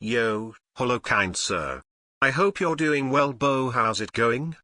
Yo, hello kind sir. I hope you're doing well, Bo. How's it going?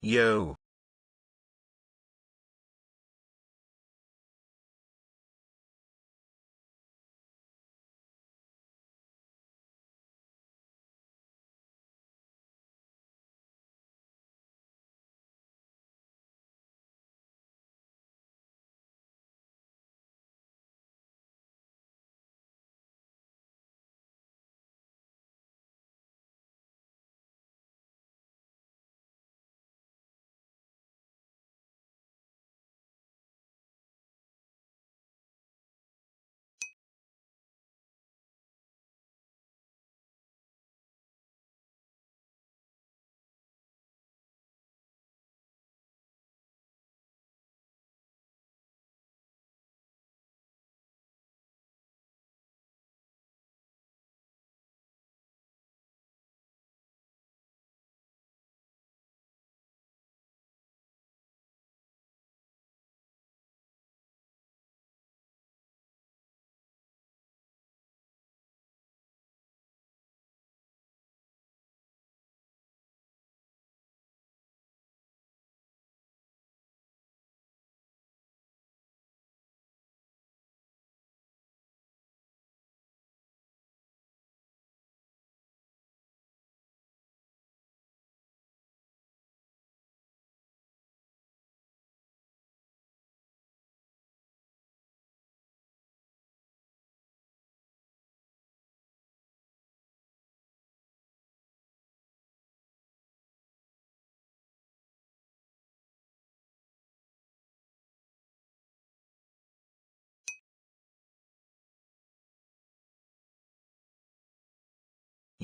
Yo.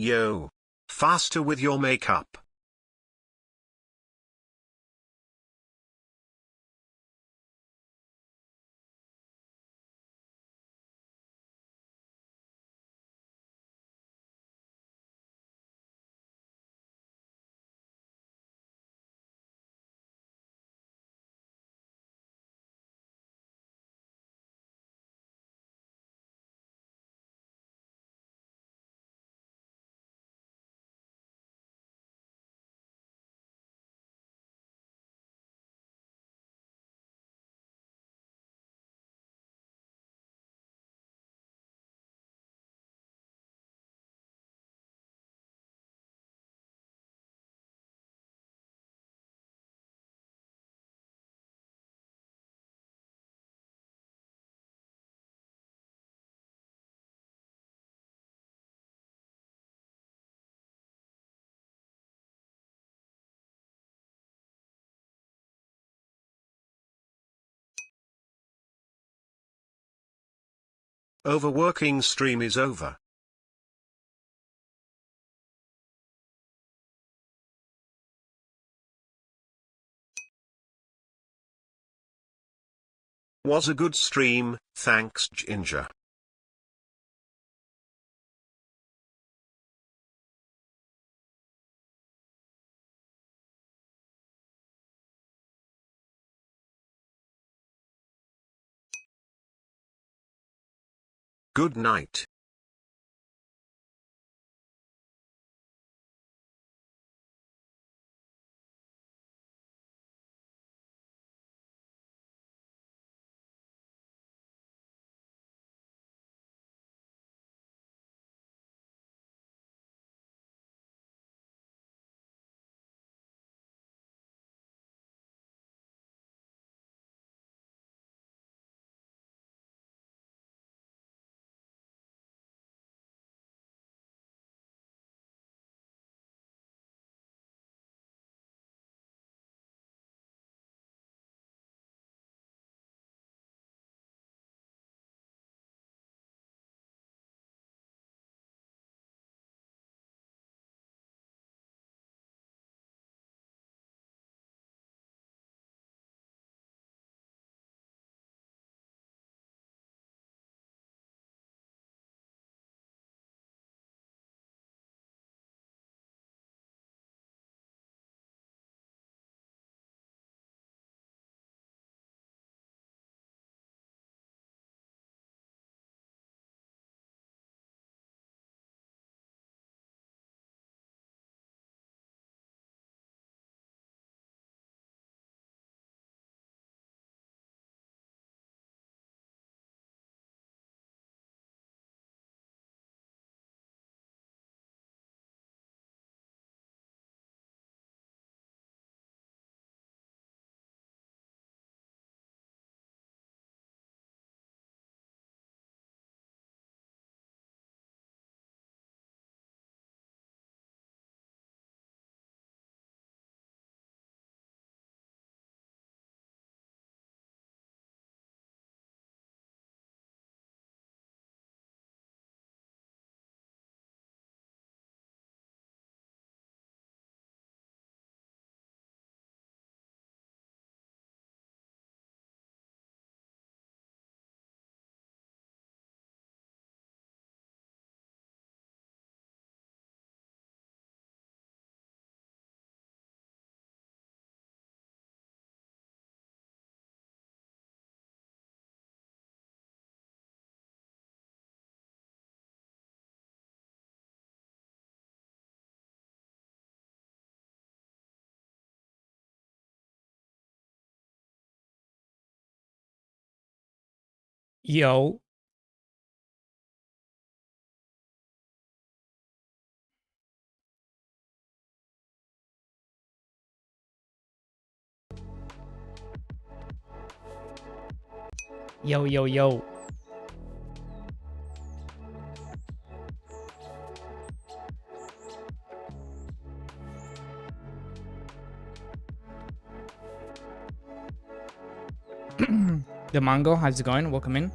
Yo. Faster with your makeup. Overworking stream is over. Was a good stream, thanks Ginger. Good night. Yo. Yo, yo, yo. The Mango, how's it going? Welcome in.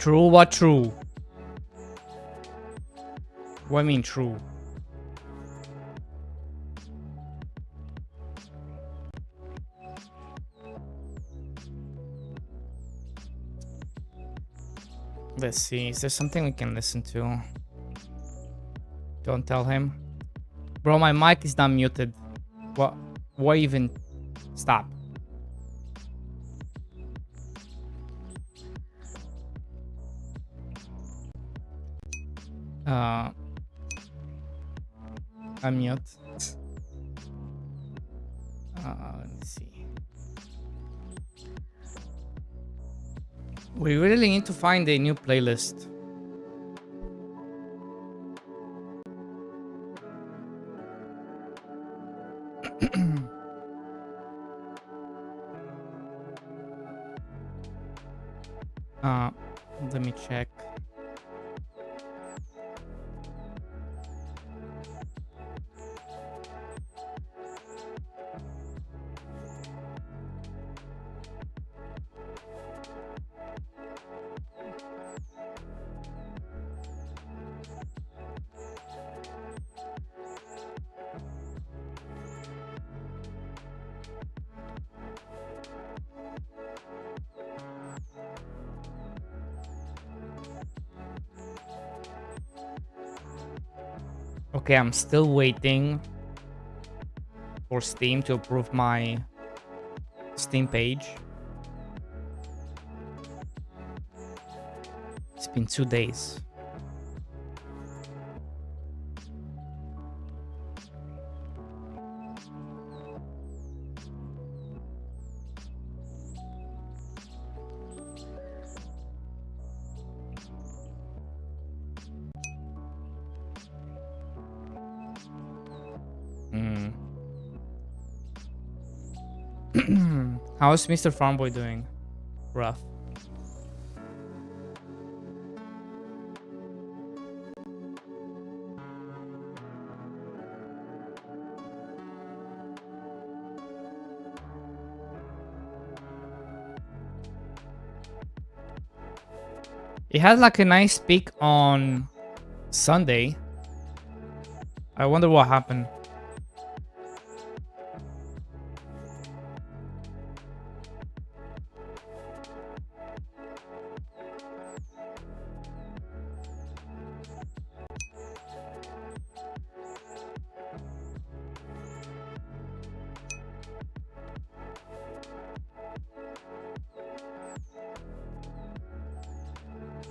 True, what true? What I mean true? Let's see, is there something we can listen to? Don't tell him. Bro, my mic is not muted. What? Why even? Stop. Unmute. Let me see. We really need to find a new playlist. Let me check. Okay, I'm still waiting for Steam to approve my Steam page. It's been 2 days. How's Mr. Farmboy doing? Rough. It had like a nice peak on Sunday. I wonder what happened.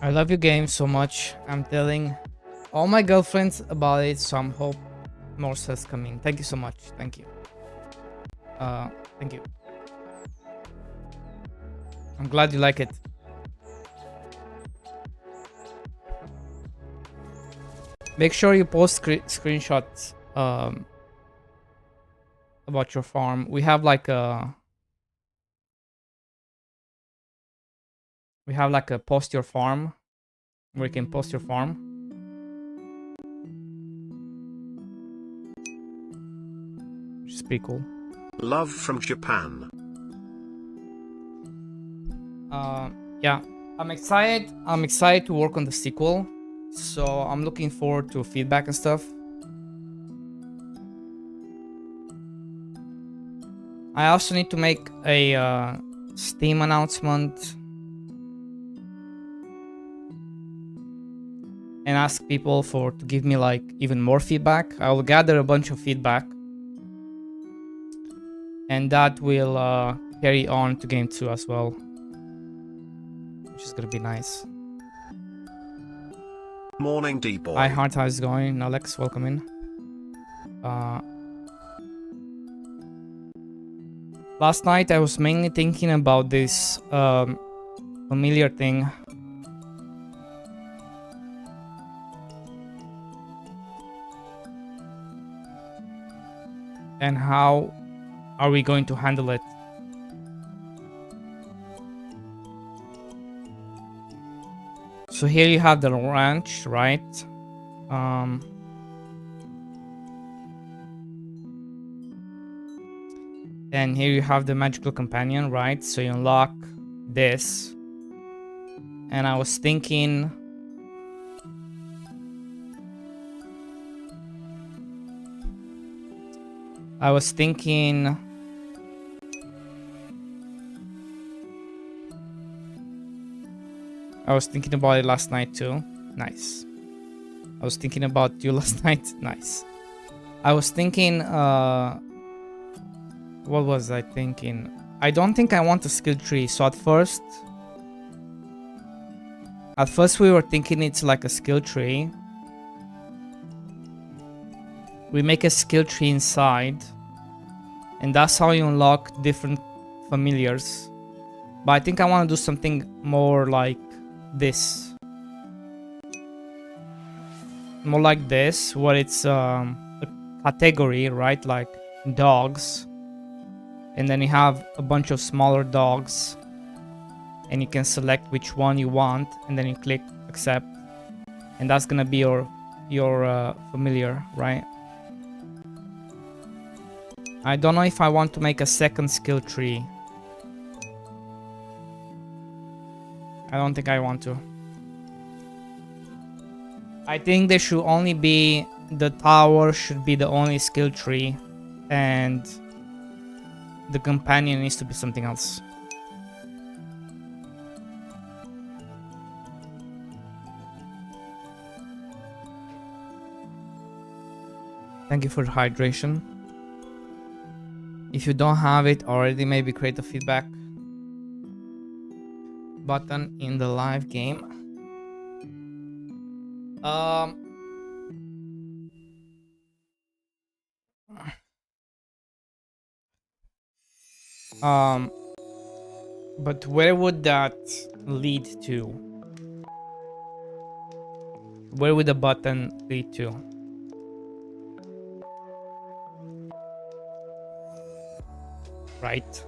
I love your game so much. I'm telling all my girlfriends about it, so I'm hope more sales come in. Thank you so much. Thank you. Thank you. I'm glad you like it. Make sure you post screenshots about your farm. We have like a post your farm where you can post your farm. Which is pretty cool. Love from Japan. Yeah, I'm excited. I'm excited to work on the sequel. So I'm looking forward to feedback and stuff. I also need to make a Steam announcement and ask people to give me like even more feedback. I will gather a bunch of feedback, and that will carry on to game 2 as well, which is gonna be nice. Morning, Dboy. Hi, Heart, how's it going? Alex, welcome in. Last night I was mainly thinking about this familiar thing. And how are we going to handle it? So here you have the ranch, right? And here you have the magical companion, right? So you unlock this And I was thinking, I was thinking about it last night too. Nice. I was thinking about you last night. Nice. I was thinking, what was I thinking? I don't think I want a skill tree. So at first we were thinking it's like a skill tree. We make a skill tree inside, and that's how you unlock different familiars. But I think I want to do something more like this. More like this, where it's a category, right? Like dogs. And then you have a bunch of smaller dogs. And you can select which one you want. And then you click accept. And that's gonna be your familiar, right? I don't know if I want to make a second skill tree. I don't think I want to. I think there should only be, the tower should be the only skill tree, and the companion needs to be something else. Thank you for the hydration. If you don't have it already, maybe create a feedback button in the live game. But where would that lead to? Where would the button lead to? Right.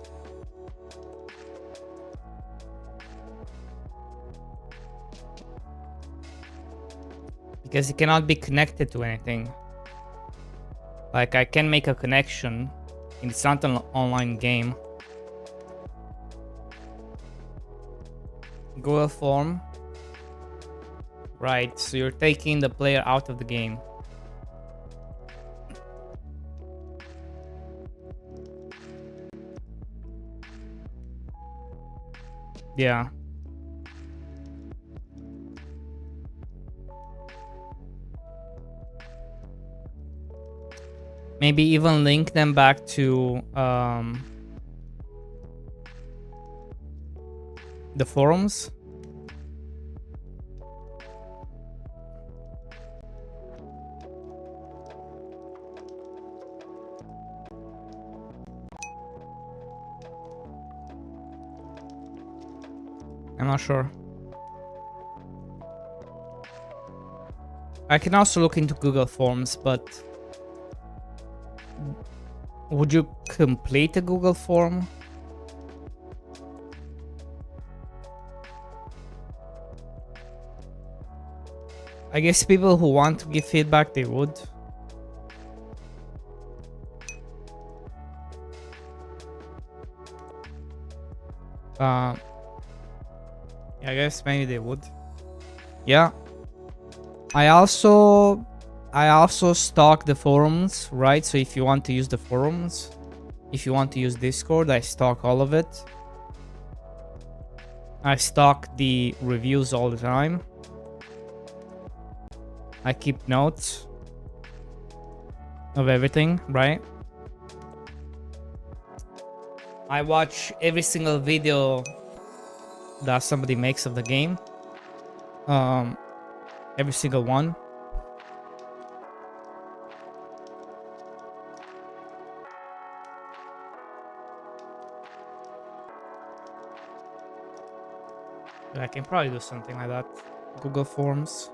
Because it cannot be connected to anything. Like, I can make a connection. It's not an online game. Google form. Right, so you're taking the player out of the game. Yeah. Maybe even link them back to the forums. I'm not sure. I can also look into Google Forms, but would you complete a Google form? I guess people who want to give feedback, they would. I guess maybe they would. Yeah. I also stock the forums, right? So if you want to use the forums, if you want to use Discord, I stock all of it. I stock the reviews all the time. I keep notes of everything, right? I watch every single video that somebody makes of the game. Every single one. I can probably do something like that. Google Forms.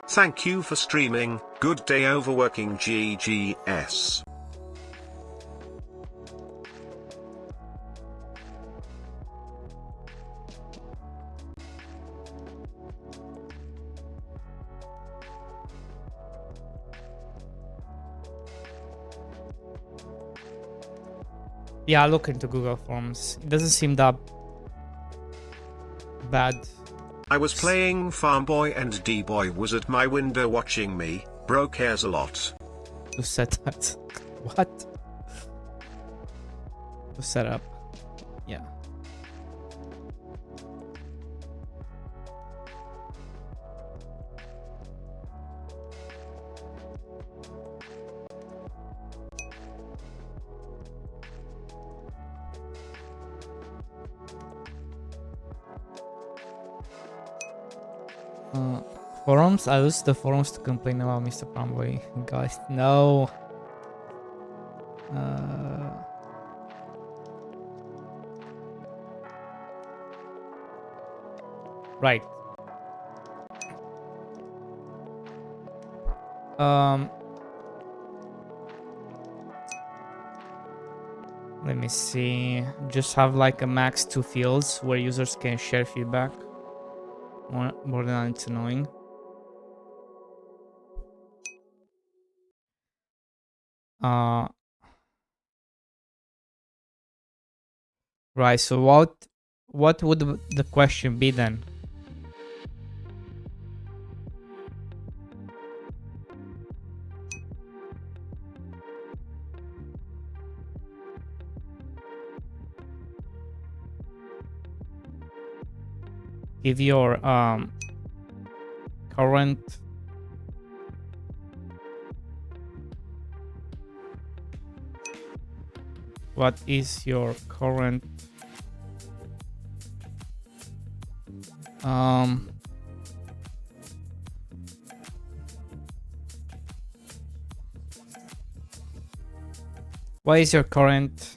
Thank you for streaming. Good day overworking GGS. Yeah, look into Google Forms. It doesn't seem that bad. I was playing Farm Boy and Dboy was at my window watching me. Bro cares a lot. To set that. What? To set up. Yeah. Forums? I use the forums to complain about Mr. Farmboy. Guys, no. Right. Let me see. Just have like a max 2 fields where users can share feedback. More than it's annoying. Right, so what would the question be then? Give your current what is your current what is your current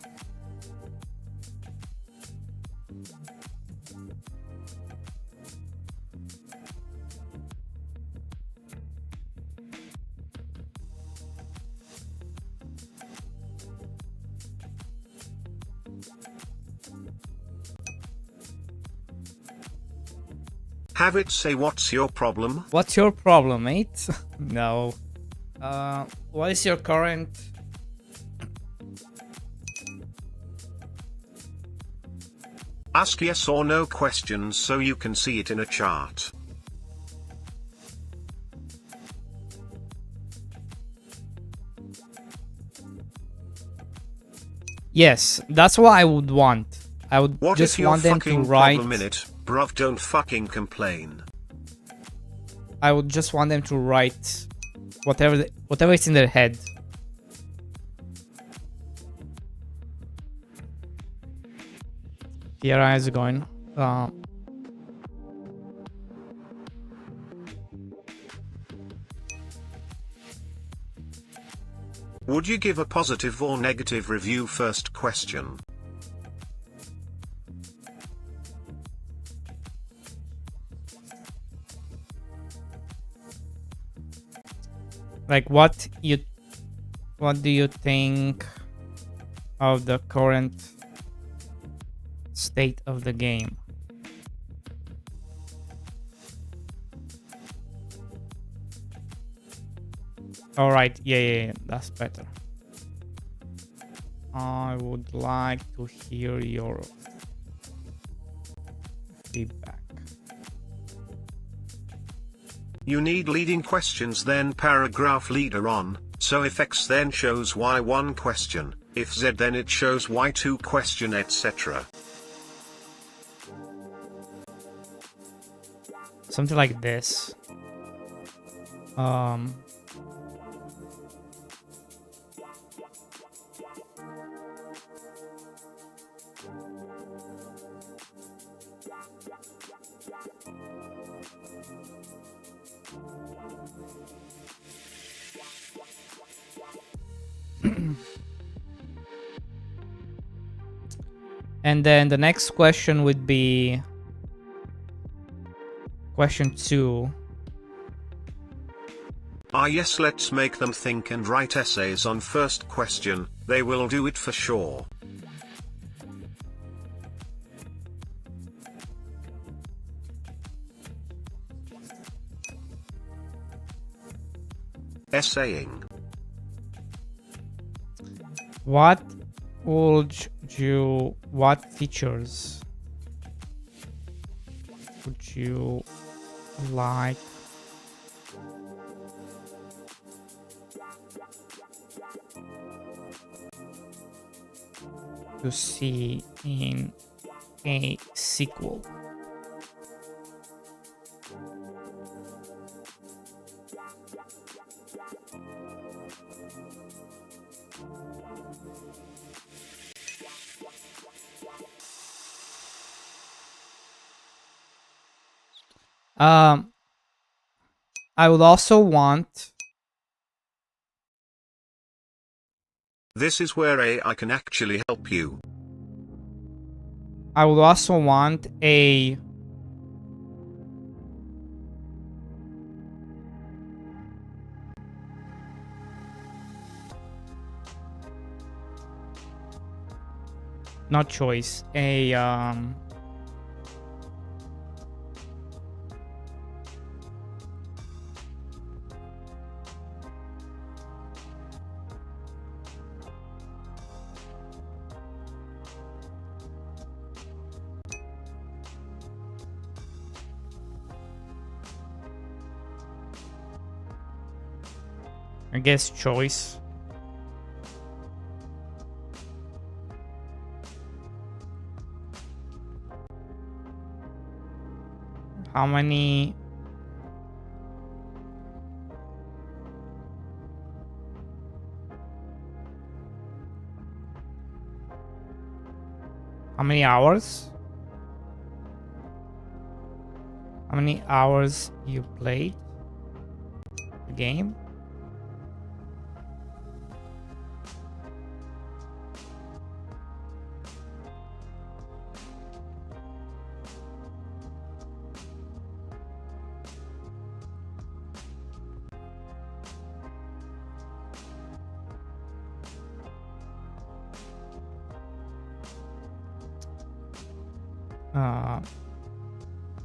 Have it say what's your problem? What's your problem, mate? No. What is your current Ask yes or no questions so you can see it in a chart. Yes, that's what I would want. I would What just if your want them to fucking write. problem in it, bruv? Don't fucking complain. I would just want them to write whatever is in their head. Here, how's it going? Would you give a positive or negative review? First question. Like what do you think of the current state of the game? All right, yeah, that's better. I would like to hear your feedback. You need leading questions, then paragraph leader on. So if X then shows Y one question, if Z then it shows Y two question, etc. Something like this. And then the next question would be question 2. Ah yes, let's make them think and write essays on first question. They will do it for sure. Essaying. What would you, what features would you like to see in a sequel? I would also want. This is where AI can actually help you. I would also want a not choice, a I guess choice. How many? How many hours? How many hours you played the game?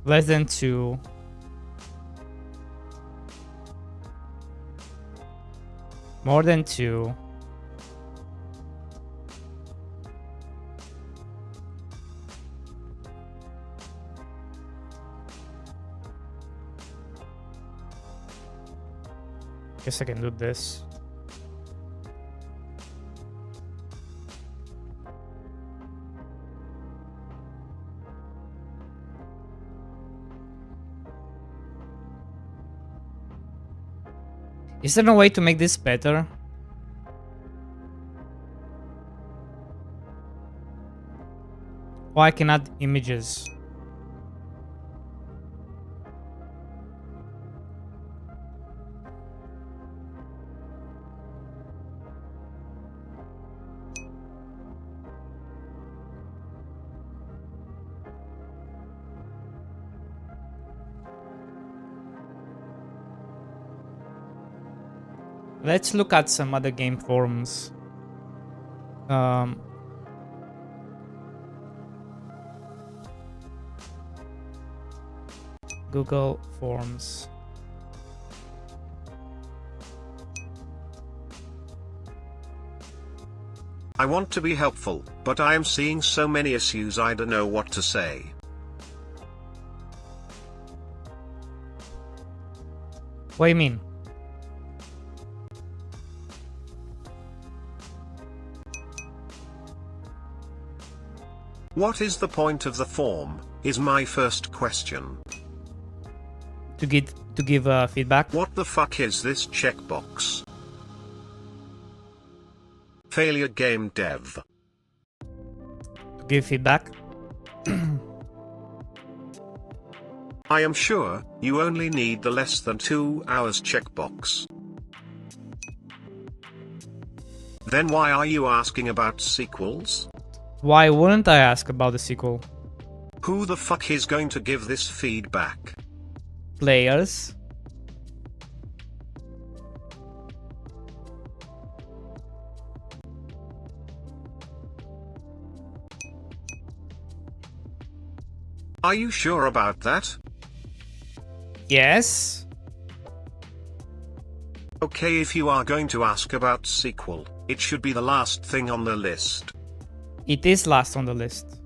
Less than 2. More than 2. Guess I can do this. Is there no way to make this better? Oh, I can add images. Let's look at some other game forums. Google Forms. I want to be helpful, but I am seeing so many issues I don't know what to say. What do you mean? What is the point of the form, is my first question. To give feedback? What the fuck is this checkbox? Failure game dev. To give feedback? I am sure, you only need the less than 2 hours checkbox. Then why are you asking about sequels? Why wouldn't I ask about the sequel? Who the fuck is going to give this feedback? Players. Are you sure about that? Yes. Okay, if you are going to ask about sequel, it should be the last thing on the list. It is last on the list.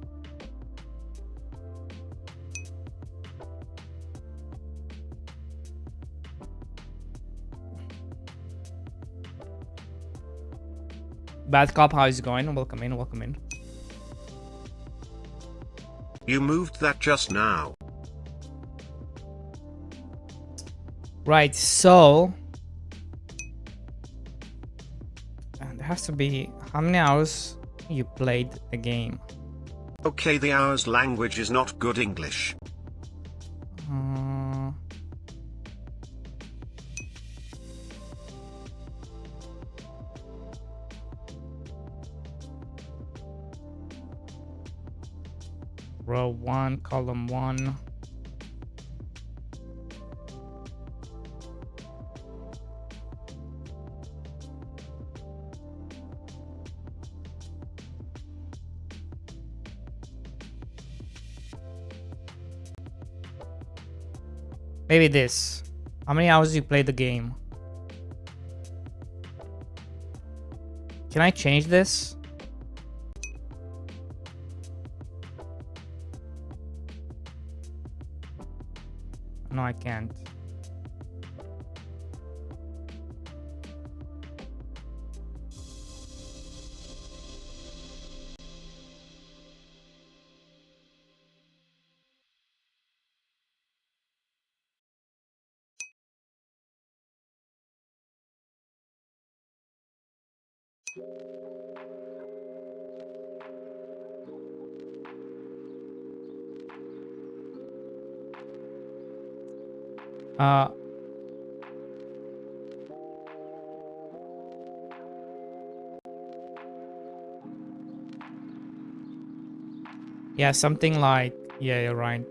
Bad Cop, how is it going? Welcome in, welcome in. You moved that just now. Right, so there has to be how many hours you played the game. Okay, the hours language is not good English. Row 1, column 1. Maybe this. How many hours you played the game? Can I change this? No, I can't. Yeah, something like, yeah, you're right.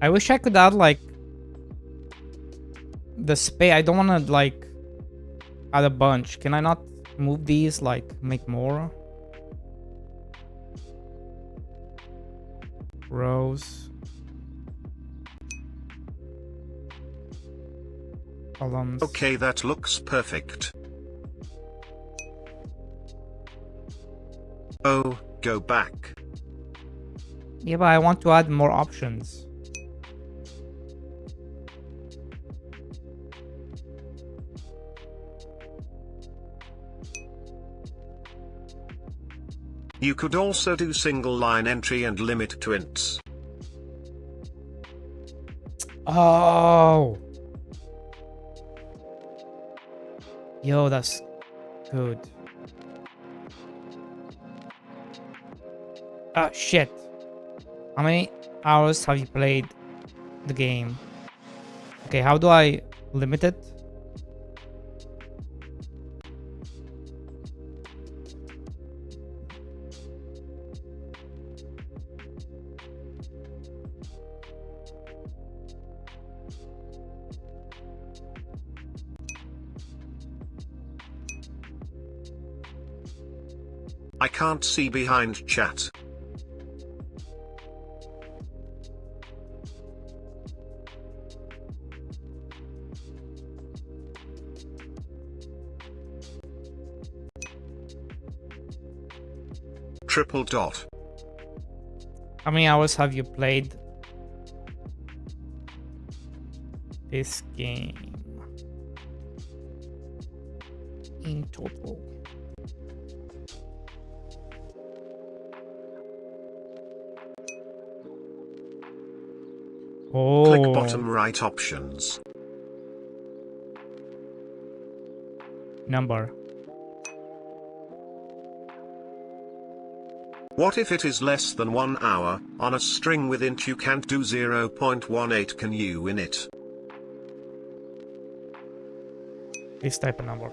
I wish I could add like the space. I don't want to like add a bunch. Can I not move these, like make more rows, columns? Okay, that looks perfect. Oh, go back. Yeah, but I want to add more options. You could also do single line entry and limit to ints. Oh. Yo, that's good. Ah, shit. How many hours have you played the game? Okay, how do I limit it? I can't see behind chat. Triple dot. How many hours have you played this game in total? Oh. Click bottom right options. Number. What if it is less than 1 hour? On a string with int you can't do 0.18. Can you init? Please type a number.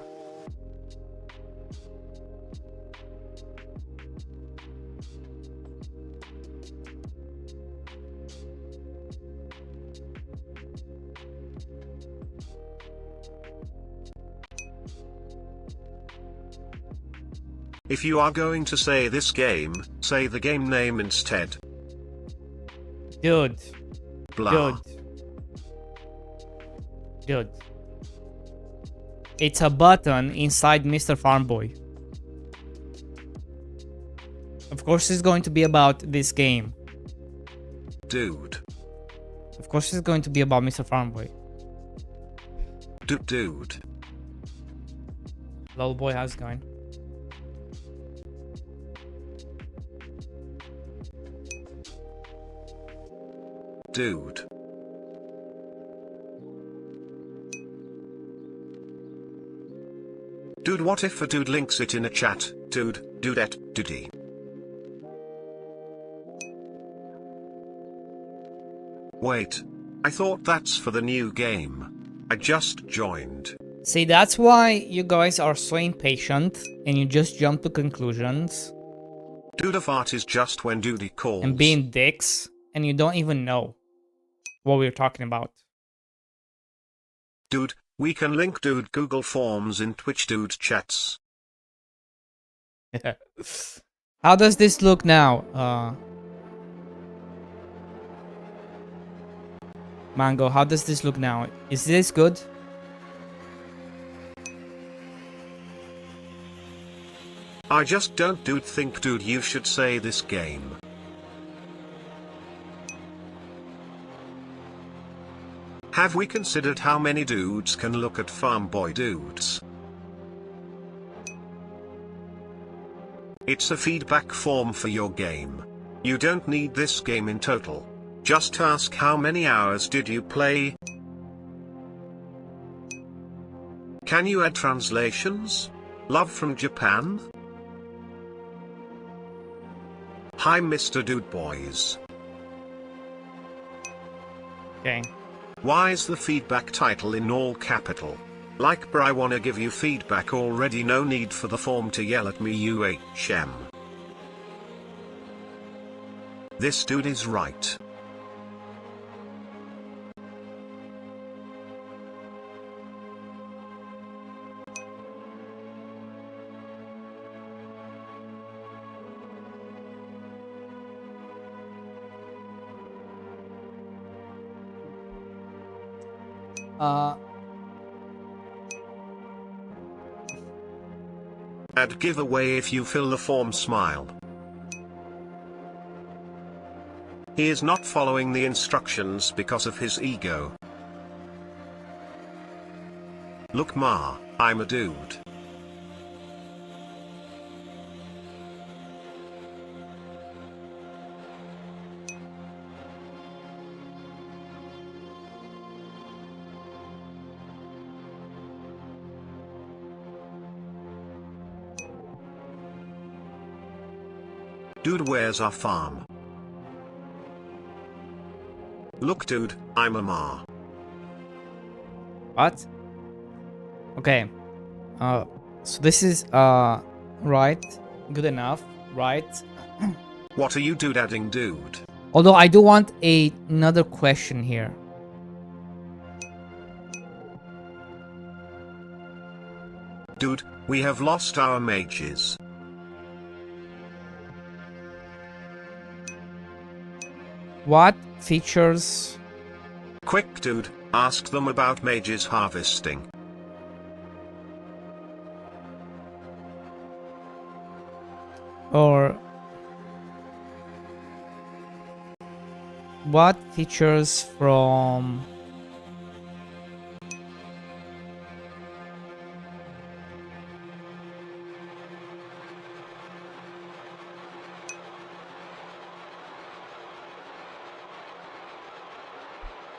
If you are going to say this game, say the game name instead. Dude. Blah. Dude. It's a button inside Mr. Farmboy. Of course it's going to be about this game. Dude. Of course it's going to be about Mr. Farmboy. Dude. Little boy, how's it going? Dude. Dude, what if a dude links it in a chat? Dude, dudette, dudey. Wait. I thought that's for the new game. I just joined. See, that's why you guys are so impatient and you just jump to conclusions. Dude of art is just when duty calls. And being dicks, and you don't even know what we're talking about. Dude, we can link dude Google Forms in Twitch dude chats. How does this look now? Mango, how does this look now? Is this good? I just don't think dude you should say this game. Have we considered how many dudes can look at Farmboy dudes? It's a feedback form for your game. You don't need this game in total. Just ask how many hours did you play? Can you add translations? Love from Japan? Hi Mr. Dboys. Okay. Why is the feedback title in all capital? Like bro, I wanna give you feedback already, no need for the form to yell at me UHM. This dude is right. Add giveaway if you fill the form, smile. He is not following the instructions because of his ego. Look ma, I'm a dude. Dude, where's our farm? Look dude, I'm a ma. What? Okay. So this is right, good enough, right? What are you dude adding dude? Although I do want another question here. Dude, we have lost our mages. What features? Quick dude, ask them about mages harvesting. Or what features from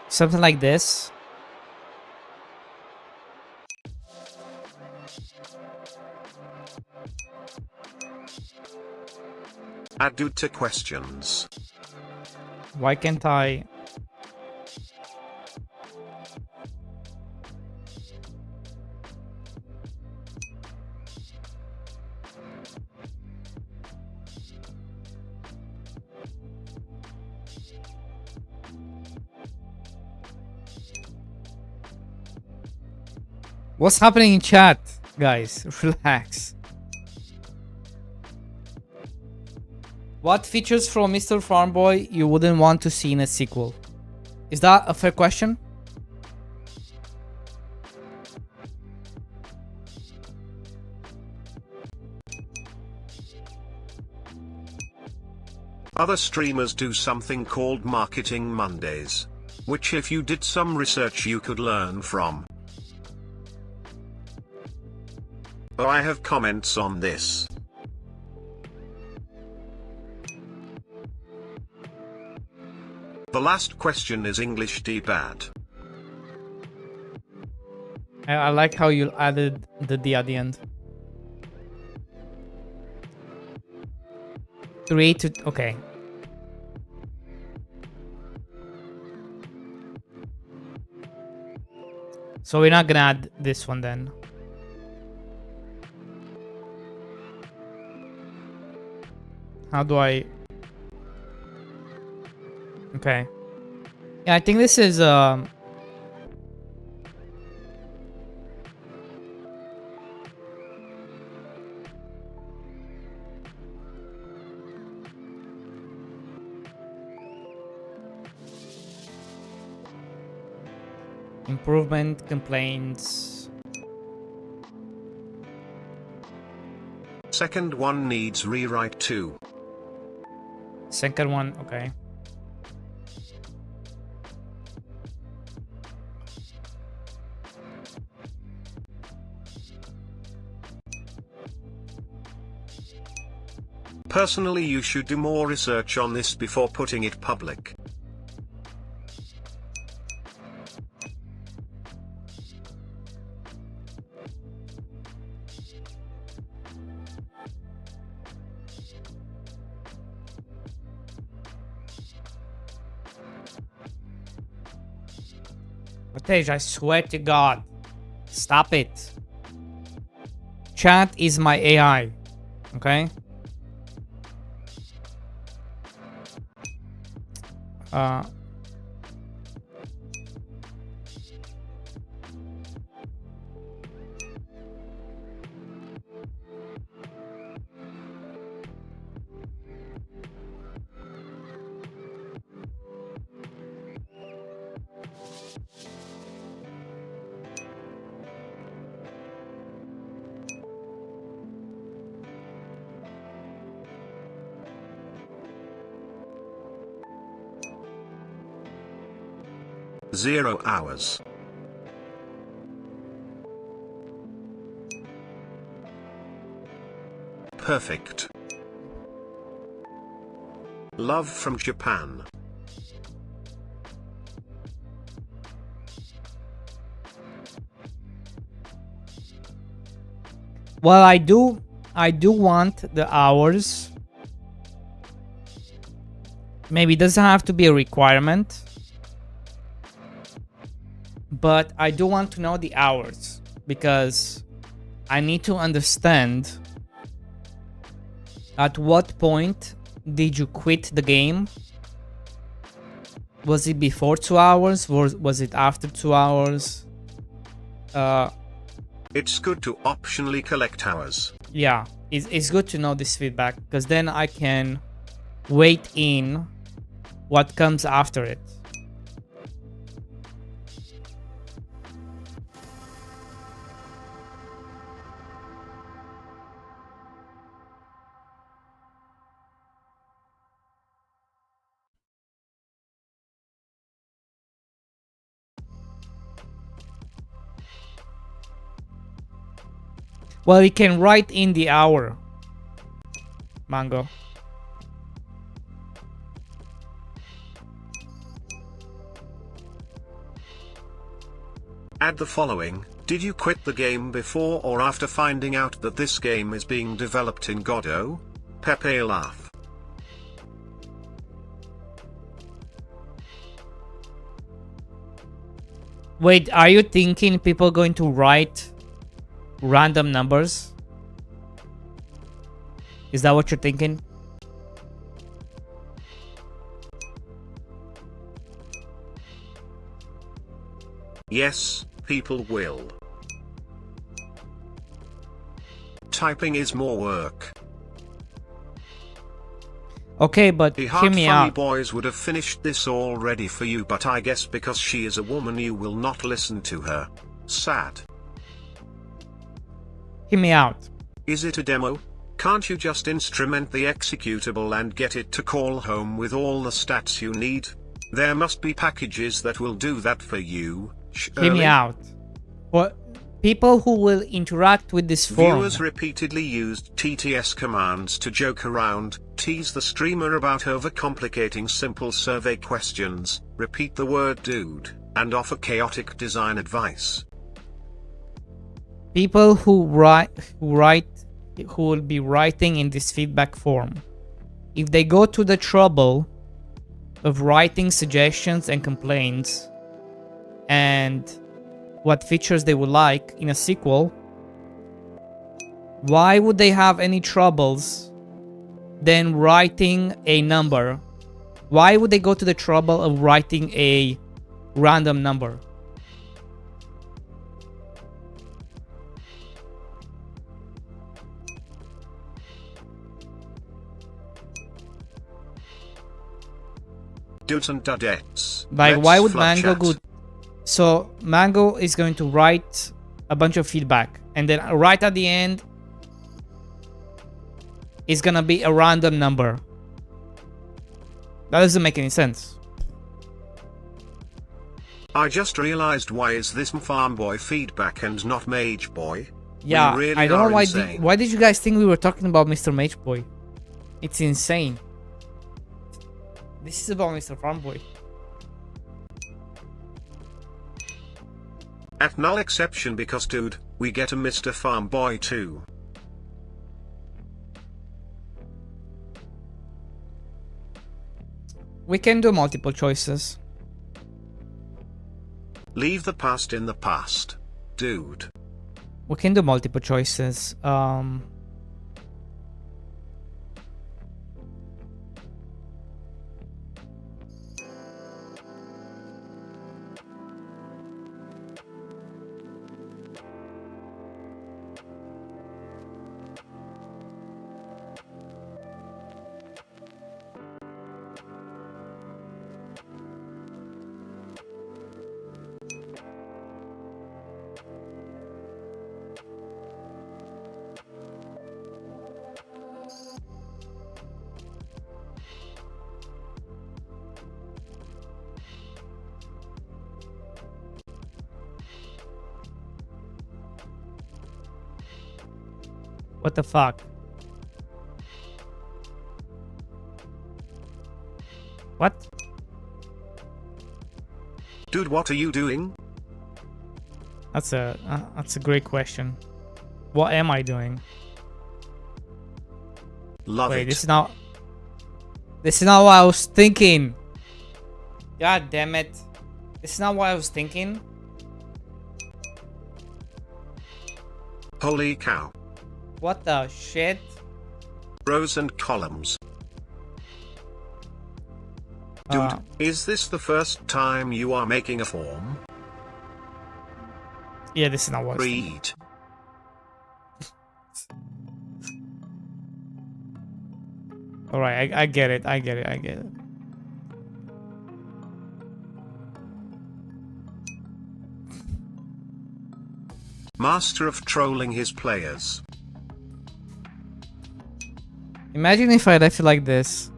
something like this? Add dude to questions. Why can't I? What's happening in chat, guys? Relax. What features from Mr. Farmboy you wouldn't want to see in a sequel? Is that a fair question? Other streamers do something called Marketing Mondays, which if you did some research you could learn from. Oh, I have comments on this. The last question is English D bad. I like how you added the D at the end. 3 to... okay. So we're not gonna add this one then. How do I... okay. Yeah, I think this is improvement, complaints. Second one needs rewrite too. Second one, okay. Personally, you should do more research on this before putting it public. Matej, I swear to God. Stop it. Chat is my AI. Okay? Zero hours. Perfect. Love from Japan. Well, I do want the hours. Maybe it doesn't have to be a requirement. But I do want to know the hours because I need to understand at what point did you quit the game? Was it before 2 hours? Was it after 2 hours? It's good to optionally collect hours. Yeah, it's good to know this feedback because then I can wait in what comes after it. Well, you can write in the hour, Mango. Add the following: did you quit the game before or after finding out that this game is being developed in Godot? Pepe laugh. Wait, are you thinking people going to write random numbers? Is that what you're thinking? Yes, people will. Typing is more work. Okay, but The hear Hot me Funny out. Boys would have finished this already for you, but I guess because she is a woman you will not listen to her. Sad. Hear me out. Is it a demo? Can't you just instrument the executable and get it to call home with all the stats you need? There must be packages that will do that for you, Shirley. Hear me out. What people who will interact with this forum. Viewers repeatedly used TTS commands to joke around, tease the streamer about overcomplicating simple survey questions, repeat the word dude, and offer chaotic design advice. People who will be writing in this feedback form, if they go to the trouble of writing suggestions and complaints and what features they would like in a sequel, why would they have any troubles then writing a number? Why would they go to the trouble of writing a random number? Dudes and dudettes. Like, Let's why would flood Mango chat. go? So Mango is going to write a bunch of feedback, and then right at the end is gonna be a random number. That doesn't make any sense. I just realized, why is this Farm Boy feedback and not Mage Boy? Yeah, We really I don't know are why. insane. Why did you guys think we were talking about Mr. Mageboy? It's insane. This is about Mr. Farmboy. At null exception, because dude, we get a Mr. Farm Boy too. We can do multiple choices. Leave the past in the past, dude. We can do multiple choices. What the fuck? What? Dude, what are you doing? That's a great question. What am I doing? Love Wait, it. this is not what I was thinking. God damn it. This is not what I was thinking. Holy cow. What the shit? Rows and columns. Dude, is this the first time you are making a form? Yeah, this is not what I was thinking. Read. Alright, I get it. I get it. Master of trolling his players. Imagine if I left it like this.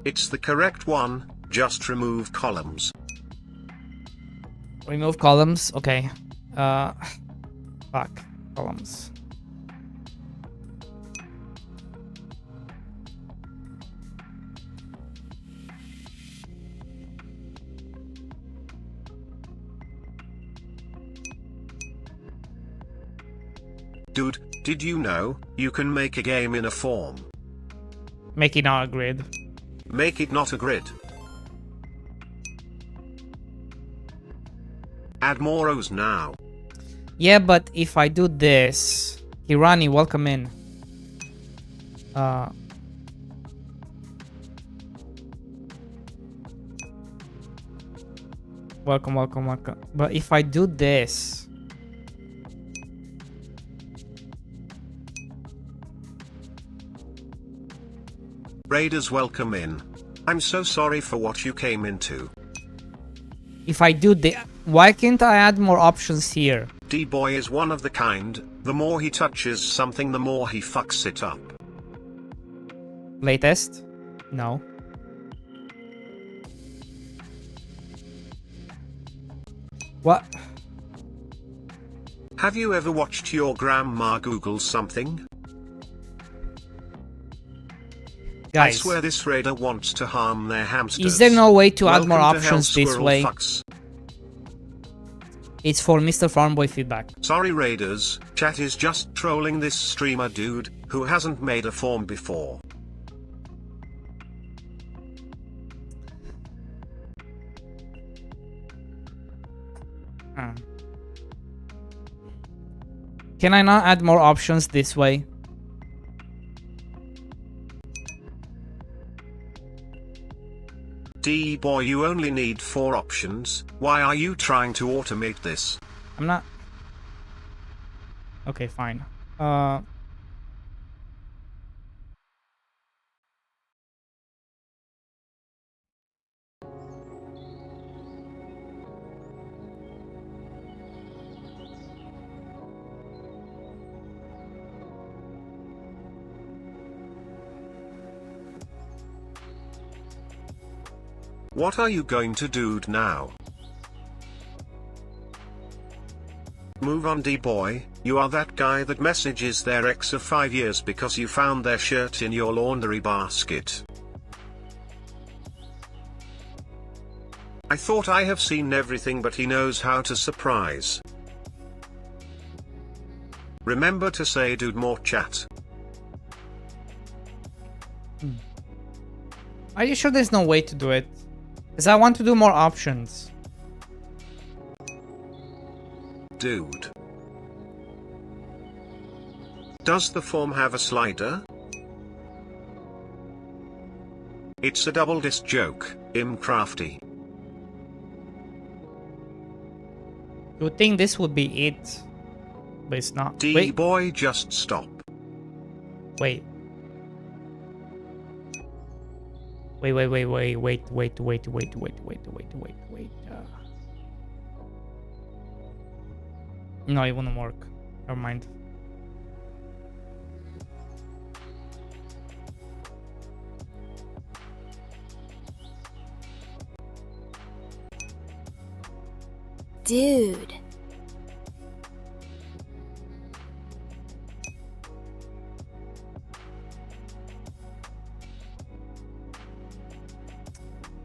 It's the correct one, just remove columns. Remove columns. Okay. Fuck. Columns. Dude, did you know, you can make a game in a form? Make it not a grid. Make it not a grid. Add more rows now. Yeah, but if I do this... Hirani, welcome in. Welcome. But if I do this... Raiders, welcome in. I'm so sorry for what you came into. If I do the... Why can't I add more options here? Dboy is one of the kind, the more he touches something the more he fucks it up. Latest? No. What? Have you ever watched your grandma Google something? Guys, I swear this raider wants to harm their hamsters. is there no way to add more Welcome to hell, options this squirrel way? fucks. It's for Mr. Farmboy feedback. Sorry raiders, chat is just trolling this streamer dude, who hasn't made a form before. Can I not add more options this way? Dboy, you only need 4 options. Why are you trying to automate this? I'm not... Okay, fine. What are you going to do now? Move on, Dboy. You are that guy that messages their ex of 5 years because you found their shirt in your laundry basket. I thought I have seen everything, but he knows how to surprise. Remember to say dude more chat. Are you sure there's no way to do it? Because I want to do more options. Dude. Does the form have a slider? It's a double disc joke, crafty. You would think this would be it, but it's not. Dboy, just stop. Wait. Wait. No, it wouldn't work. Never mind. Dude.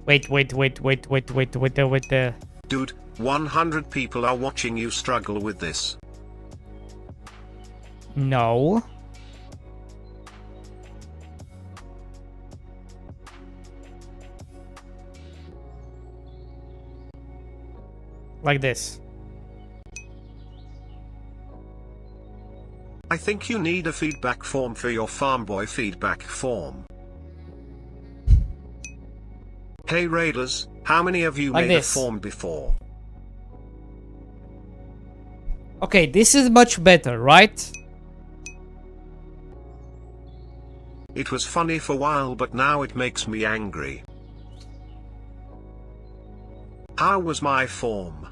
Wait. Dude, 100 people are watching you struggle with this. No. Like this. I think you need a feedback form for your Farmboy feedback form. Hey Raiders, how many of you Like made this. a form before? Okay, this is much better, right? It was funny for a while, but now it makes me angry. How was my form?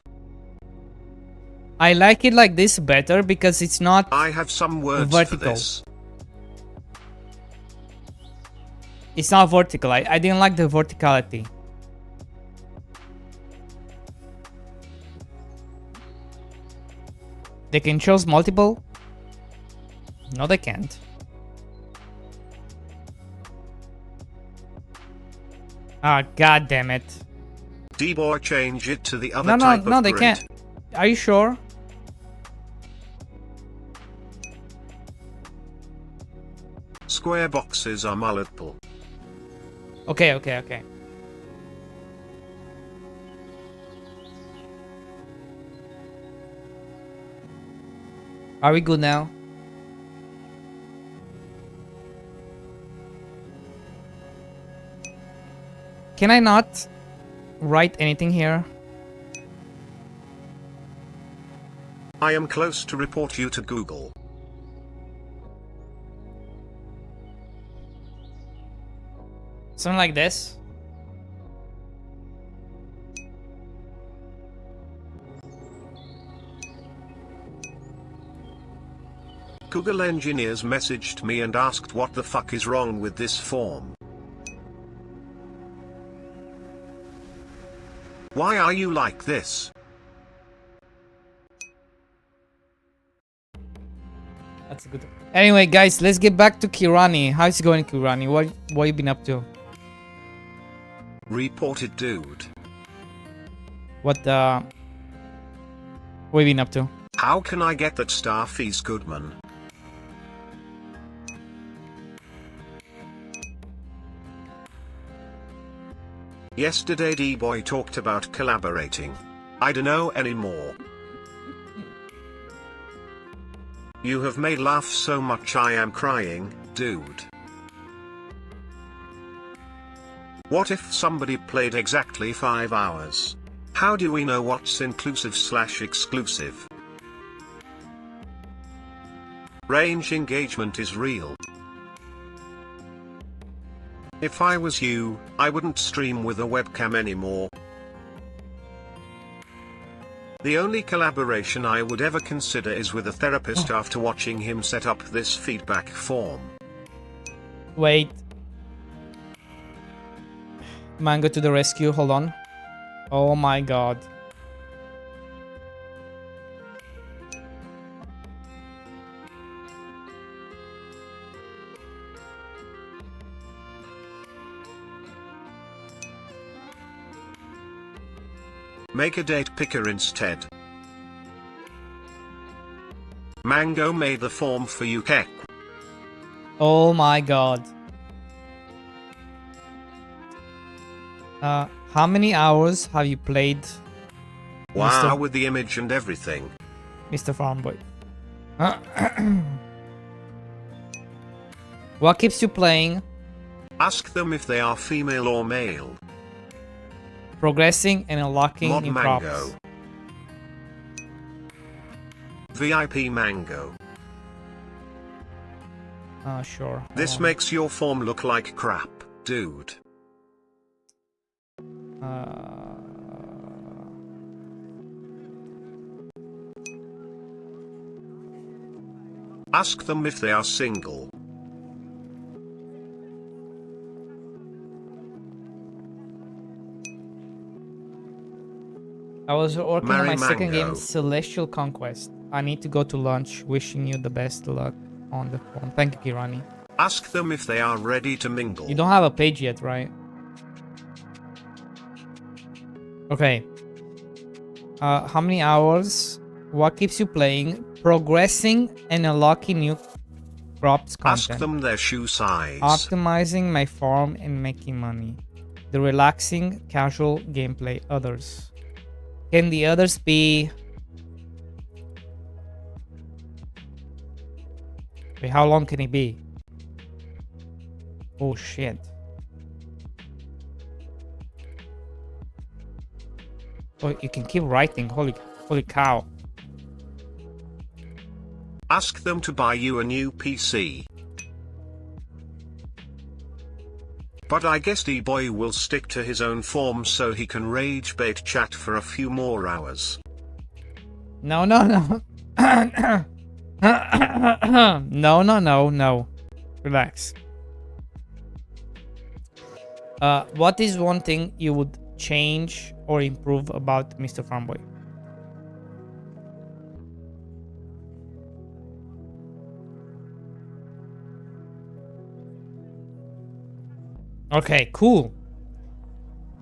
I like it like this better because it's not I have some words vertical. for this. It's not vertical. I didn't like the verticality. They can choose multiple? No, they can't. Ah, god damn it. Dboy, change it to the other No, type of they grid. can't. Are you sure? Square boxes are multiple. Okay. Are we good now? Can I not write anything here? I am close to report you to Google. 。 . 。 . 。 . 。 . 。 . 。 . 。 . 。 . . 。 . . . . 。 . 。 . . . 。 . . 。 . . 。 . . 。 . . . . . 。 . . . . . 。Something like this. Google engineers messaged me and asked what the fuck is wrong with this form. Why are you like this? That's a good. Anyway, guys, let's get back to Kirani. How's it going, Kirani? What you been up to? Reported dude. What you been up to? How can I get that Starfies Goodman? Yesterday Dboy talked about collaborating. I don't know anymore. You have made laugh so much I am crying, dude. What if somebody played exactly 5 hours? How do we know what's inclusive/exclusive? Range engagement is real. If I was you, I wouldn't stream with a webcam anymore. The only collaboration I would ever consider is with a therapist after watching him set up this feedback form. Wait. Mango to the rescue, hold on. Oh my god. Make a date picker instead. Mango made the form for you, Kek. Oh my god. How many hours have you played? Wow, with the image and everything. Mr. Farmboy. What keeps you playing? Ask them if they are female or male. Progressing and unlocking Mod new Mango. props. VIP Mango. Sure. This makes your form look like crap, dude. Ask them if they are single. I was working on Marry my second Mango. game, Celestial Conquest. I need to go to lunch. Wishing you the best luck on the phone. Thank you, Kirani. Ask them if they are ready to mingle. You don't have a page yet, right? Okay. How many hours? What keeps you playing? Progressing and unlocking new crops content. Ask them their shoe size. Optimizing my farm and making money. The relaxing, casual gameplay. Others. Can the others be... Wait, how long can it be? Oh shit. Oh, you can keep writing. Holy cow. Ask them to buy you a new PC. But I guess Dboy will stick to his own form so he can rage bait chat for a few more hours. No. No. Relax. What is one thing you would change or improve about Mr. Farmboy? Okay, cool.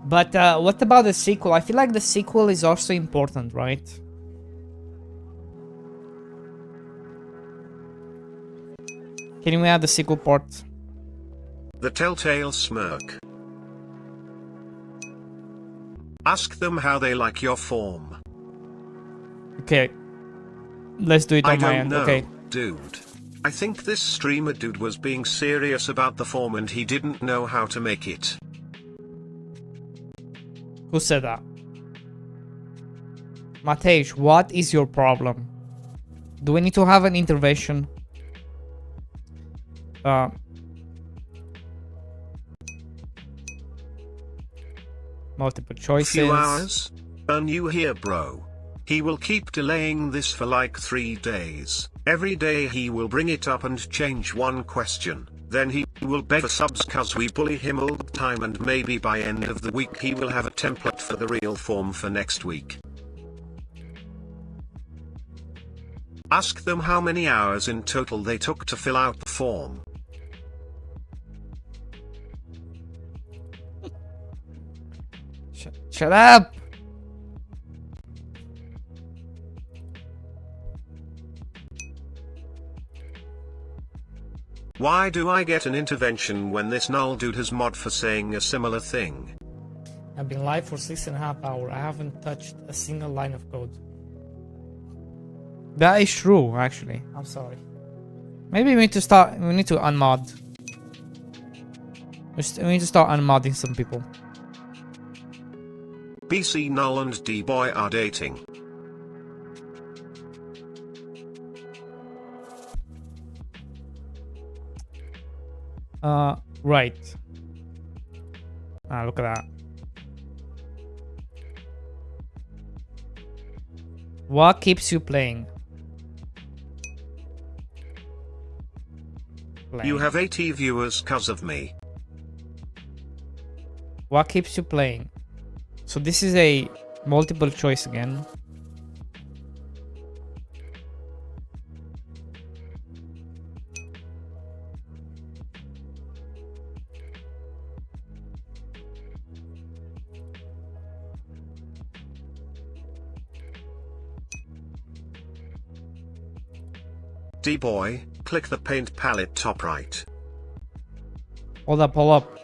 But what about the sequel? I feel like the sequel is also important, right? Can we add the sequel part? The Telltale Smirk. Ask them how they like your form. Okay. Let's do it on my end. Know, okay. Dude. I think this streamer dude was being serious about the form and he didn't know how to make it. Who said that? Matej, what is your problem? Do we need to have an intervention? multiple choices. Few hours? Are you here, bro? He will keep delaying this for like 3 days. Every day he will bring it up and change one question. Then he will beg for subs cause we bully him all the time, and maybe by end of the week he will have a template for the real form for next week. Ask them how many hours in total they took to fill out the form. Shut up! Why do I get an intervention when this null dude has mod for saying a similar thing? I've been live for 6.5 hours. I haven't touched a single line of code. That is true, actually. I'm sorry. Maybe we need to start. We need to unmod. We need to start unmodding some people. BC Null and Dboy are dating. Right. Ah, look at that. What keeps you playing? You have 80 viewers cause of me. What keeps you playing? So this is a multiple choice again. Dboy, click the paint palette top right. Hold up, hold up.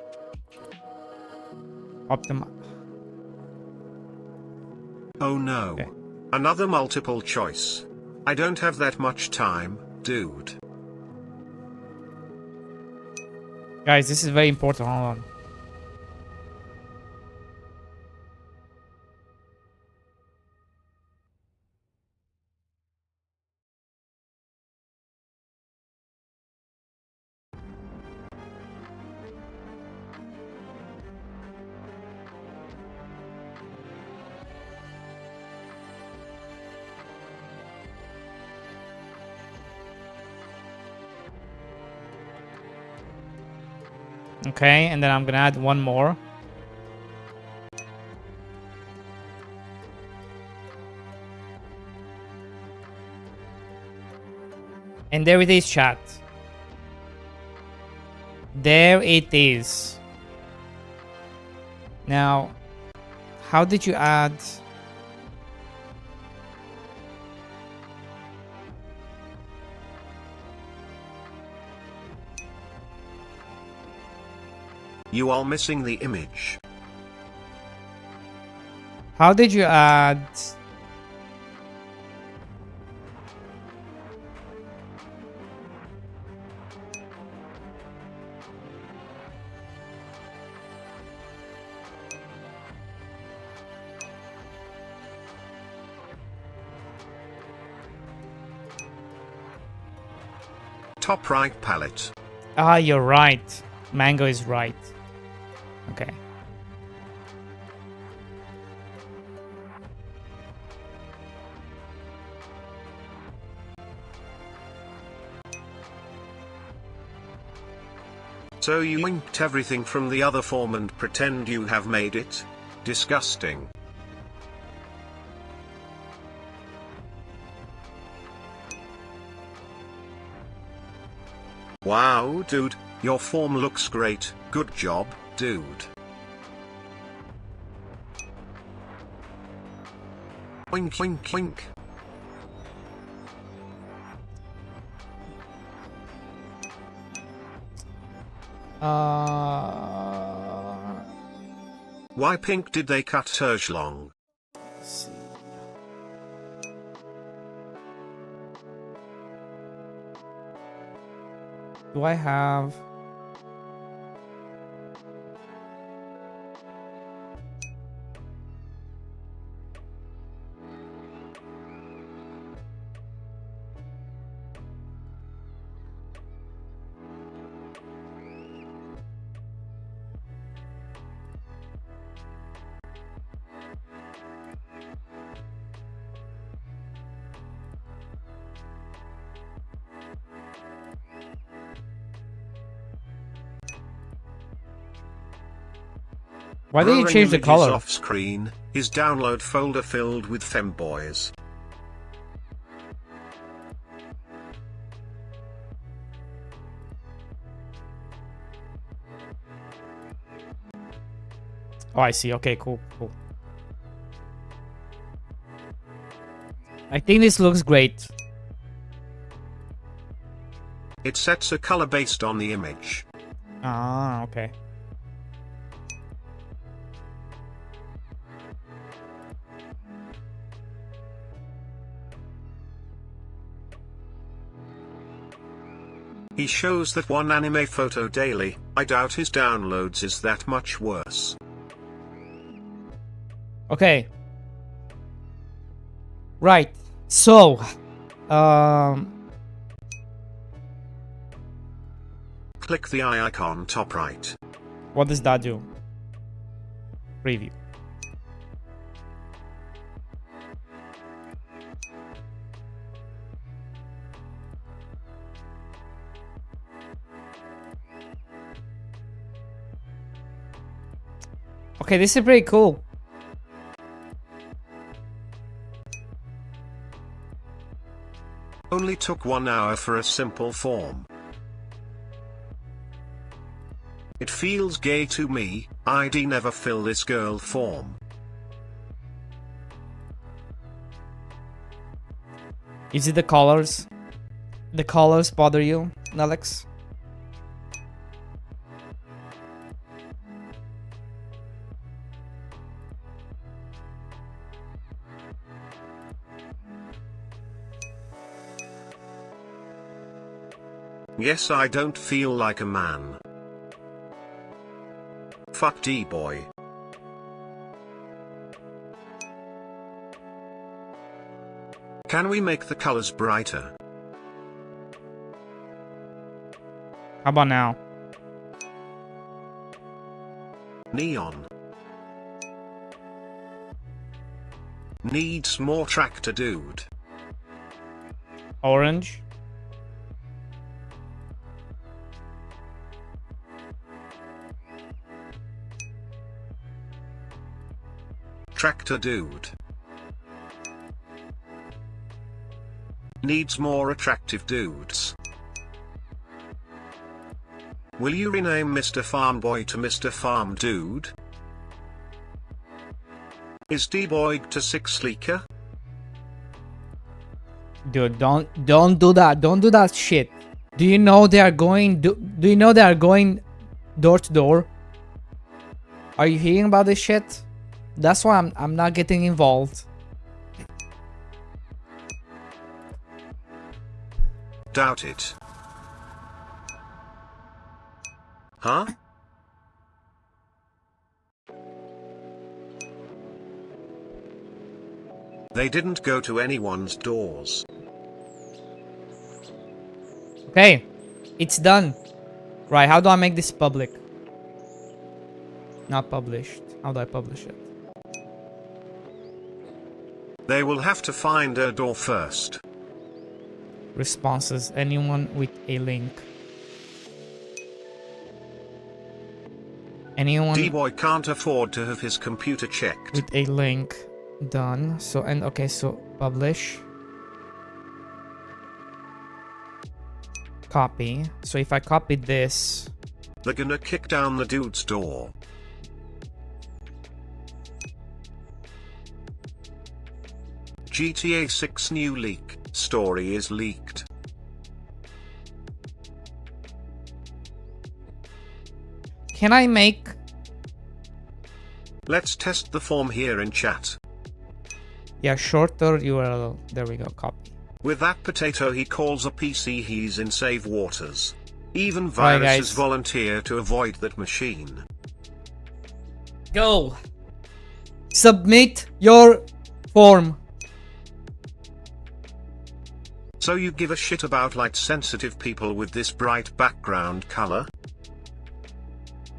Oh no. Okay. Another multiple choice. I don't have that much time, dude. Guys, this is very important. Hold on. Okay, and then I'm gonna add one more. And there it is, chat. There it is. Now, how did you add... You are missing the image. How did you add... Top right palette. Ah, you're right. Mango is right. Okay. So you inked everything from the other form and pretend you have made it? Disgusting. Wow, dude, your form looks great. Good job, dude. Wink, wink, wink. Why pink did they cut Terge long? Let's see. Do I have... Why did you change the color? Off screen, his download folder filled with femboys. Oh, I see. Okay, cool. I think this looks great. It sets a color based on the image. Ah, okay. He shows that one anime photo daily. I doubt his downloads is that much worse. Okay. Right. So, click the eye icon top right. what does that do? Preview. Okay, this is pretty cool. Only took 1 hour for a simple form. It feels gay to me. I'd never fill this girl form. Is it the colors? The colors bother you, Alex? Yes, I don't feel like a man. Fuck Dboy. Can we make the colors brighter? How about now? Neon. Needs more tractor dude. Orange. Tractor dude. Needs more attractive dudes. Will you rename Mr. Farm Boy to Mr. Farm Dude? Is Dboy to 6 sleeker? Dude, don't do that. Don't do that shit. Do you know they are going do you know they are going door to door? Are you hearing about this shit? That's why I'm not getting involved. Doubt it. Huh? They didn't go to anyone's doors. Okay, it's done. Right, how do I make this public? Not published. How do I publish it? They will have to find a door first. Responses. Anyone with a link. Anyone Dboy can't afford to have his computer checked. with a link. Done. So, and okay, so publish. Copy. So if I copy this, They're gonna kick down the dude's door. GTA 6 new leak. Story is leaked. can I make... Let's test the form here in chat. Yeah, shorter URL. There we go, copy. With that potato he calls a PC, he's in safe waters. Even Right, viruses guys. volunteer to avoid that machine. Go! Submit your form. So you give a shit about light sensitive people with this bright background color?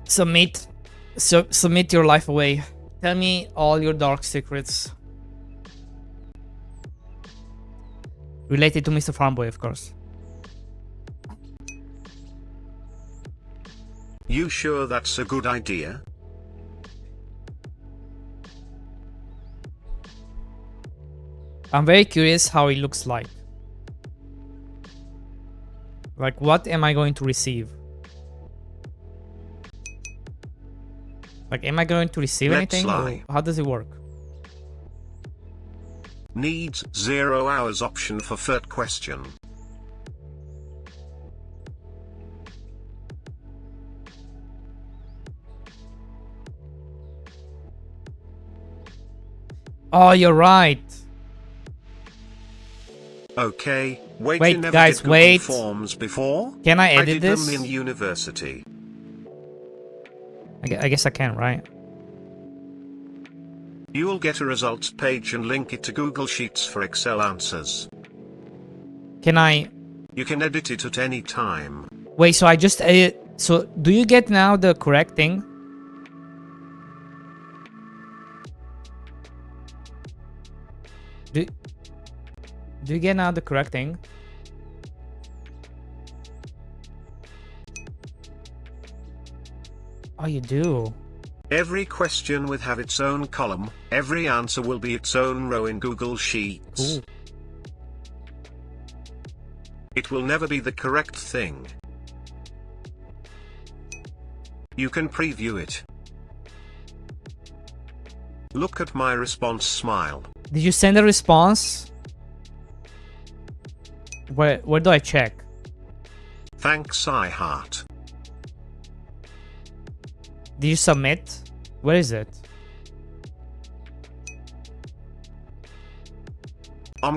Submit. Submit your life away. Tell me all your dark secrets. Related to Mr. Farmboy, of course. You sure that's a good idea? I'm very curious how it looks like. Like, what am I going to receive? Like, am I going to receive anything? Or how does it work? Needs 0 hours option for third question. Oh, you're right. Okay, wait you never guys, did Google wait. Forms before? Can I edit I did this? them in university. I guess I can, right? You will get a results page and link it to Google Sheets for Excel answers. Can I? You can edit it at any time. Wait, so I just edit. So do you get now the correct thing? Do you get now the correct thing? Oh, you do. Every question will have its own column, every answer will be its own row in Google Sheets. Cool. It will never be the correct thing. You can preview it. Look at my response smile. Did you send a response? Where do I check? Thanks, I heart. Did you submit? Where is it?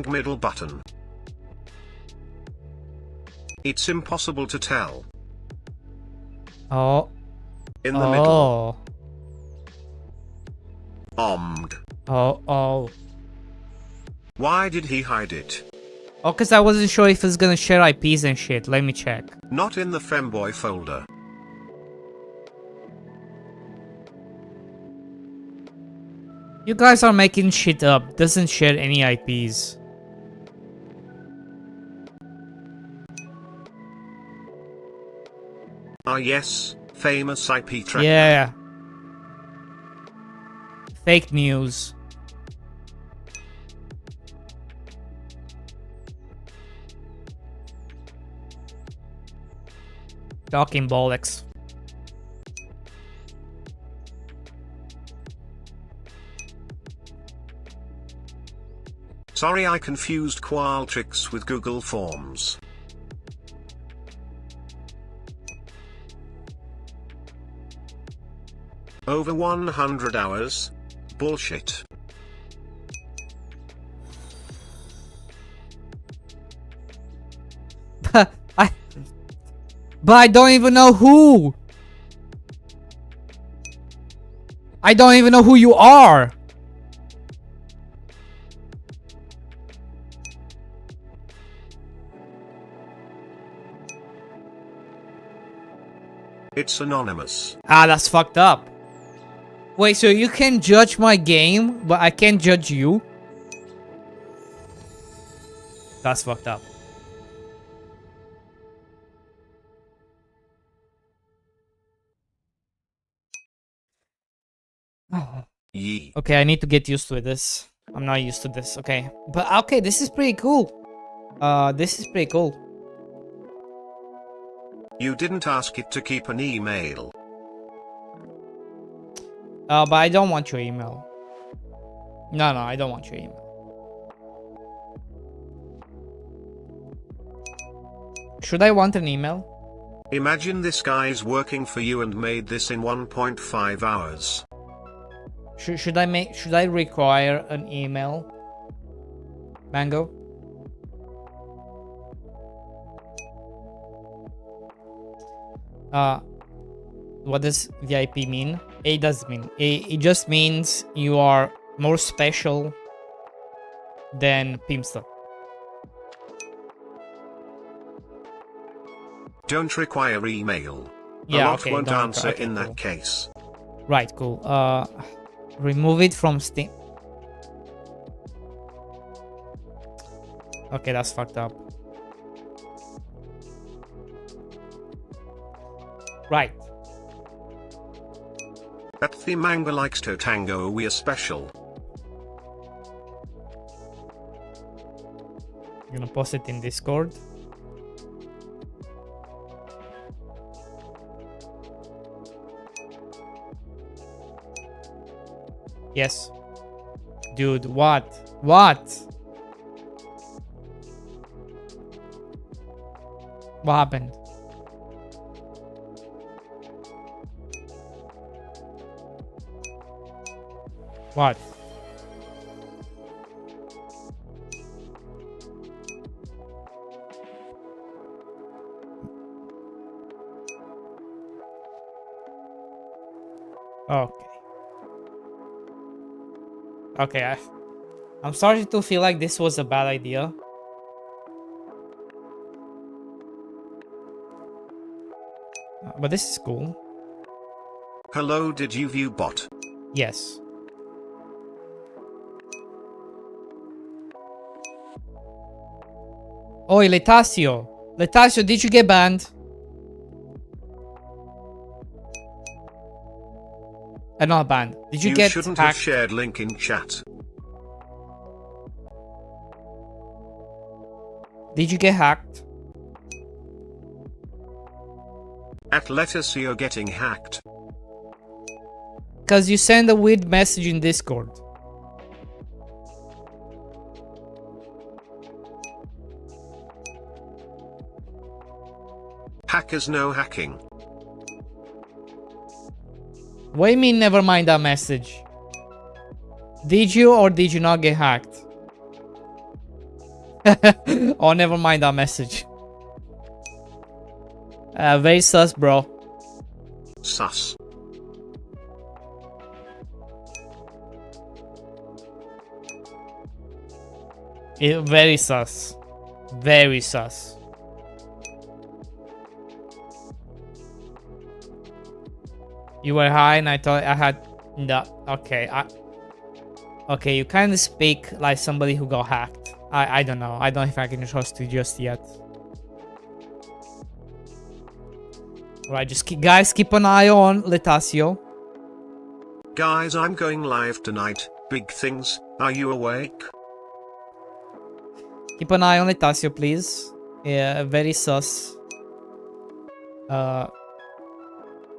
Middle button. It's impossible to tell. Oh. In the middle. Oh. Oh. Why did he hide it? Oh, because I wasn't sure if it's gonna share IPs and shit. Let me check. Not in the femboy folder. You guys are making shit up. Doesn't share any IPs. Ah yes, famous IP tracker. Yeah. Fake news. Talking bollocks. Sorry, I confused Qualtrics with Google Forms. Over 100 hours? Bullshit. But I don't even know who. I don't even know who you are. It's anonymous. Ah, that's fucked up. Wait, so you can judge my game, but I can't judge you? That's fucked up. Yee. Okay, I need to get used to this. I'm not used to this. Okay, but okay, this is pretty cool. This is pretty cool. You didn't ask it to keep an email. But I don't want your email. No, I don't want your email. Should I want an email? Imagine this guy's working for you and made this in 1.5 hours. Should I require an email? Mango? What does VIP mean? It does mean. It just means you are more special than Pimster. Don't require email. Yeah, a lot okay, won't answer okay, in cool. that case. Right, cool. Remove it from Steam. Okay, that's fucked up. Right. That the manga likes to tango, we are special. I'm gonna post it in Discord. Yes. Dude, what? What? What happened? What? Okay. Okay, I'm starting to feel like this was a bad idea. But this is cool. Hello, did you view bot? Yes. Oi, Letasio. Letasio, did you get banned? Not banned. Did you get shouldn't hacked? have shared link in chat. Did you get hacked? At Letasio getting hacked. Because you send a weird message in Discord. Hackers no hacking. What do you mean never mind that message? Did you or did you not get hacked? Oh, never mind that message. Very sus, bro. Sus. Very sus. Very sus. You were high and I thought I had... No, okay. Okay, you kind of speak like somebody who got hacked. I don't know. I don't know if I can trust you just yet. Alright, just guys, keep an eye on Letasio. Guys, I'm going live tonight. Big things. Are you awake? Keep an eye on Letasio, please. Yeah, very sus.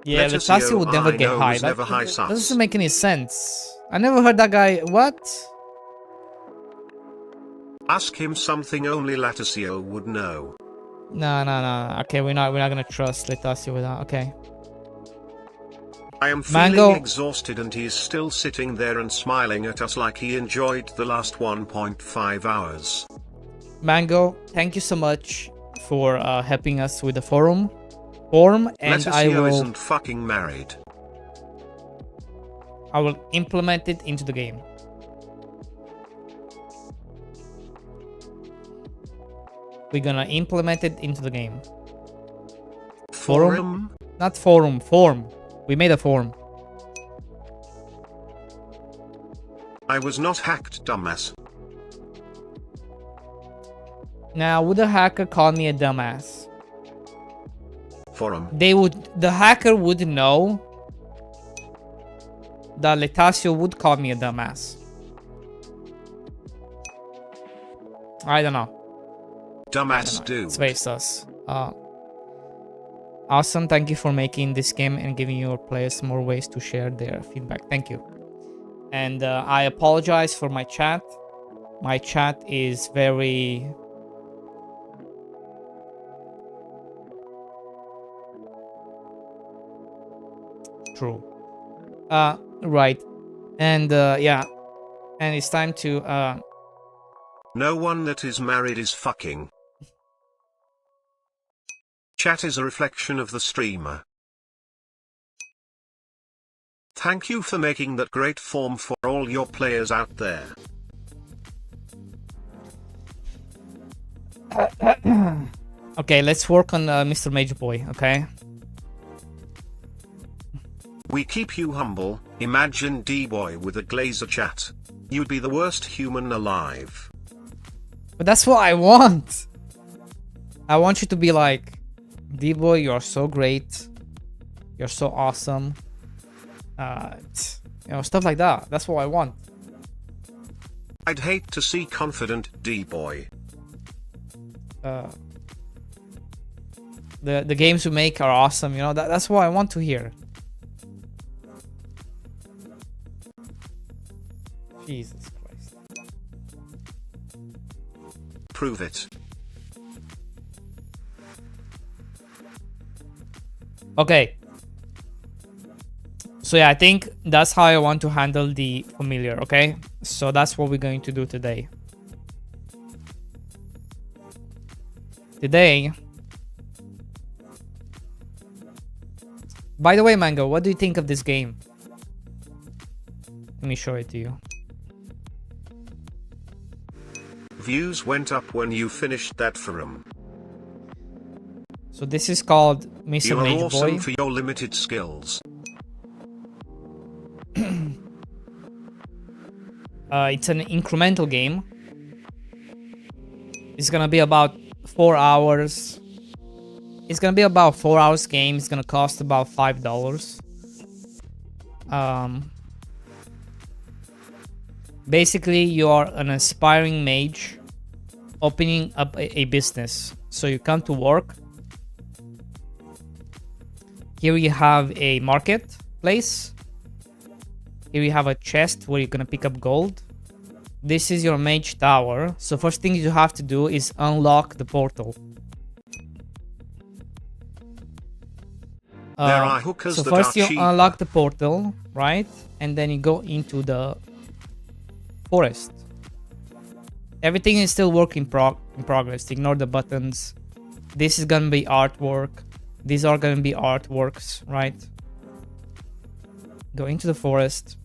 Yeah, Letasio would never get high. That doesn't make any sense. I never heard that guy. What? Ask him something only Letasio would know. No. Okay, we're not gonna trust Letasio with that. Okay. I am feeling exhausted and he is still sitting there and smiling at us like he enjoyed the last 1.5 hours. Mango, thank you so much for helping us with the forum. And Letasio isn't fucking married. I will implement it into the game. We're gonna implement it into the game. Forum? Not forum, form. We made a form. I was not hacked, dumbass. Now, would a hacker call me a dumbass? Forum. The hacker would know that Letasio would call me a dumbass. I don't know. Dumbass dude. It's very sus. Awesome, thank you for making this game and giving your players more ways to share their feedback. Thank you. And I apologize for my chat. My chat is very... True. Right. And yeah. And it's time to... No one that is married is fucking. Chat is a reflection of the streamer. Thank you for making that great form for all your players out there. Okay, let's work on Mr. MAGEBOY, okay? We keep you humble. Imagine Dboy with a glazer chat. You'd be the worst human alive. But that's what I want. I want you to be like, Dboy, you're so great. You're so awesome. You know, stuff like that. That's what I want. I'd hate to see confident Dboy. the games we make are awesome. You know, that's what I want to hear. Jesus Christ. Prove it. Okay. So yeah, I think that's how I want to handle the familiar, okay? So that's what we're going to do today. Today... By the way, Mango, what do you think of this game? Let me show it to you. Views went up when you finished that forum. So this is called MR You are MAGEBOy. awesome for your limited skills. It's an incremental game. It's gonna be about 4 hours. It's gonna be about 4 hours game. It's gonna cost about $5. Basically, you are an aspiring mage opening up a business. So you come to work. Here you have a marketplace. Here you have a chest where you're gonna pick up gold. This is your mage tower. So first thing you have to do is unlock the portal. There are hookers so that first are you cheap. unlock the portal, right? And then you go into the forest. Everything is still work in progress. Ignore the buttons. This is gonna be artwork. These are gonna be artworks, right? Go into the forest.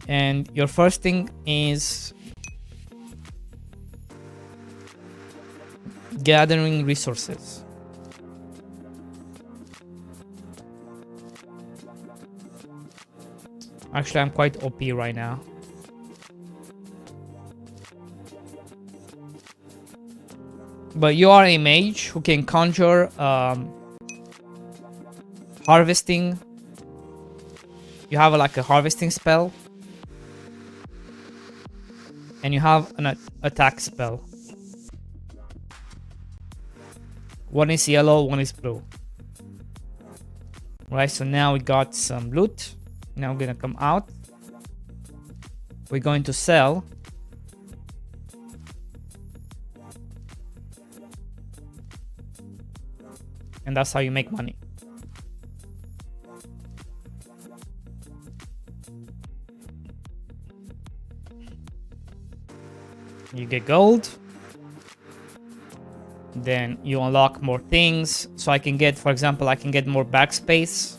And your first thing is gathering resources. Actually, I'm quite OP right now. But you are a mage who can conjure harvesting. You have like a harvesting spell. And you have an attack spell. One is yellow, one is blue. Right, so now we got some loot. Now we're gonna come out. We're going to sell. And that's how you make money. You get gold. Then you unlock more things. So I can get, for example, I can get more backspace.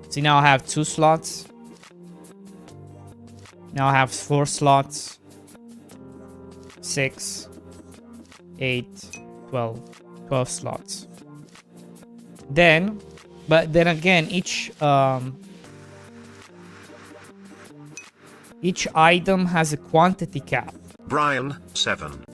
See, now I have 2 slots. Now I have 4 slots. 6, 8, 12. 12 slots. Then, but then again, each item has a quantity cap. Brian, 7.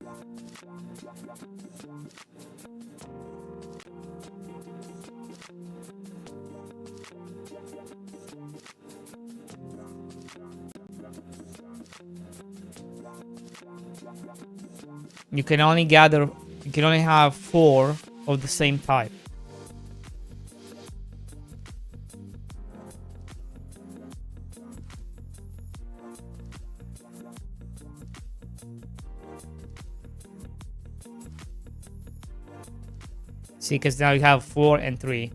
You can only gather, you can only have 4 of the same type. See, because now you have 4 and 3.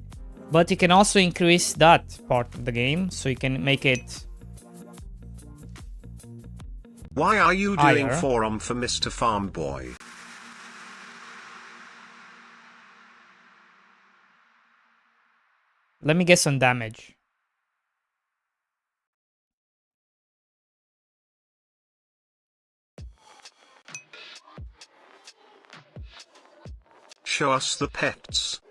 But you can also increase that part of the game, so you can make it. Why are you doing higher. forum for Mr. Farm Boy? Let me get some damage. Show us the pets.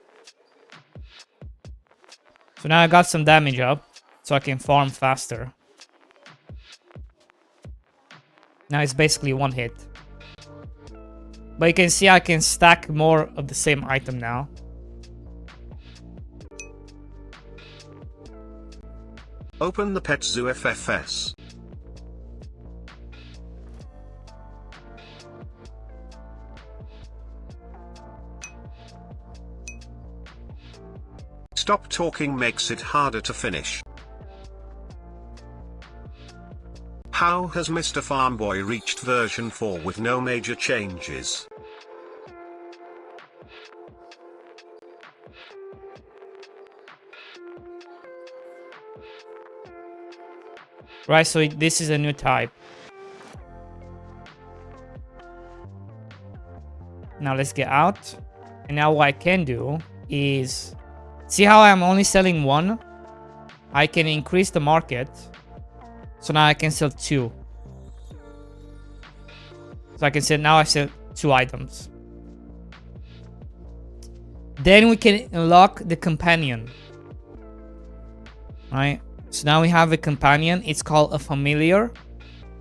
So now I got some damage up, so I can farm faster. Now it's basically 1 hit. But you can see I can stack more of the same item now. Open the Pet Zoo FFS. Stop talking makes it harder to finish. How has Mr. Farmboy reached version 4 with no major changes? Right, so this is a new type. Now let's get out. And now what I can do is, see how I'm only selling one? I can increase the market. So now I can sell 2. So I can say now I sell 2 items. Then we can unlock the companion. Right? So now we have a companion. It's called a familiar.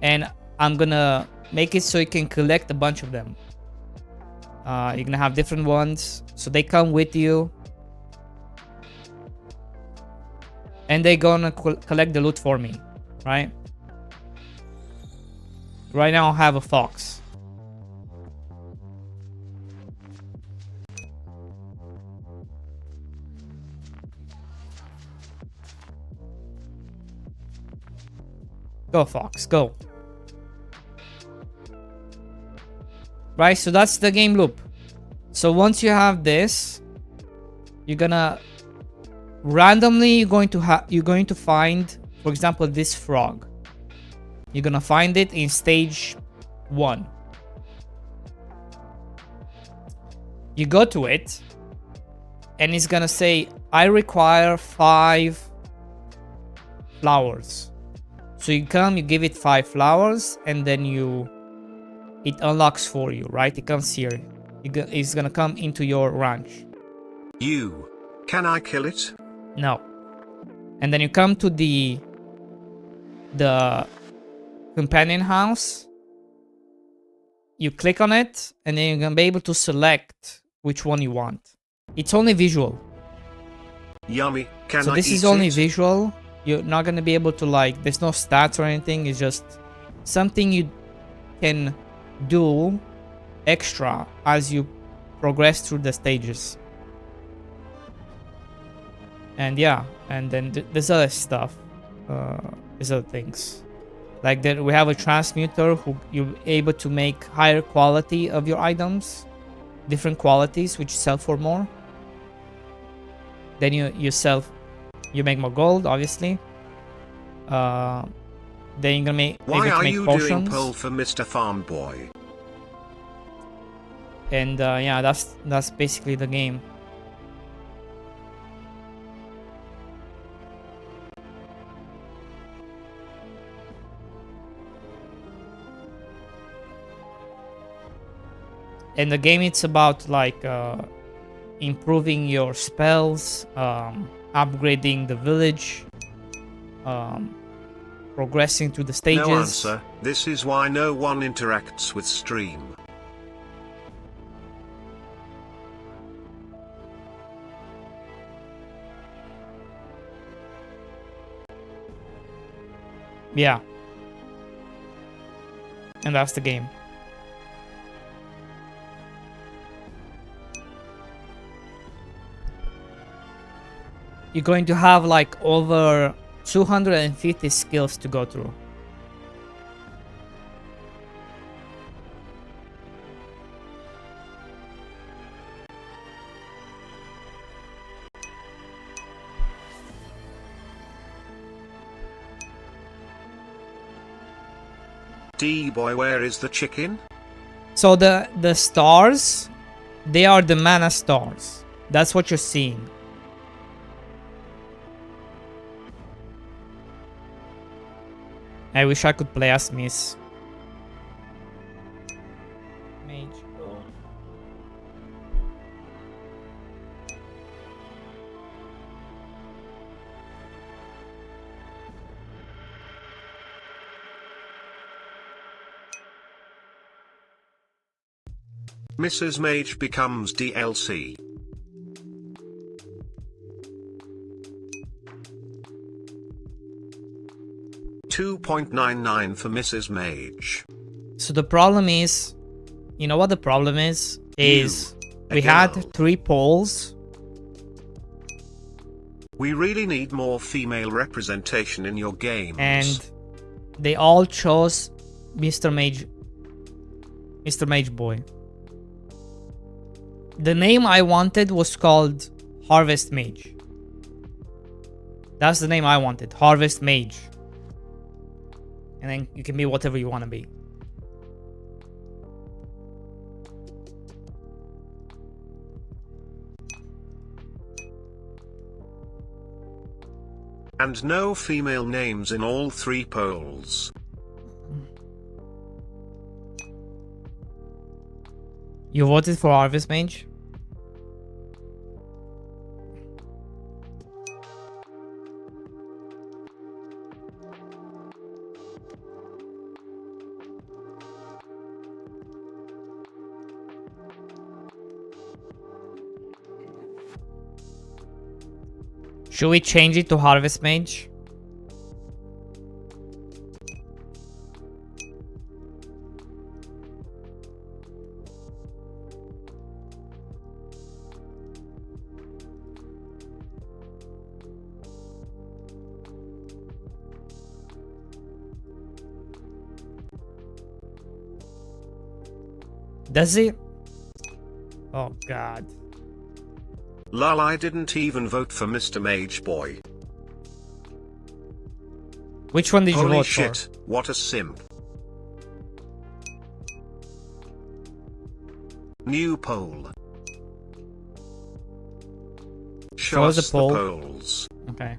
And I'm gonna make it so you can collect a bunch of them. You're gonna have different ones. So they come with you. And they're gonna collect the loot for me. Right? Right now I have a fox. Go, fox, go. Right, so that's the game loop. So once you have this, you're gonna randomly you're going to find, for example, this frog. You're gonna find it in stage 1. You go to it, and it's gonna say, I require 5 flowers. So you come, you give it 5 flowers, and then it unlocks for you, right? It comes here. It's gonna come into your ranch. Can I kill it? No. And then you come to the companion house. You click on it, and then you're gonna be able to select which one you want. It's only visual. Yummy. So this is only visual. You're not gonna be able to, like, there's no stats or anything. It's just something you can do extra as you progress through the stages. And yeah, and then there's other stuff. There's other things. Like that, we have a transmuter who you're able to make higher quality of your items, different qualities which sell for more. Then you make more gold, obviously. Then you're gonna make Why are you potions. doing poll for Mr. Farmboy? And yeah, that's basically the game. And the game, it's about, like, improving your spells, upgrading the village, progressing through the stages. No answer. This is why no one interacts with stream. Yeah. And that's the game. You're going to have, like, over 250 skills to go through. Dboy, where is the chicken? So the stars, they are the mana stars. That's what you're seeing. I wish I could play as Miss Mageboy. Mrs. Mage becomes DLC. $2.99 for Mrs. Mage. So the problem is, you know what the problem is? We had 3 polls. We really need more female representation in your games. And they all chose Mr. Mageboy. The name I wanted was called Harvest Mage. That's the name I wanted, Harvest Mage. And then you can be whatever you want to be. And no female names in all 3 polls. You voted for Harvest Mage? Should we change it to Harvest Mage? Does it? Oh god. Lol, I didn't even vote for Mr. Mageboy. Which one did you Holy vote shit, for? what a simp. New poll. Show us the polls. Okay.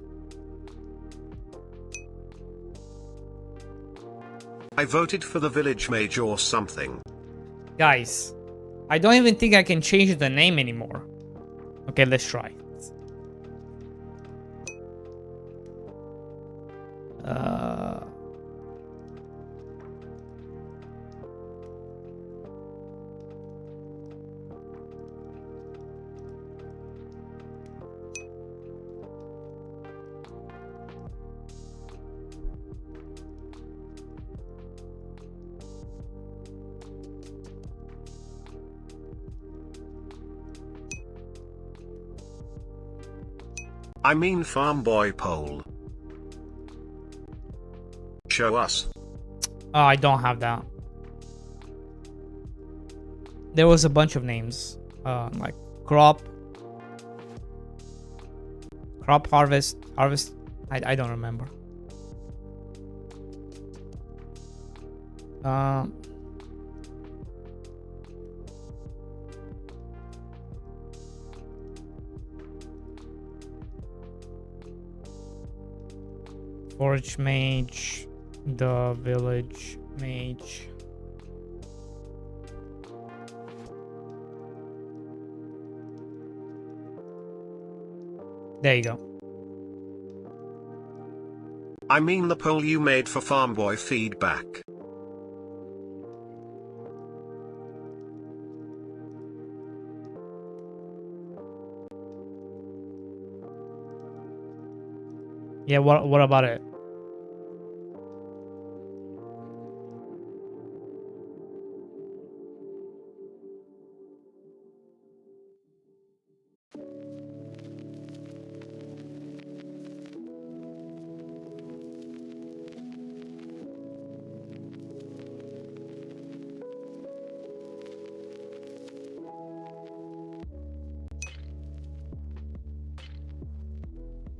I voted for the village mage or something. Guys, I don't even think I can change the name anymore. Okay, let's try. I mean farm boy poll. Show us. Oh, I don't have that. There was a bunch of names, like crop harvest. I don't remember. Forge Mage, the Village Mage. There you go. I mean the poll you made for farm boy feedback. Yeah, what about it?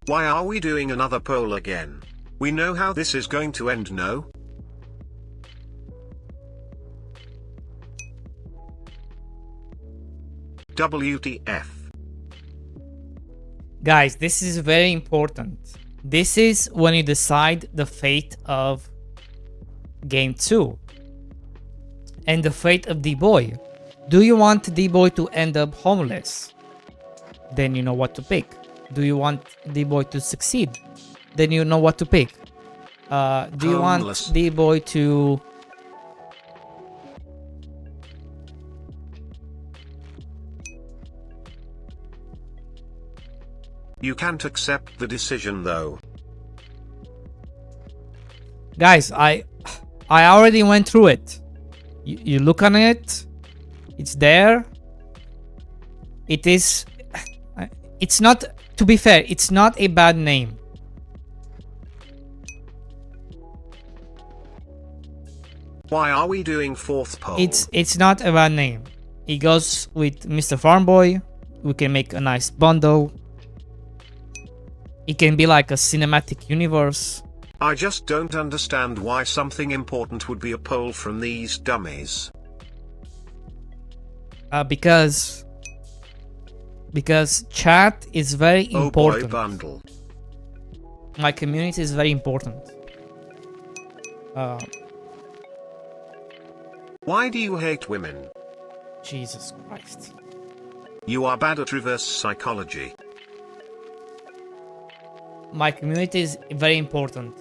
Why are we doing another poll again? We know how this is going to end, no? WTF. Guys, this is very important. This is when you decide the fate of game 2 and the fate of Dboy. Do you want Dboy to end up homeless? Then you know what to pick. Do you want Dboy to succeed? Then you know what to pick. Do you want Dboy to... You can't accept the decision though. Guys, I already went through it. You look on it. It's there. It is... It's not to be fair, it's not a bad name. Why are we doing fourth poll? It's not a bad name. It goes with Mr. Farmboy. We can make a nice bundle. It can be like a cinematic universe. I just don't understand why something important would be a poll from these dummies. Because chat is very important. Oh boy, bundle. My community is very important. Why do you hate women? Jesus Christ. You are bad at reverse psychology. My community is very important.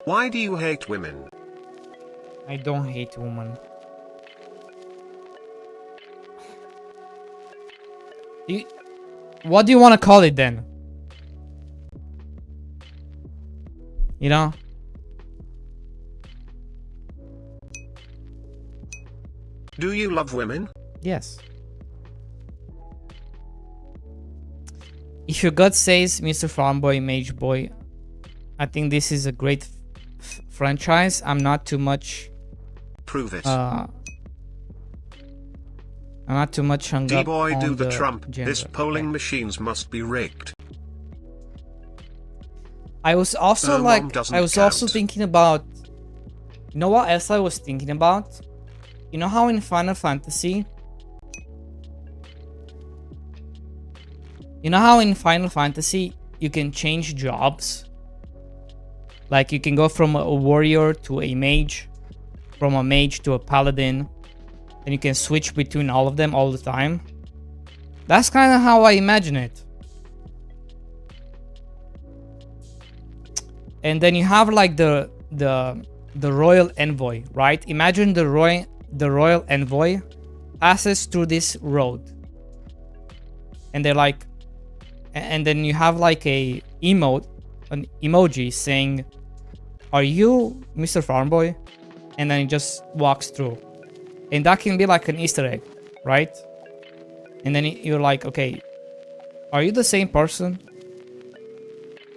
Why do you hate women? I don't hate women. What do you want to call it then? You know? Do you love women? Yes. If your gut says Mr. Farmboy, MageBoy, I think this is a great franchise. I'm not too much. Prove it. I'm not too much hung up Dboy, on do the Trump. gender. This polling Okay. machines must be rigged. I was also Mom doesn't also count. thinking about. You know what else I was thinking about? You know how in Final Fantasy. You know how in Final Fantasy you can change jobs? Like you can go from a warrior to a mage, from a mage to a paladin, and you can switch between all of them all the time. That's kind of how I imagine it. And then you have like the royal envoy, right? Imagine the royal envoy passes through this road, and they're like, and then you have like an emoji saying, "Are you Mr. Farmboy?" And then he just walks through, and that can be like an Easter egg, right? And then you're like, okay, are you the same person?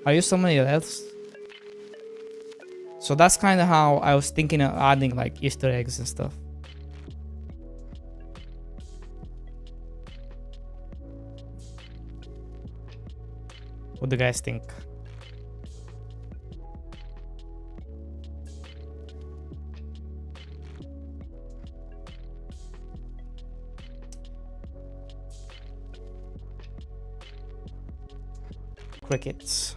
Are you somebody else? So that's kind of how I was thinking of adding like Easter eggs and stuff. What do you guys think? Crickets.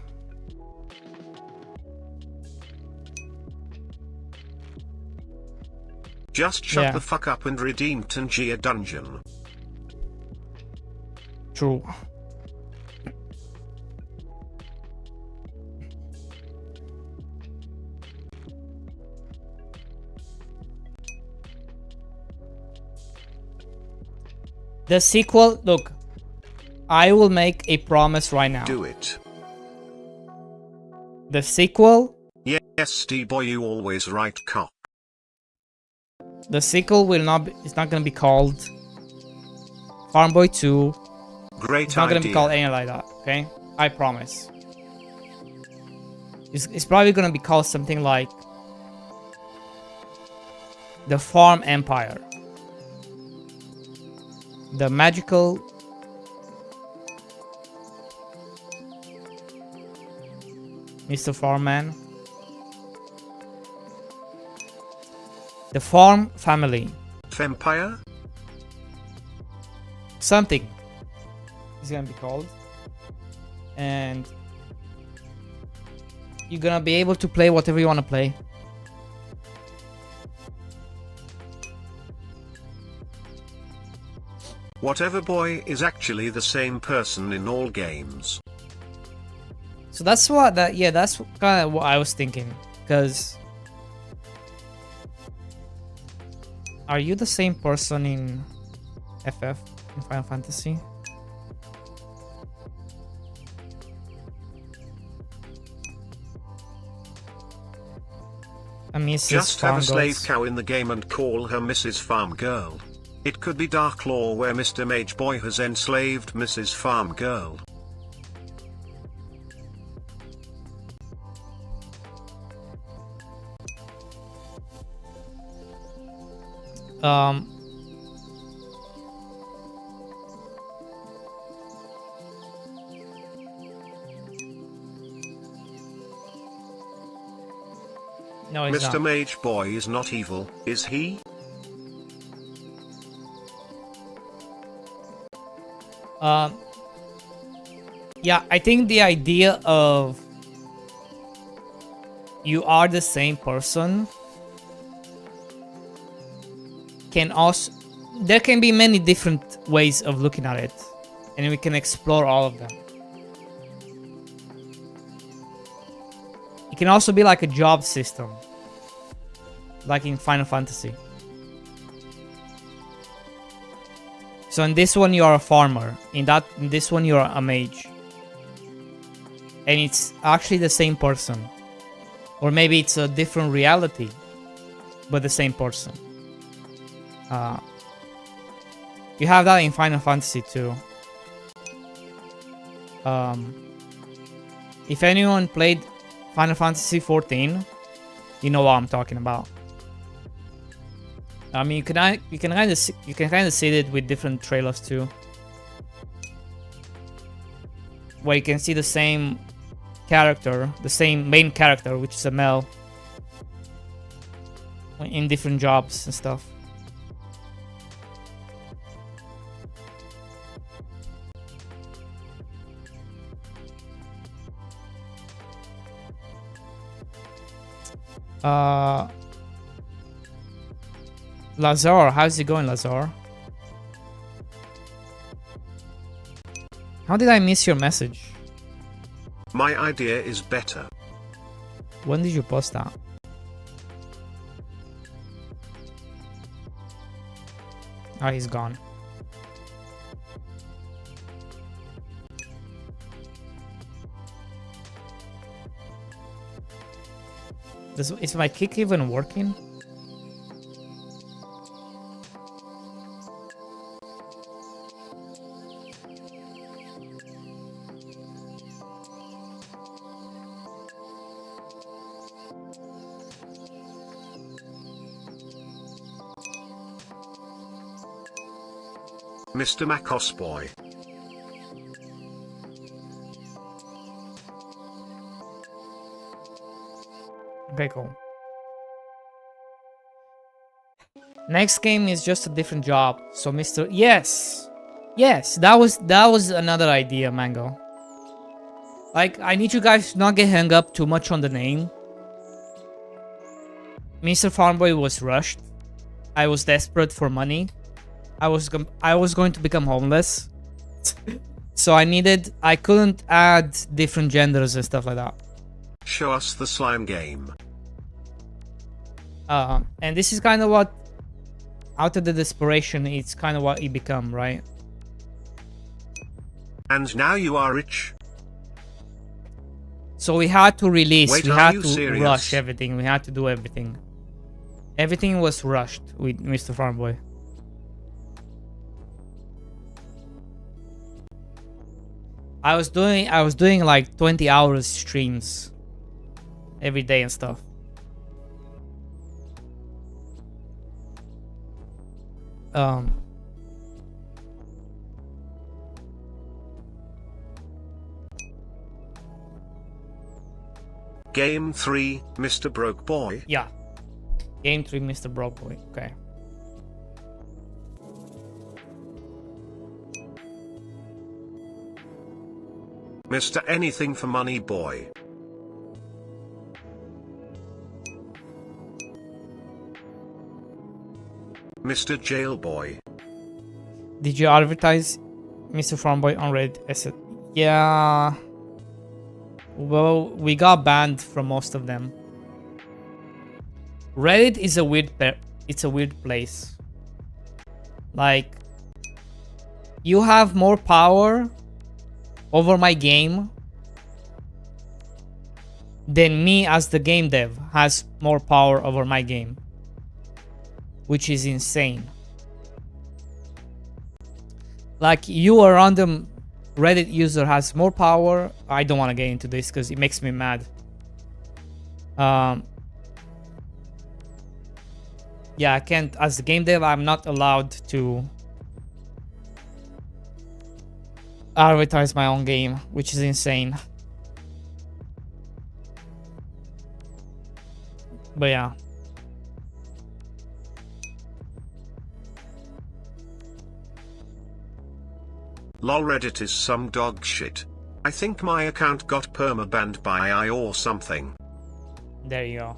Just shut Yeah. the fuck up and redeem Tangier Dungeon. True. The sequel, look, I will make a promise right now. Do it. The sequel, Yes, Dboy, you always right, cock. the sequel will not be, it's not gonna be called Farmboy 2. Great It's not gonna idea. be called anything like that, okay? I promise. It's probably gonna be called something like The Farm Empire. The Magical Mr. Farmman. The Farm Family. Vampire? Something is gonna be called. And you're gonna be able to play whatever you wanna play. Whatever boy is actually the same person in all games. So that's what that's kind of what I was thinking. Because are you the same person in FF, in Final Fantasy? Mrs. Just have Farm a slave Girls. cow in the game and call her Mrs. Farm Girl. It could be Dark Law where Mr. Mageboy has enslaved Mrs. Farm Girl. No, he's Mr. not. Mageboy is not evil, is he? Yeah, I think the idea of you are the same person can also, there can be many different ways of looking at it, and we can explore all of them. It can also be like a job system, like in Final Fantasy. So in this one you are a farmer, in this one you are a mage, and it's actually the same person, or maybe it's a different reality, but the same person. You have that in Final Fantasy too. If anyone played Final Fantasy 14, you know what I'm talking about. I mean, you can kind of see it with different trailers too, where you can see the same character, the same main character, which is a male, in different jobs and stuff. Lazar, how's it going, Lazar? How did I miss your message? My idea is better. When did you post that? Oh, he's gone. Is my kick even working? Mr. MacBoy. Okay, cool. Next game is just a different job. So Mr. Yes, that was another idea, Mango. Like, I need you guys to not get hung up too much on the name. Mr. Farmboy was rushed. I was desperate for money. I was going to become homeless. So I couldn't add different genders and stuff like that. Show us the slime game. And this is kind of what, out of the desperation, it's kind of what it become, right? And now you are rich. So we had to release, Wait, we had to serious? rush everything, we had to do everything. Everything was rushed with Mr. Farmboy. I was doing like 20 hours streams every day and stuff. Game 3, Mr. Broke Boy. Yeah. Game 3, Mr. Broke Boy. Okay. Mr. Anything for Money Boy. Mr. Jail Boy. Did you advertise Mr. Farmboy on Reddit? I said, yeah. Well, we got banned from most of them. Reddit is a weird place. Like, you have more power over my game than me as the game dev has more power over my game, which is insane. Like, you, a random Reddit user, has more power. I don't want to get into this because it makes me mad. Yeah, I can't, as a game dev, I'm not allowed to advertise my own game, which is insane. But yeah. Lol, Reddit is some dog shit. I think my account got perma-banned by AI or something. There you go.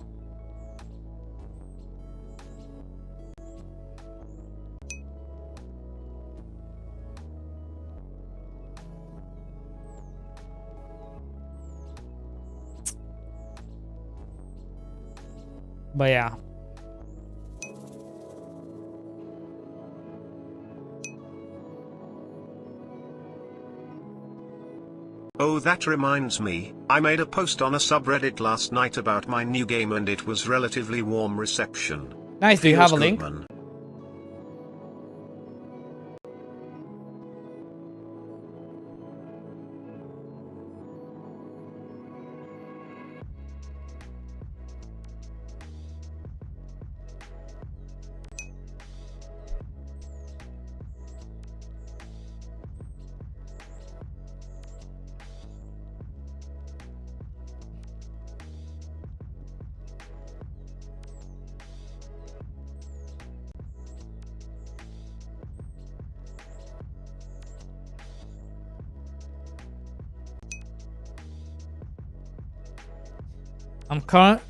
But yeah. Oh, that reminds me, I made a post on a subreddit last night about my new game and it was relatively warm reception. Nice, do you have a link? Man.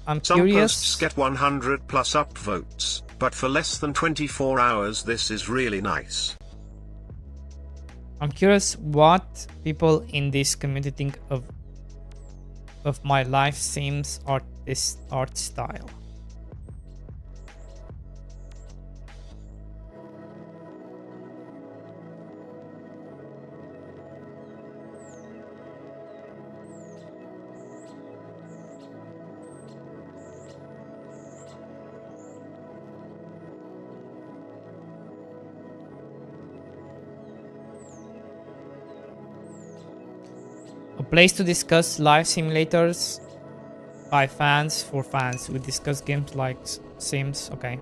I'm Some curious. posts get 100 plus upvotes, but for less than 24 hours this is really nice. I'm curious what people in this community think of my live Sims art style. A place to discuss live simulators by fans, for fans. We discuss games like Sims. Okay.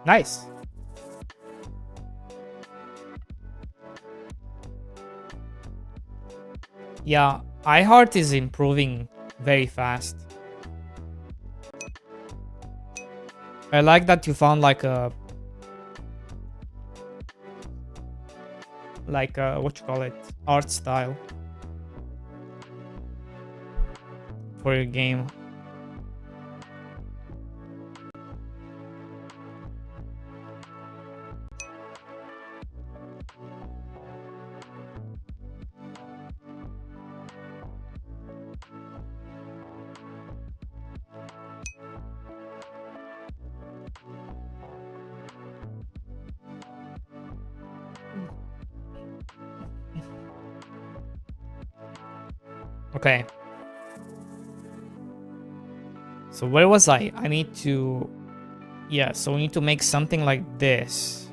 Nice. Yeah, iHeart is improving very fast. I like that you found like a what you call it, art style for your game. Okay. So where was I? I need to... Yeah, so we need to make something like this.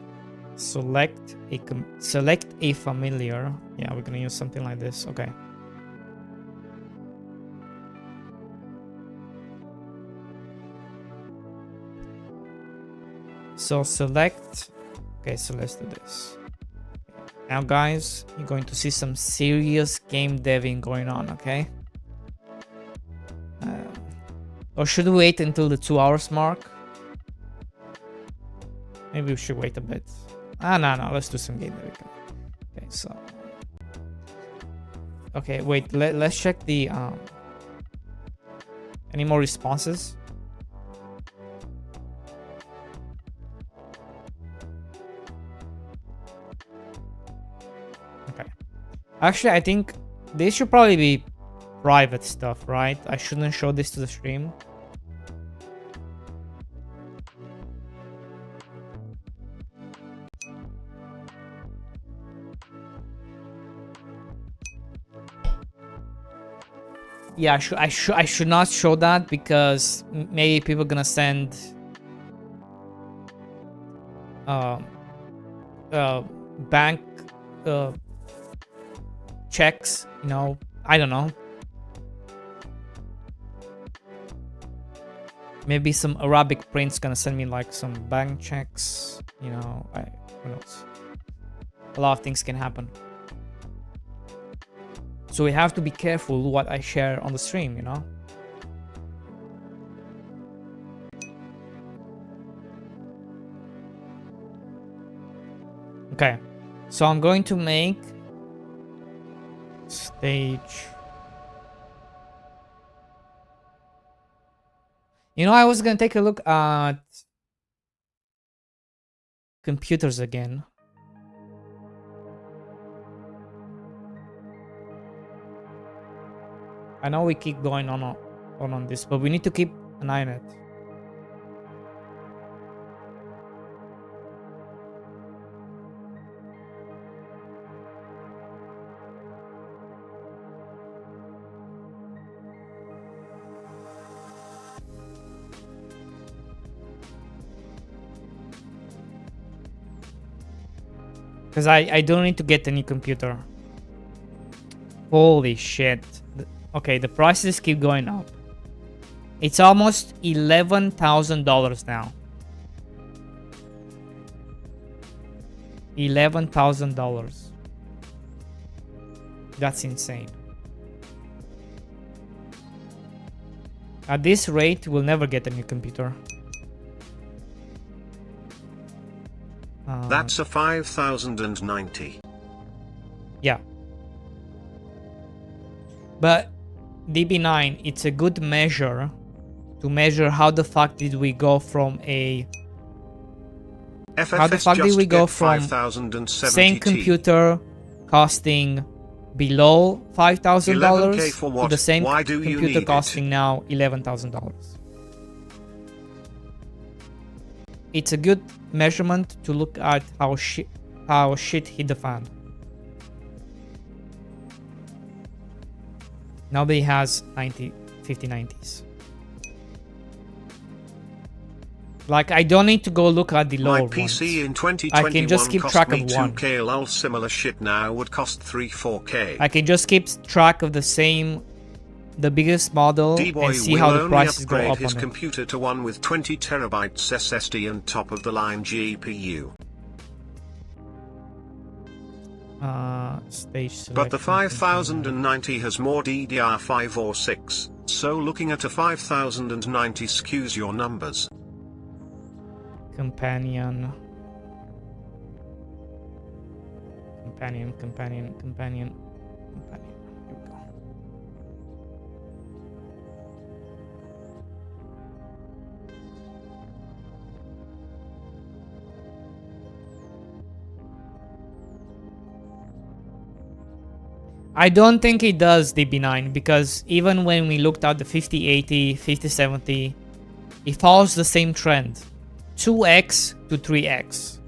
Select a familiar. Yeah, we're gonna use something like this. Okay. So select... Okay, so let's do this. Now guys, you're going to see some serious game deving going on, okay? Or should we wait until the 2 hours mark? Maybe we should wait a bit. No, let's do some game deving. Okay, so... Okay, wait, let's check the... Any more responses? Okay. Actually, I think this should probably be private stuff, right? I shouldn't show this to the stream. Yeah, I should not show that because maybe people gonna send bank checks, you know. I don't know. Maybe some Arabic prince gonna send me like some bank checks, you know. Who knows? A lot of things can happen. So we have to be careful what I share on the stream, you know. Okay, so I'm going to make stage. You know, I was gonna take a look at computers again. I know we keep going on this, but we need to keep an eye on it. Because I don't need to get a new computer. Holy shit. Okay, the prices keep going up. It's almost $11,000 now. $11,000. That's insane. At this rate, we'll never get a new computer. That's a 5,090. Yeah. But DB9, it's a good measure to measure how the fuck did we go from a... FFS how the fuck did we go from same computer costing below $5,000 to the same computer costing now $11,000. It's a good measurement to look at how shit hit the fan. Nobody has 5090s. Like, I don't need to go look at the lower ones. My PC in 2021 I can just keep track of one. 2K lol, similar shit now would cost 3-4K. I can just keep track of the biggest model, Dboy and see how the prices go up his on it. computer to one with 20 terabytes SSD and top of the line GPU. Stage select. But the 5090 has more DDR5 or 6, so looking at a 5090 skews your numbers. Companion. Here we go. I don't think it does DB9 because even when we looked at the 5080, 5070, it follows the same trend. 2x to 3x.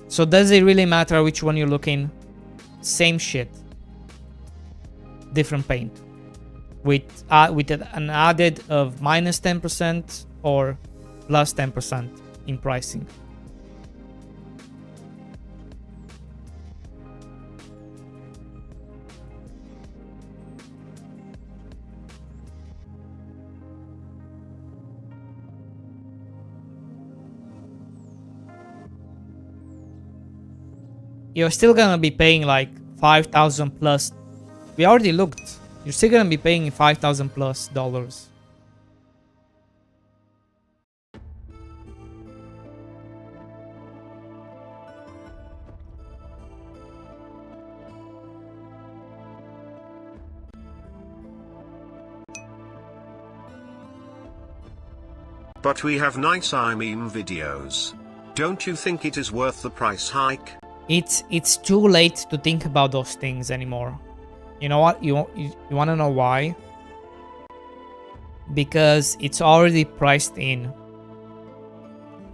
So does it really matter which one you're looking? Same shit. Different paint. With an added of minus 10% or plus 10% in pricing. You're still gonna be paying like 5,000 plus. We already looked. You're still gonna be paying 5,000 plus dollars. But we have nice meme videos. Don't you think it is worth the price hike? It's too late to think about those things anymore. You know what? You want to know why? Because it's already priced in.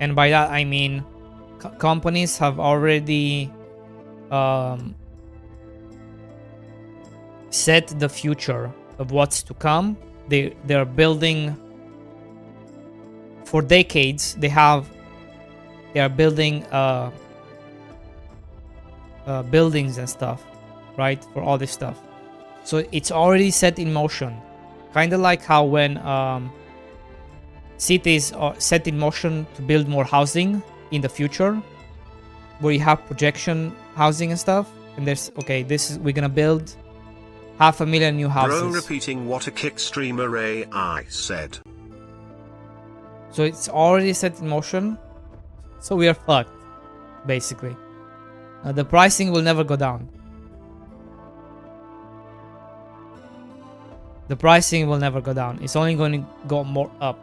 And by that I mean companies have already set the future of what's to come. They're building for decades. They are building buildings and stuff, right? For all this stuff. So it's already set in motion. Kind of like how when cities are set in motion to build more housing in the future, where you have projection housing and stuff. And there's, okay, we're gonna build 500,000 new houses. Bro repeating what a kick streamer AI said. So it's already set in motion. So we are fucked, basically. The pricing will never go down. The pricing will never go down. It's only going to go more up.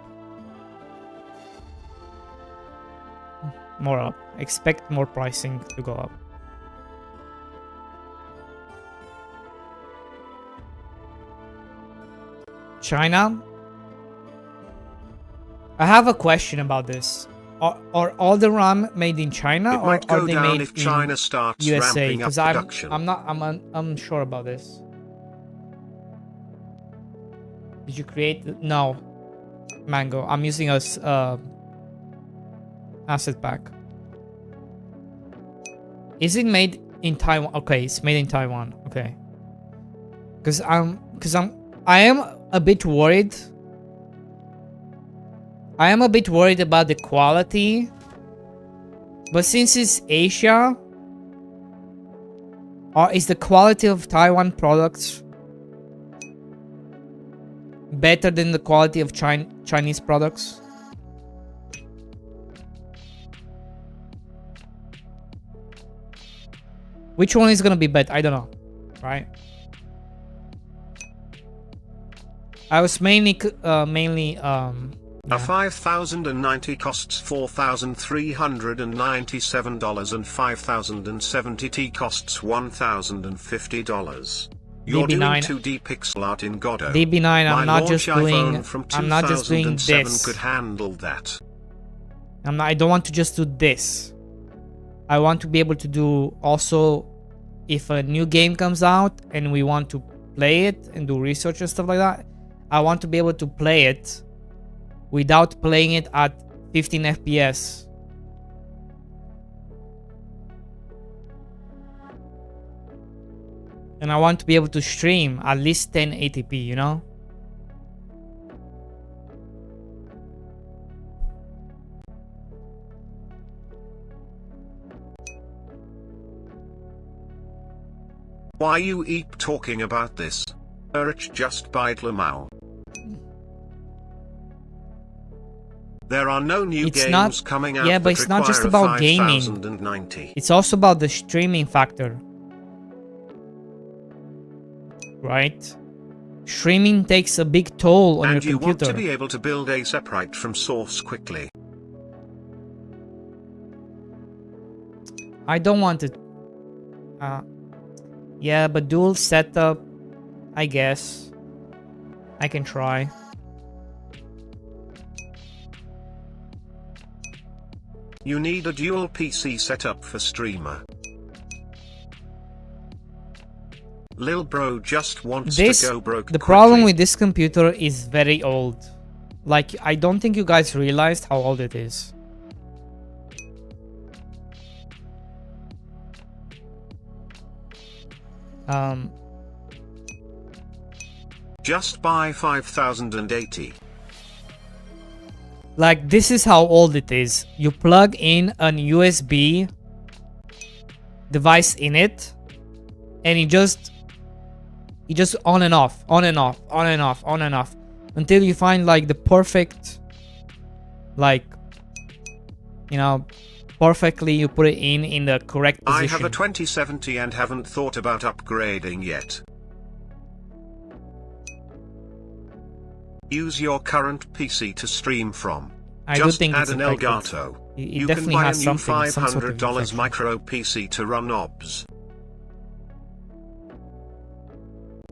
More up. Expect more pricing to go up. China? I have a question about this. Are all the RAM made in China, or are they made if China starts in USA? ramping up production. I'm unsure about this. Did you create? No, Mango. I'm using a asset pack. Is it made in Taiwan? Okay, it's made in Taiwan. Okay. I am a bit worried. I am a bit worried about the quality, but since it's Asia, is the quality of Taiwan products better than the quality of Chinese products? Which one is gonna be better? I don't know, right? I was mainly A 5090 costs $4,397 and 5070T costs $1,050. You're doing 2D pixel art in Godot. DB9, I'm not just doing this. Could handle that. I don't want to just do this. I want to be able to do also, if a new game comes out and we want to play it and do research and stuff like that, I want to be able to play it without playing it at 15 FPS. And I want to be able to stream at least 1080p, you know? Why you keep talking about this? Urch just bite Lamau. There are no new games coming out. Yeah, but it's not just about gaming. It's also about the streaming factor. Right? Streaming takes a big toll on your computer. And you want to be able to build a separate from source quickly. I don't want it. Yeah, but dual setup, I guess. I can try. You need a dual PC setup for streamer. Lil bro just wants to go broke The quickly. problem with this computer is very old. Like, I don't think you guys realized how old it is. Just buy 5080. Like, this is how old it is. You plug in an USB device in it, and it just on and off, on and off, on and off, on and off, until you find like the perfect, like, you know, perfectly you put it in the correct position. I have a 2070 and haven't thought about upgrading yet. Use your current PC to stream from. Just add an Elgato. You can buy a new $500 micro PC to run OBS.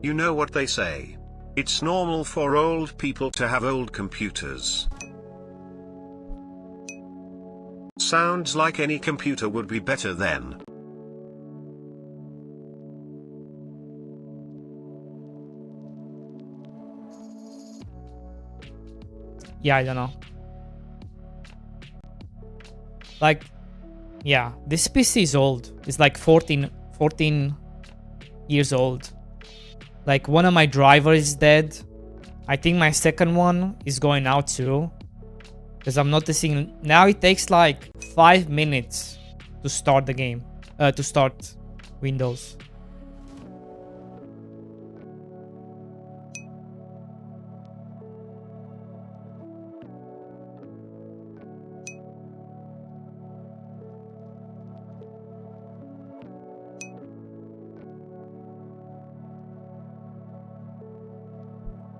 You know what they say. It's normal for old people to have old computers. Sounds like any computer would be better then. Yeah, I don't know. Like, yeah, this PC is old. It's like 14 years old. Like, one of my drivers is dead. I think my second one is going out too. Because I'm noticing now it takes like 5 minutes to start the game. To start Windows.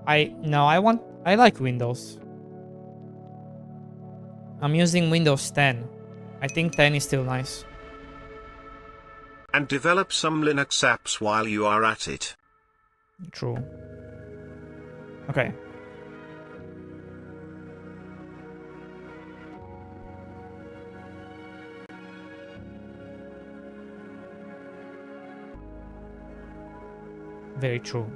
I like Windows. I'm using Windows 10. I think 10 is still nice. And develop some Linux apps while you are at it. True. Okay. Very true.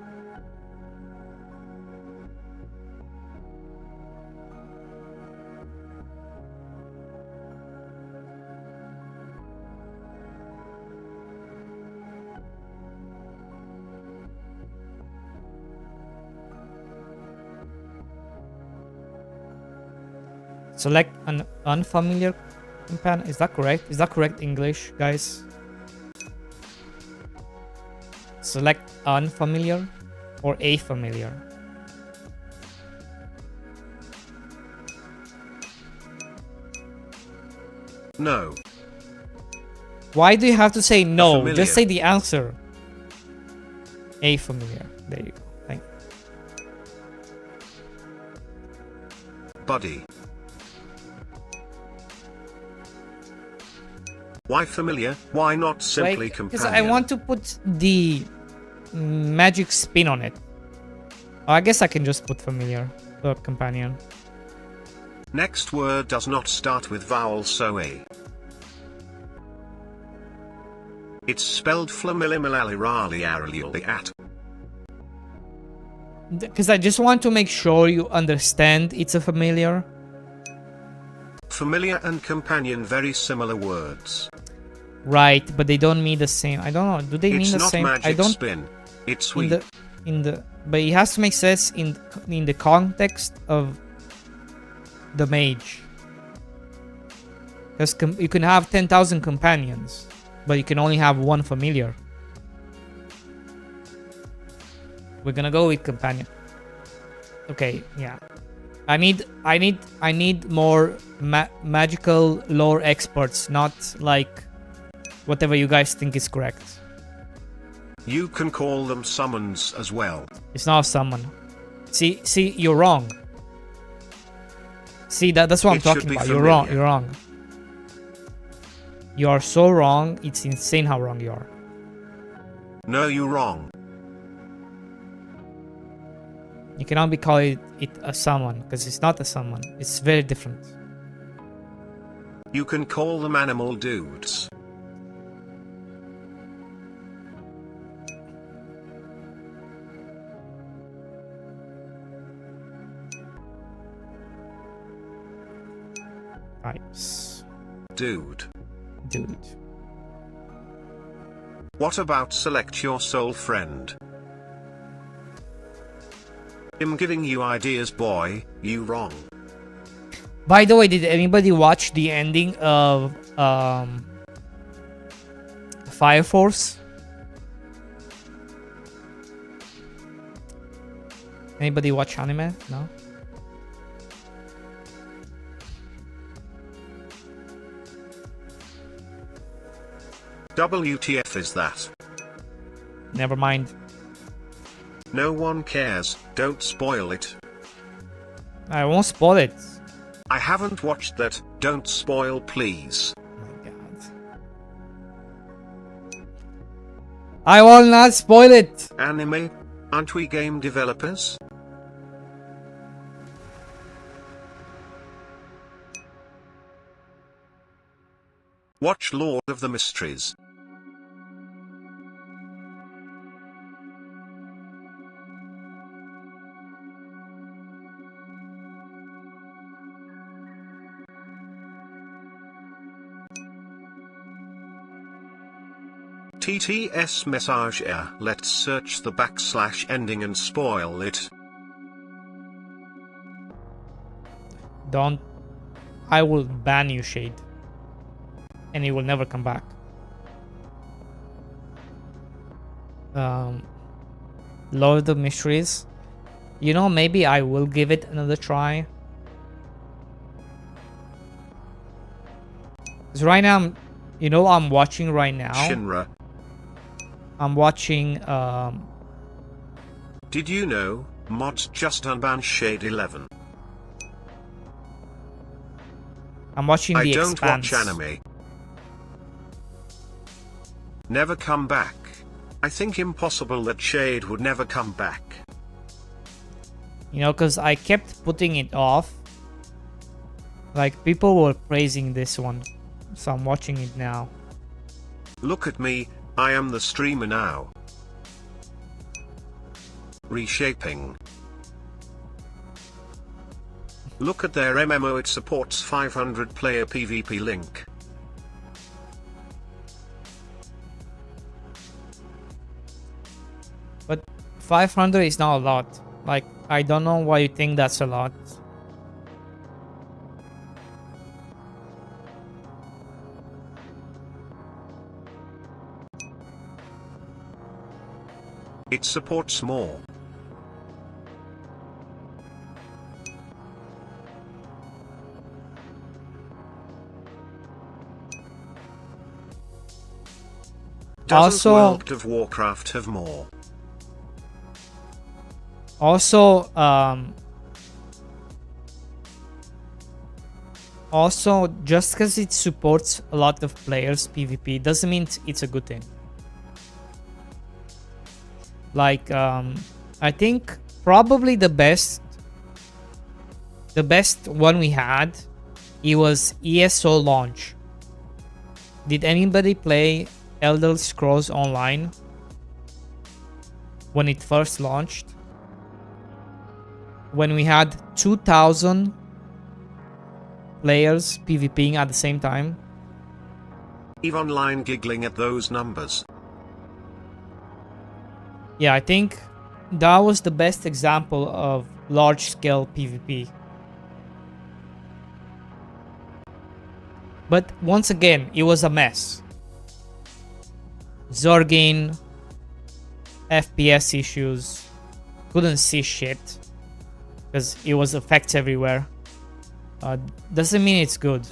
Select an unfamiliar companion. Is that correct? Is that correct English, guys? Select unfamiliar or a familiar? No. Why do you have to say no? Familiar. Just say the answer. A familiar. There you go. Thank you. Buddy. Why familiar? Why not simply companion? Because I want to put the magic spin on it. I guess I can just put familiar, the companion. Next word does not start with vowel, so A. It's spelled at. Because I just want to make sure you understand it's a familiar. Familiar and companion, very similar words. Right, but they don't mean the same. I don't know. Do they mean the same? It's not magic spin. It's sweet. But it has to make sense in the context of the mage. Because you can have 10,000 companions, but you can only have one familiar. We're gonna go with companion. Okay, yeah. I need more magical lore experts, not like whatever you guys think is correct. You can call them summons as well. It's not a summon. See, you're wrong. See, that's what I'm talking about. You're wrong. You're wrong. You are so wrong. It's insane how wrong you are. No, you're wrong. You cannot be calling it a summon, because it's not a summon. It's very different. You can call them animal dudes. Types. Dude. Dude. What about select your soul friend? I'm giving you ideas, boy. You wrong. By the way, did anybody watch the ending of Fire Force? Anybody watch anime? No? WTF is that? Never mind. No one cares, don't spoil it. I won't spoil it. I haven't watched that, don't spoil please. Oh my god. I will not spoil it! Anime? Aren't we game developers? Watch Lord of the Mysteries. TTS message error. Let's search the / ending and spoil it. Don't. I will ban you, Shade. And you will never come back. Lord of Mysteries. You know, maybe I will give it another try. Because right now, you know, I'm watching right now. Shinra. I'm watching. Did you know mods just unban Shade 11? I'm watching The Expanse. I don't watch anime. Never come back. I think impossible that Shade would never come back. You know, because I kept putting it off. Like, people were praising this one. So I'm watching it now. Look at me, I am the streamer now. Reshaping. Look at their MMO, it supports 500 player PvP link. But 500 is not a lot. Like, I don't know why you think that's a lot. It supports more. Doesn't World of Warcraft have more? Also, just because it supports a lot of players PvP doesn't mean it's a good thing. Like, I think probably the best one we had, it was ESO launch. Did anybody play Elder Scrolls Online when it first launched? When we had 2,000 players PvPing at the same time. EVE Online giggling at those numbers. Yeah, I think that was the best example of large-scale PvP. But once again, it was a mess. Zorgin, FPS issues, couldn't see shit because it was effects everywhere. Doesn't mean it's good.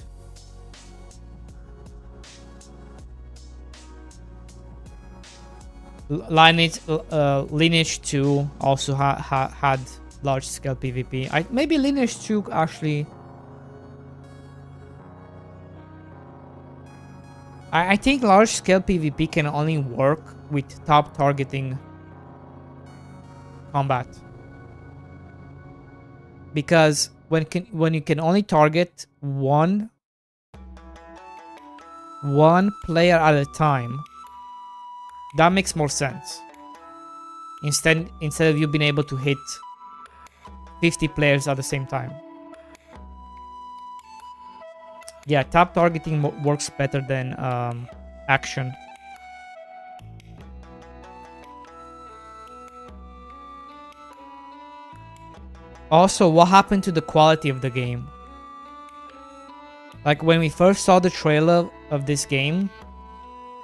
Lineage 2 also had large-scale PvP. Maybe Lineage 2 actually. I think large-scale PvP can only work with top targeting combat, because when you can only target one player at a time, that makes more sense. Instead of you being able to hit 50 players at the same time. Yeah, top targeting works better than action. Also, what happened to the quality of the game? Like, when we first saw the trailer of this game,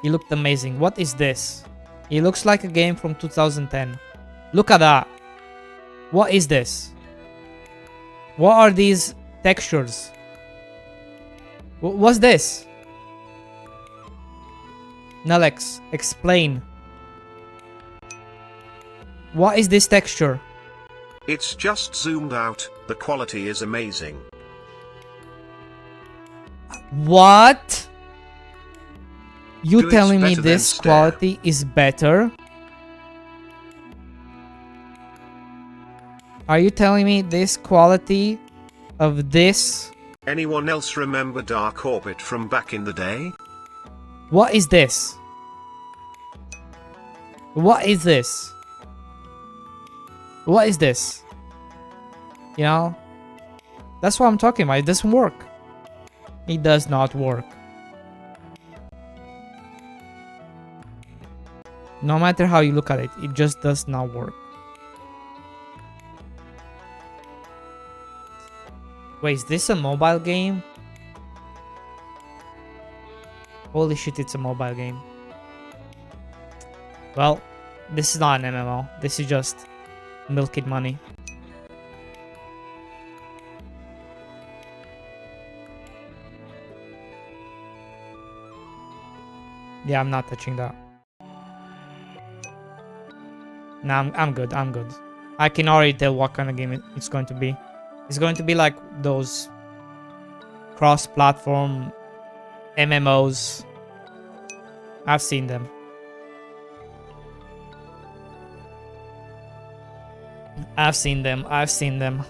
it looked amazing. What is this? It looks like a game from 2010. Look at that. What is this? What are these textures? What's this? Nalex, explain. What is this texture? It's just zoomed out, the quality is amazing. What? You Do telling me better than this Stare. quality is better? Are you telling me this quality of this? Anyone else remember Dark Orbit from back in the day? What is this? What is this? What is this? You know? That's what I'm talking about. It doesn't work. It does not work. No matter how you look at it, it just does not work. Wait, is this a mobile game? Holy shit, it's a mobile game. Well, this is not an MMO. This is just milking money. Yeah, I'm not touching that. Nah, I'm good. I'm good. I can already tell what kind of game it's going to be. It's going to be like those cross-platform MMOs. I've seen them. I've seen them. I've seen them.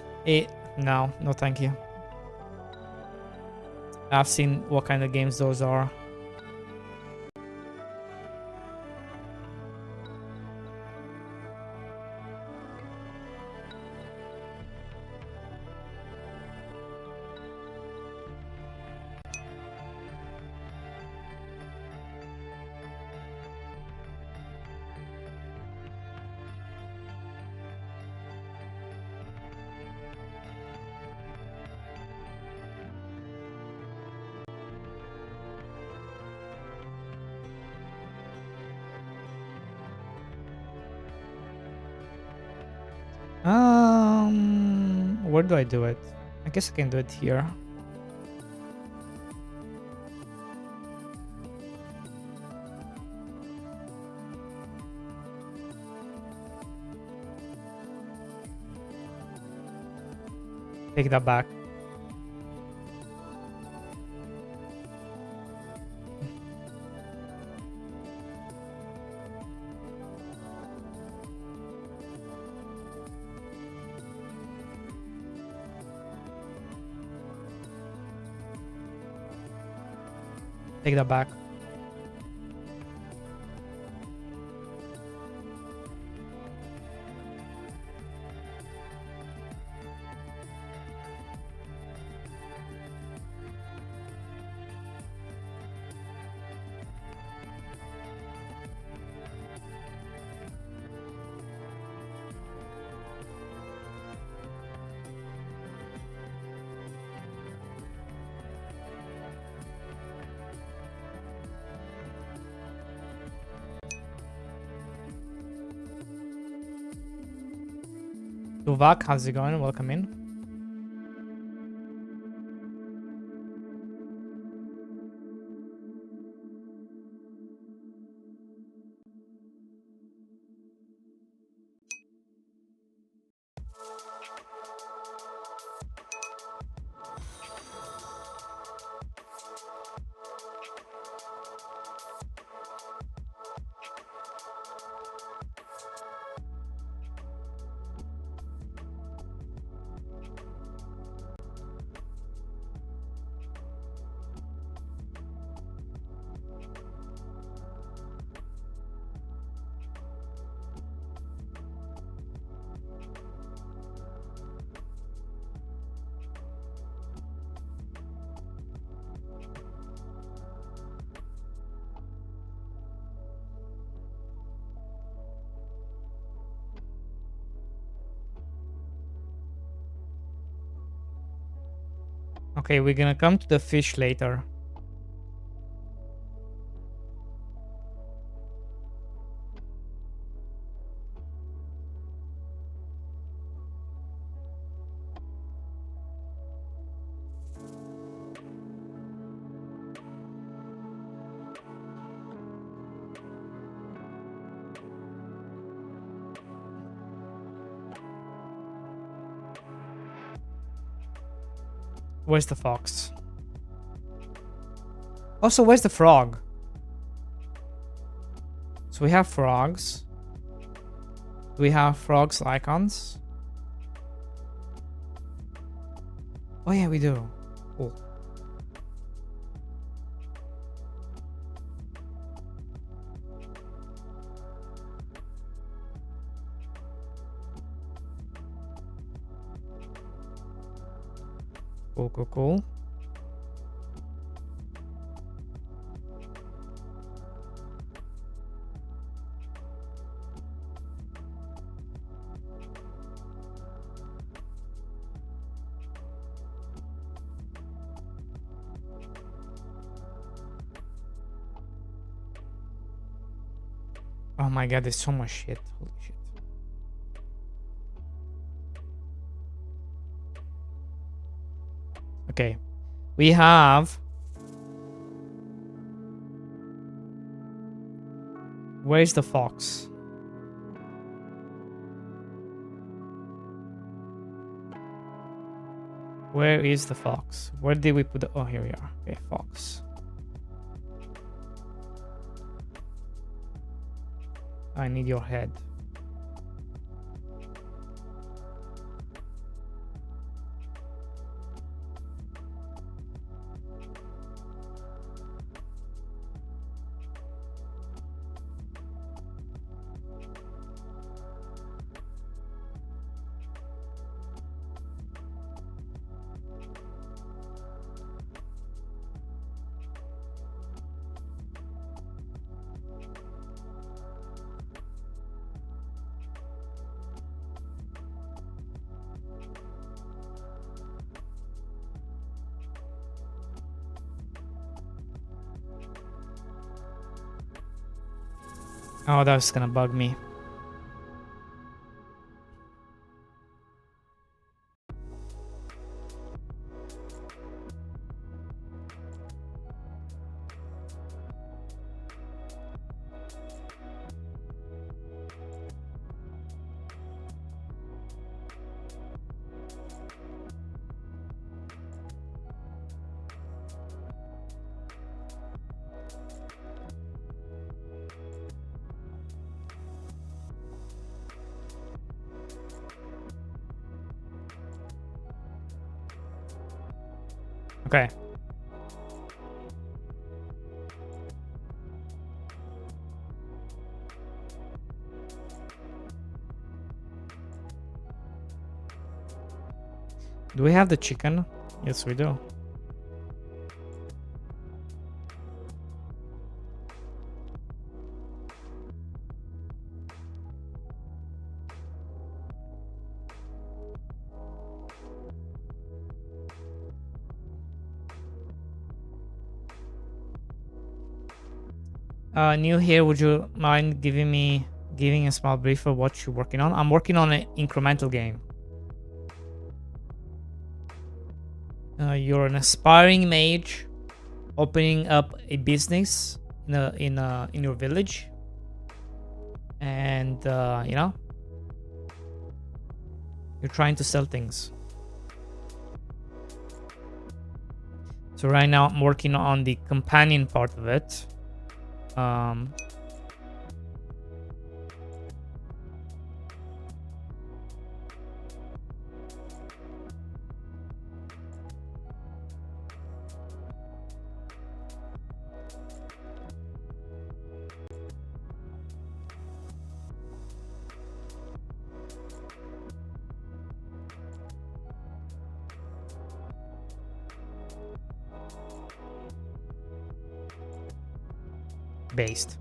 No, no thank you. I've seen what kind of games those are. Where do I do it? I guess I can do it here. Take that back. Take that back. Tuvak, how's it going? Welcome in. Okay, we're gonna come to the fish later. Where's the fox? Also, where's the frog? So we have frogs. Do we have frogs icons? Oh yeah, we do. Cool. Cool, cool, cool. Oh my god, there's so much shit. Holy shit. Okay. We have... Where's the fox? Where is the fox? Where did we put the... Oh, here we are. Okay, fox. I need your head. Oh, that's gonna bug me. Okay. Do we have the chicken? Yes, we do. New here, would you mind giving a small brief of what you're working on? I'm working on an incremental game. You're an aspiring mage opening up a business in your village, and you know, you're trying to sell things. So right now I'm working on the companion part of it. Based.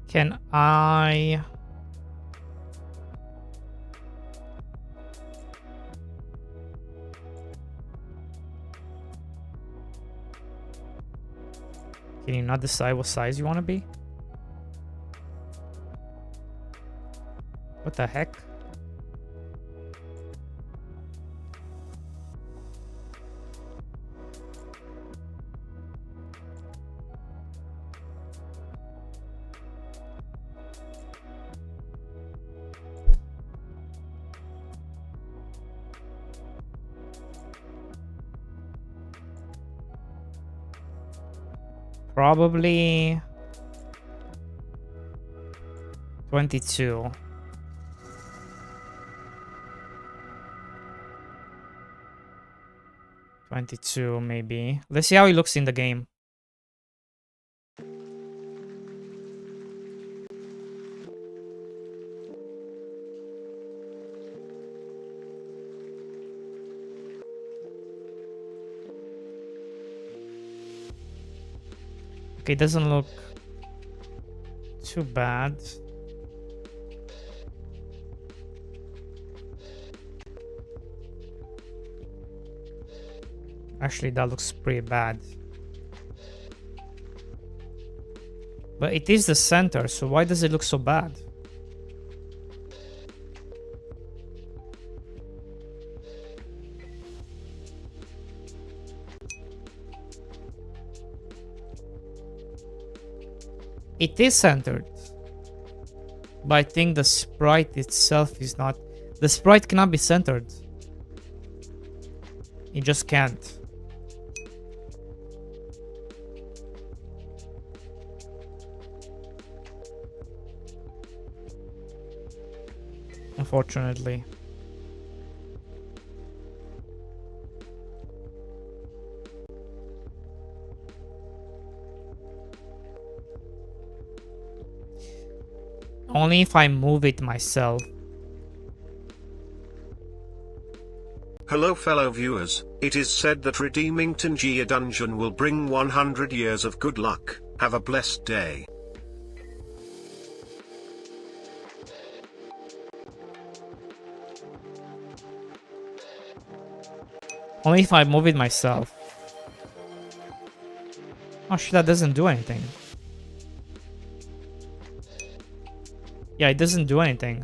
Can I... Can you not decide what size you want to be? What the heck? Probably 22. Maybe. Let's see how he looks in the game. Okay, doesn't look too bad. Actually, that looks pretty bad. But it is the center, so why does it look so bad? It is centered. But I think the sprite itself is not. The sprite cannot be centered. It just can't. Unfortunately. Only if I move it myself. Hello fellow viewers, it is said that redeeming Tangia dungeon will bring 100 years of good luck. Have a blessed day. Only if I move it myself. Oh shit, that doesn't do anything. Yeah, it doesn't do anything.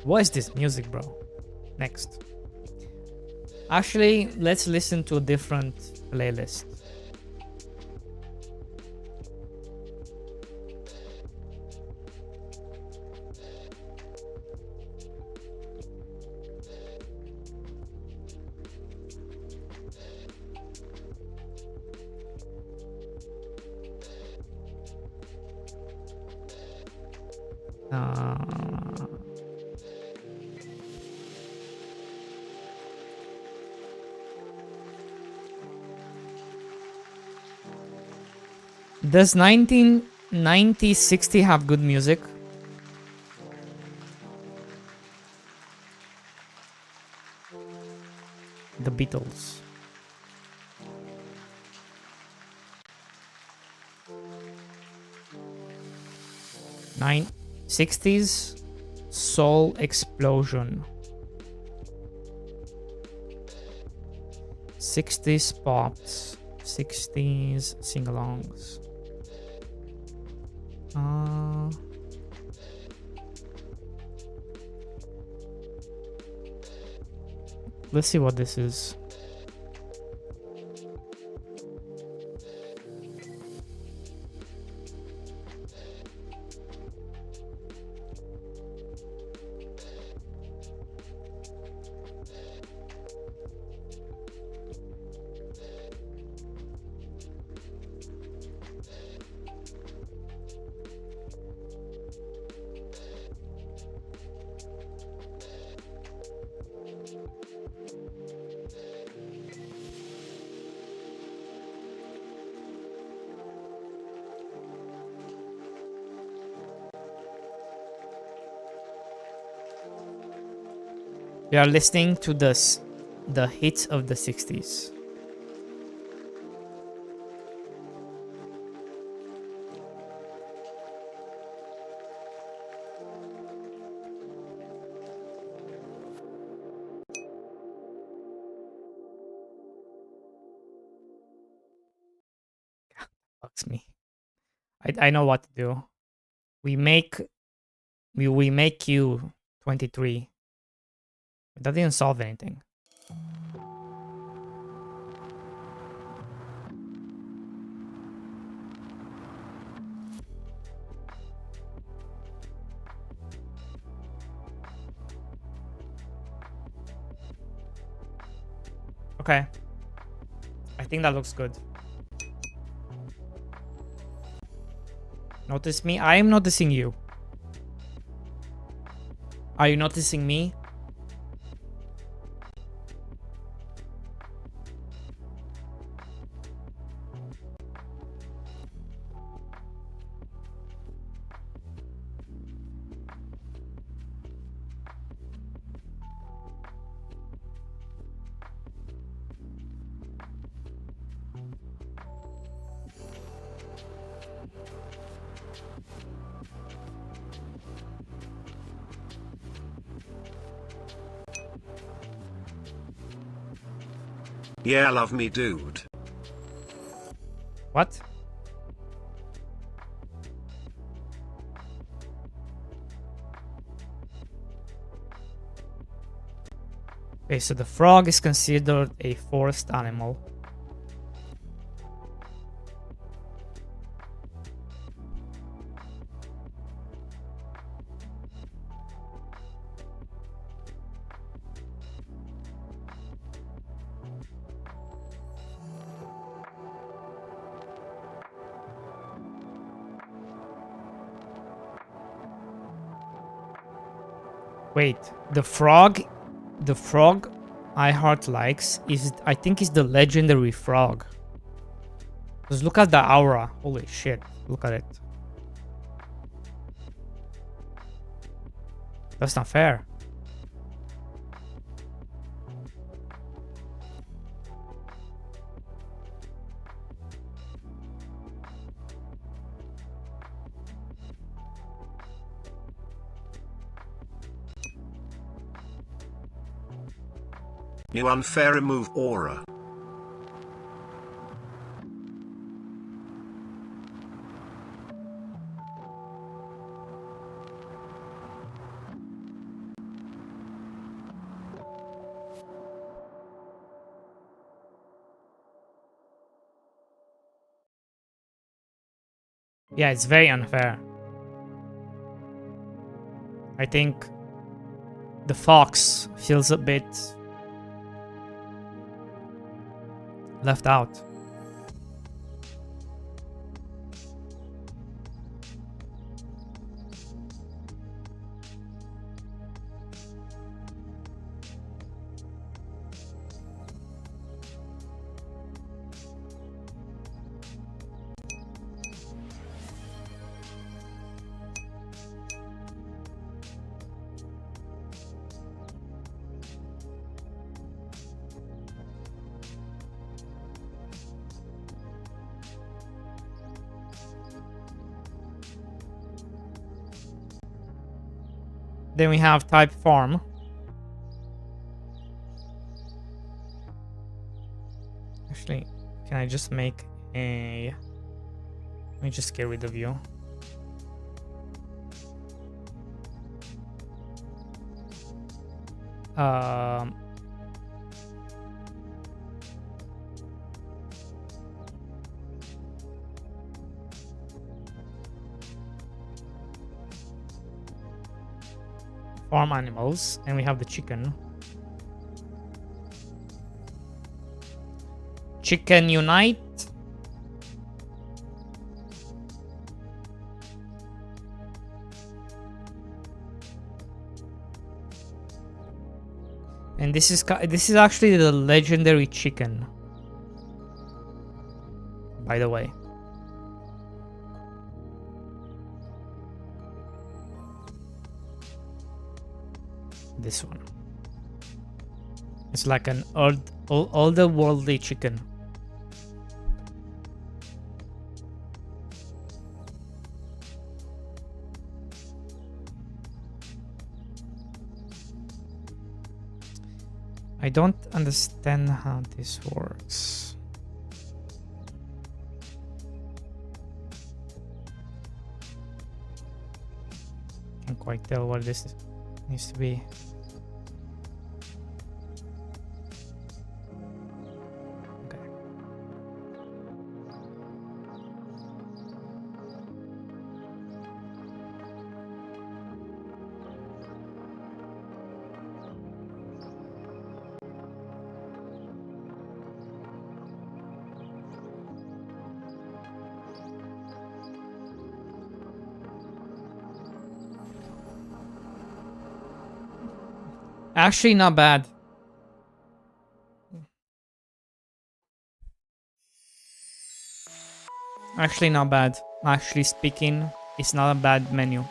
What is this music, bro? Next. Actually, let's listen to a different playlist. Does 1990-60 have good music? The Beatles. Nine 60s Soul Explosion. 60s pops. 60s sing-alongs. Let's see what this is. We are listening to the hits of the 60s. Fucks me. I know what to do. We make you 23. That didn't solve anything. Okay. I think that looks good. Notice me? I am noticing you. Are you noticing me? Yeah, love me, dude. What? Okay, so the frog is considered a forest animal. Wait, the frog I heart likes is, I think, is the legendary frog. Just look at the aura. Holy shit, look at it. That's not fair. You unfair, remove aura. Yeah, it's very unfair. I think the fox feels a bit left out. Then we have type farm. Actually, can I just make a... Let me just get rid of you. Farm animals, and we have the chicken. Chicken unite. And this is actually the legendary chicken, by the way. This one. It's like an otherworldly chicken. I don't understand how this works. Can't quite tell what this needs to be. Actually, not bad. Actually, not bad. Actually speaking, it's not a bad menu.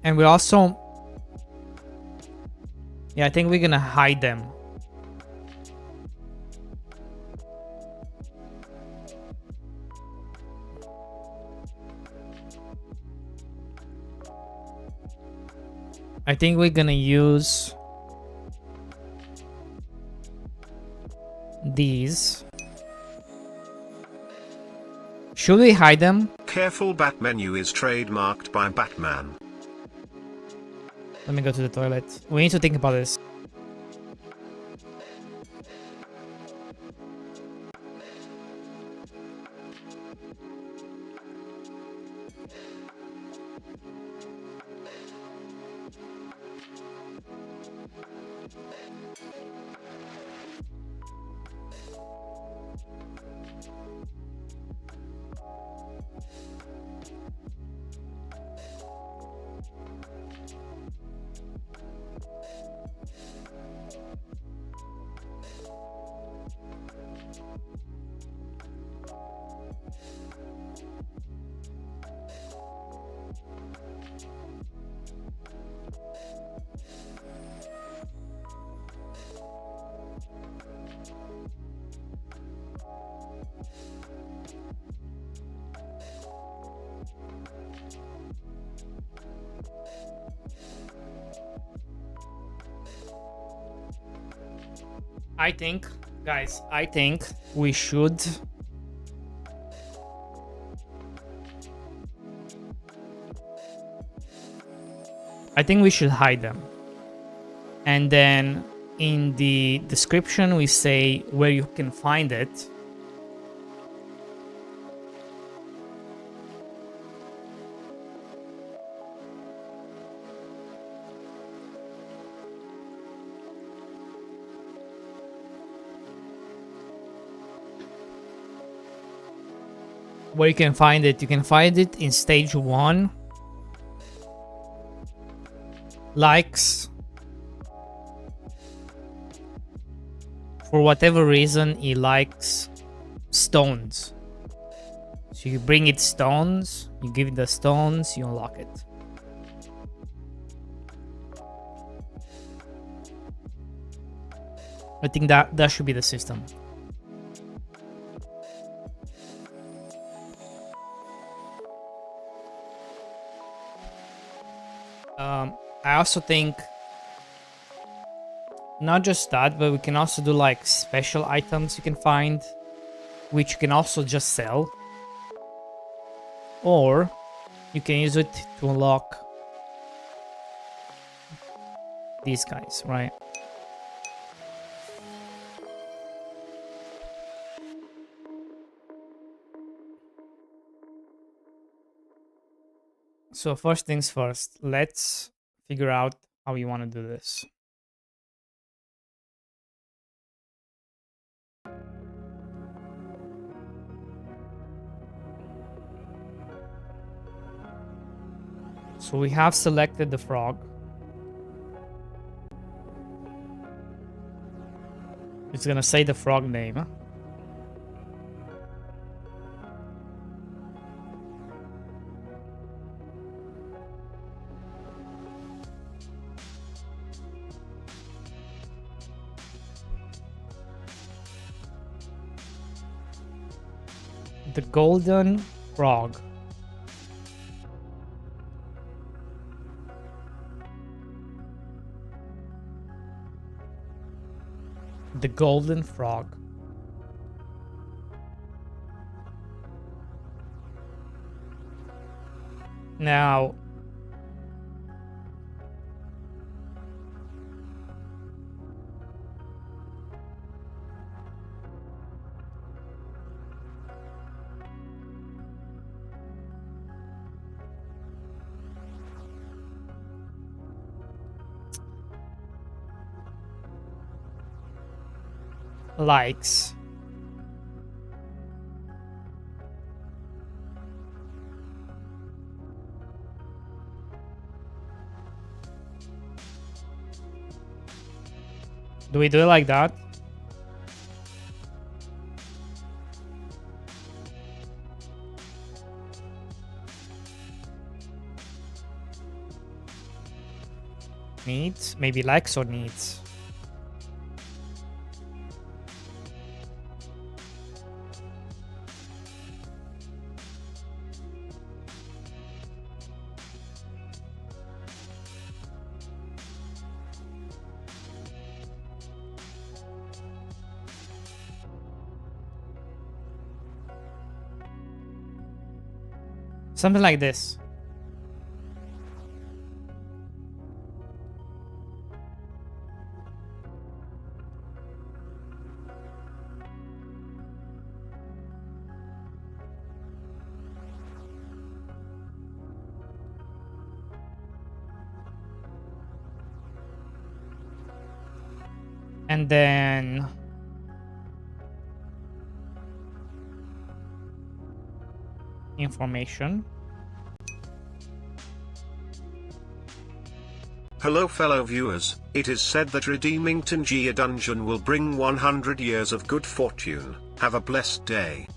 And we also... Yeah, I think we're gonna hide them. I think we're gonna use these. Should we hide them? Careful, Bat menu is trademarked by Batman. Let me go to the toilet. We need to think about this. I think, guys, I think we should hide them. And then in the description we say where you can find it. Where you can find it in stage 1. Likes. For whatever reason, he likes stones. So you bring it stones, you give it the stones, you unlock it. I think that should be the system. I also think not just that, but we can also do like special items you can find, which you can also just sell, or you can use it to unlock these guys, right? So first things first, let's figure out how you want to do this. So we have selected the frog. It's gonna say the frog name. The golden frog. The golden frog. Now, likes. Do we do it like that? Needs? Maybe likes or needs? Something like this. And then information. Hello fellow viewers, it is said that redeeming Tangia dungeon will bring 100 years of good fortune. Have a blessed day.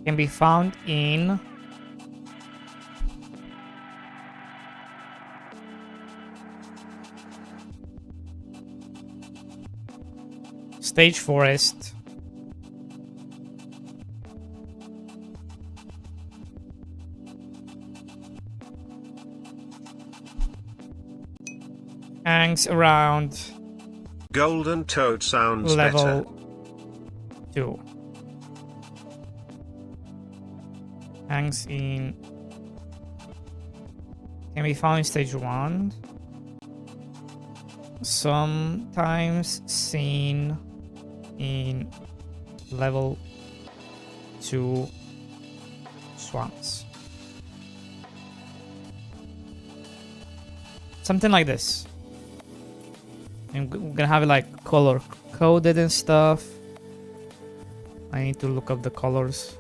Can be found in Stage Forest, hangs around Golden Toad sounds level better. 2. Hangs in, can be found in stage 1. Sometimes seen in level 2 swamps. Something like this. And we're gonna have it like color coded and stuff. I need to look up the colors.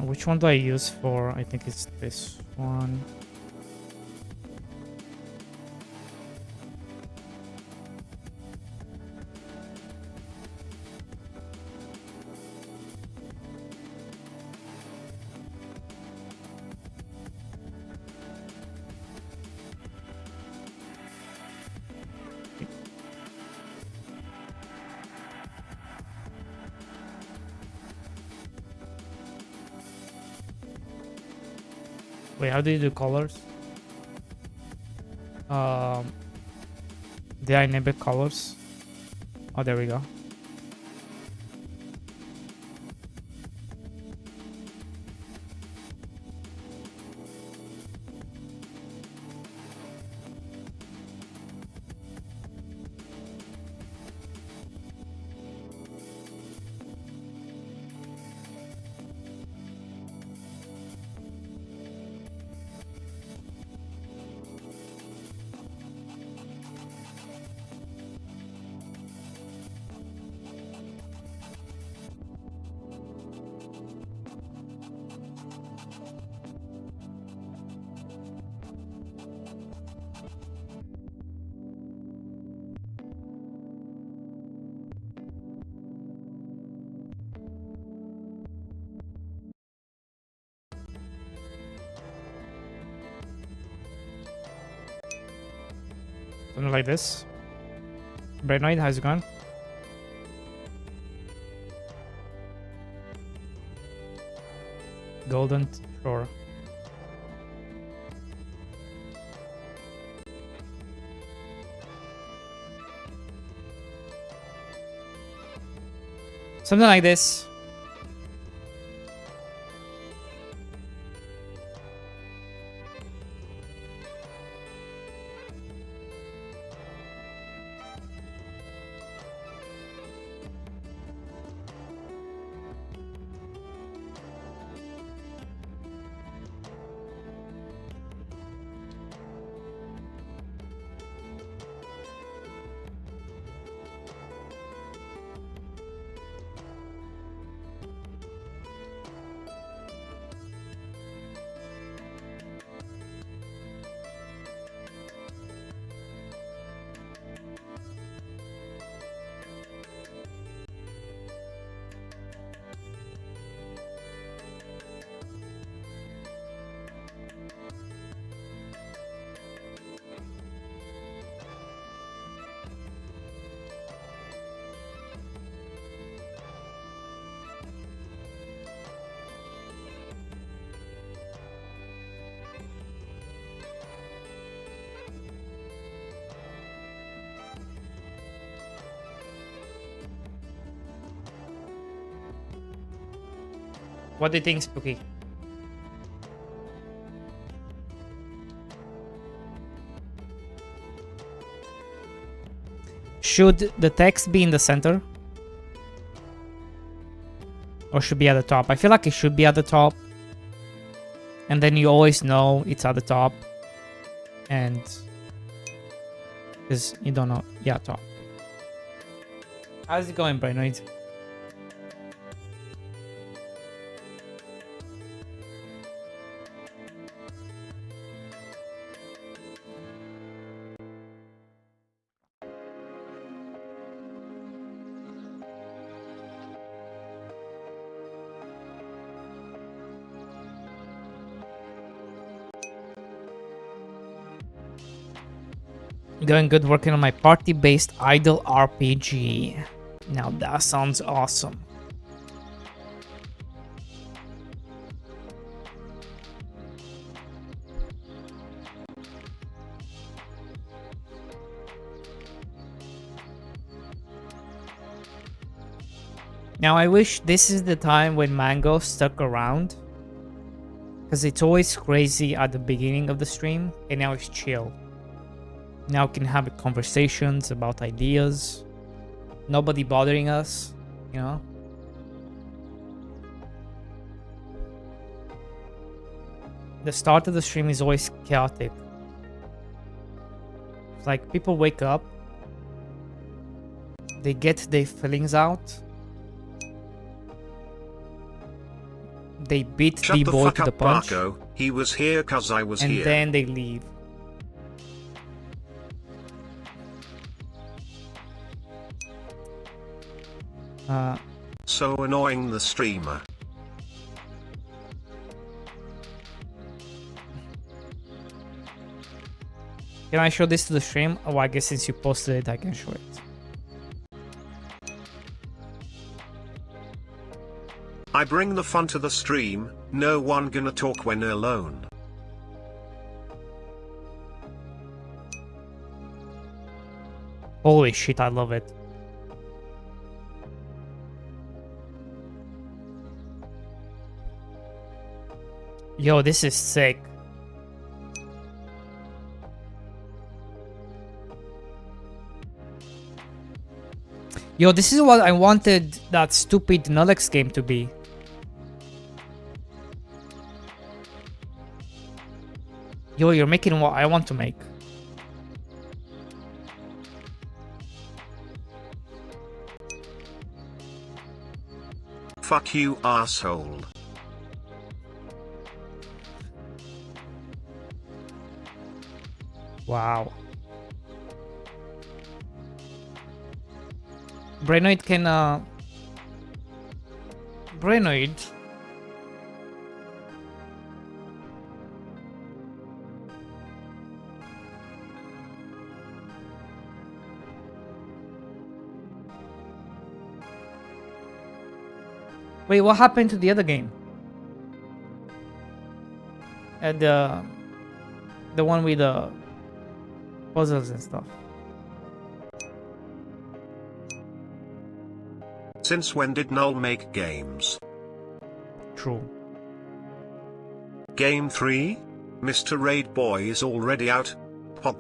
Which one do I use for? I think it's this one. Wait, how do you do colors? Did I enable colors? Oh, there we go. Something like this. Bright Knight, how's it going? Golden Shore. Something like this. What do you think, Spooky? Should the text be in the center? Or should be at the top? I feel like it should be at the top. And then you always know it's at the top. And... because you don't know. Yeah, top. How's it going, Brainoid? Doing good, working on my party-based idle RPG. Now that sounds awesome. Now I wish this is the time when Mango stuck around, because it's always crazy at the beginning of the stream, and now it's chill. Now we can have conversations about ideas. Nobody bothering us, you know? The start of the stream is always chaotic. It's like people wake up, they get their feelings out, they beat Dboy to the punch, Marco. He was here 'cause I was here. And then they leave. So annoying, the streamer. Can I show this to the stream? Oh, I guess since you posted it, I can show it. I bring the fun to the stream, no one gonna talk when alone. Holy shit, I love it. Yo, this is sick. Yo, this is what I wanted that stupid Nullex game to be. Yo, you're making what I want to make. Fuck you, asshole. Wow. Brainoid can Brainoid. Wait, what happened to the other game? The one with the puzzles and stuff. Since when did Null make games? True. Game 3? MrDboy is already out. Pop.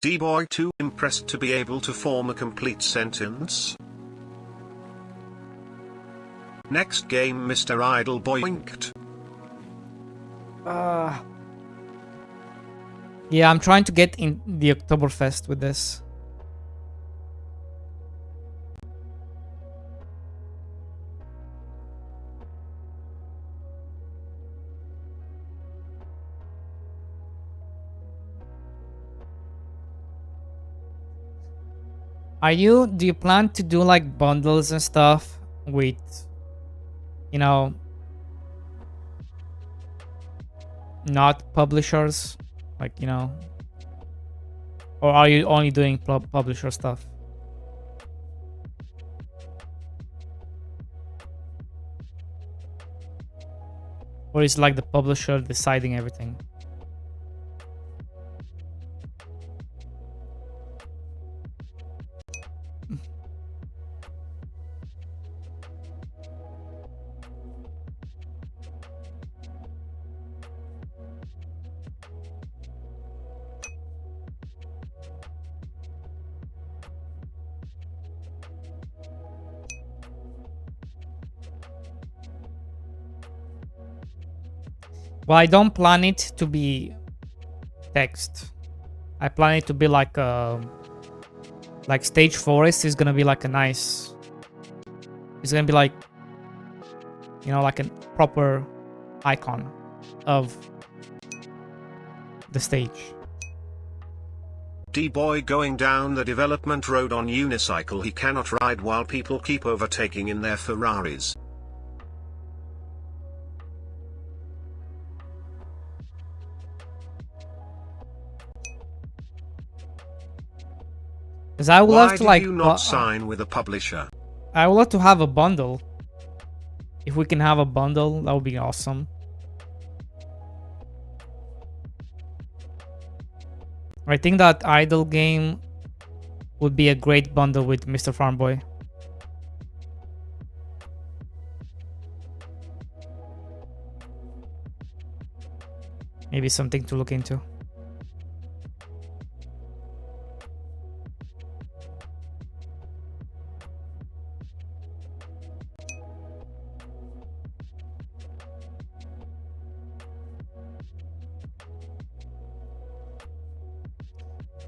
Dboy too impressed to be able to form a complete sentence. Next game Mr. Idleboy winked. Yeah, I'm trying to get in the Oktoberfest with this. Do you plan to do like bundles and stuff with, you know, not publishers, like, you know, or are you only doing publisher stuff? Or is like the publisher deciding everything? Well, I don't plan it to be text. I plan it to be like Stage Forest is gonna be like a nice. It's gonna be like, you know, like a proper icon of the stage. Dboy going down the development road on unicycle he cannot ride while people keep overtaking in their Ferraris. Because I would love to like. Why did you not sign with a publisher? I would love to have a bundle. If we can have a bundle, that would be awesome. I think that idle game would be a great bundle with Mr. Farmboy. Maybe something to look into.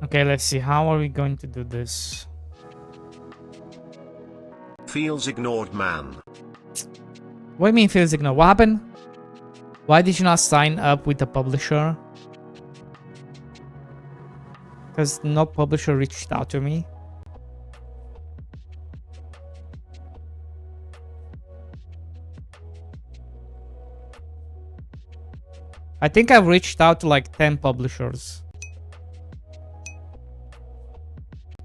Okay, let's see. How are we going to do this? Feels ignored, man. What do you mean feels ignored? What happened? Why did you not sign up with the publisher? Because no publisher reached out to me. I think I've reached out to like 10 publishers.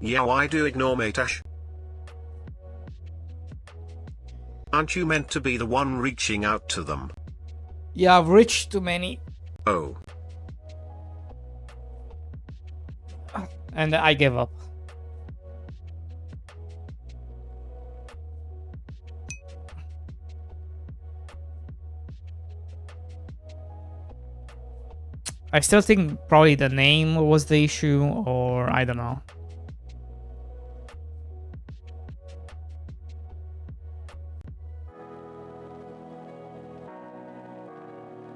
Yeah, why do you ignore me, Tash? Aren't you meant to be the one reaching out to them? Yeah, I've reached too many. Oh. And I gave up. I still think probably the name was the issue, or I don't know.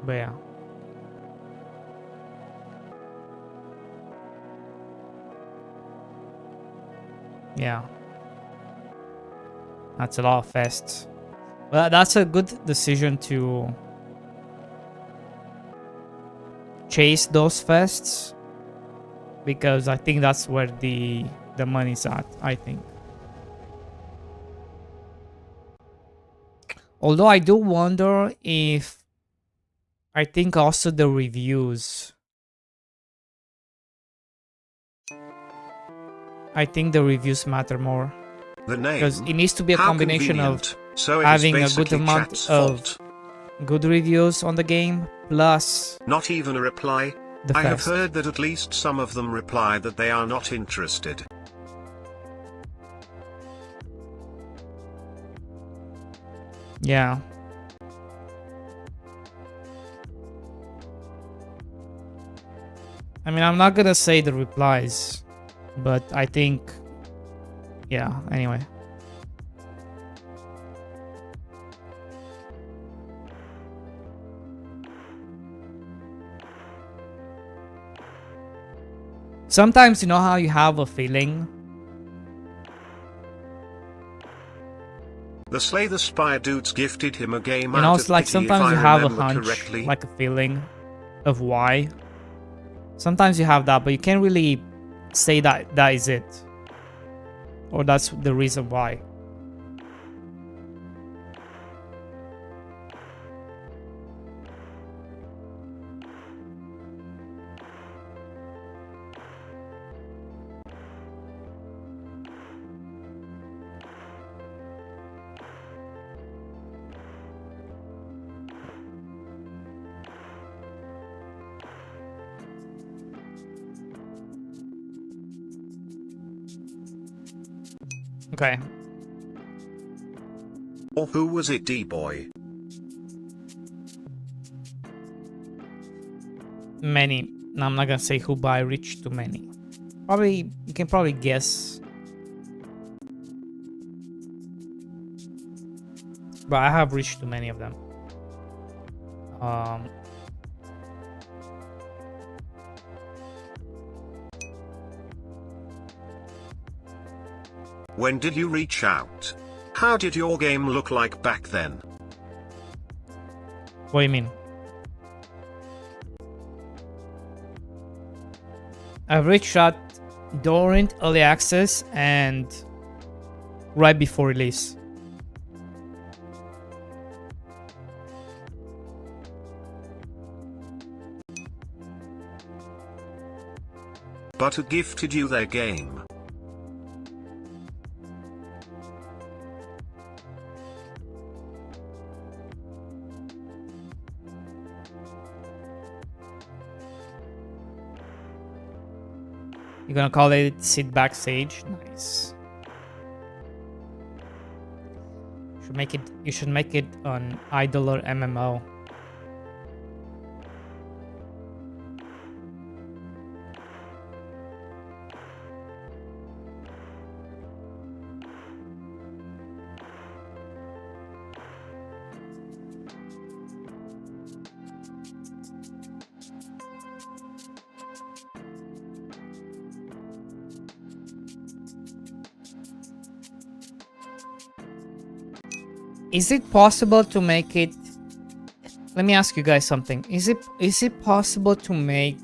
But yeah. Yeah. That's a lot of fests. Well, that's a good decision to chase those fests, because I think that's where the money's at, I think. Although I do wonder if I think also the reviews. I think the reviews matter more. The name, because it needs to be a combination of so having a good amount of good reviews on the game, plus Not even a reply? the I have fest. heard that at least some of them reply that they are not interested. Yeah. I mean, I'm not gonna say the replies, but I think, yeah, anyway. Sometimes, you know how you have a feeling? The Slay the Spire dudes gifted him a game You know, out it's of like pity, if sometimes I you have a remember hunch, correctly. like a feeling of why. Sometimes you have that, but you can't really say that that is it. Or that's the reason why. Okay. Or who was it, Dboy? Many. No, I'm not gonna say who, but I reached too many. Probably, you can probably guess. But I have reached too many of them. When did you reach out? How did your game look like back then? What do you mean? I've reached out during early access and right before release. But who gifted you their game? You're gonna call it sit backstage? Nice. You should make it an idler MMO. Is it possible to make it? Let me ask you guys something. Is it possible to make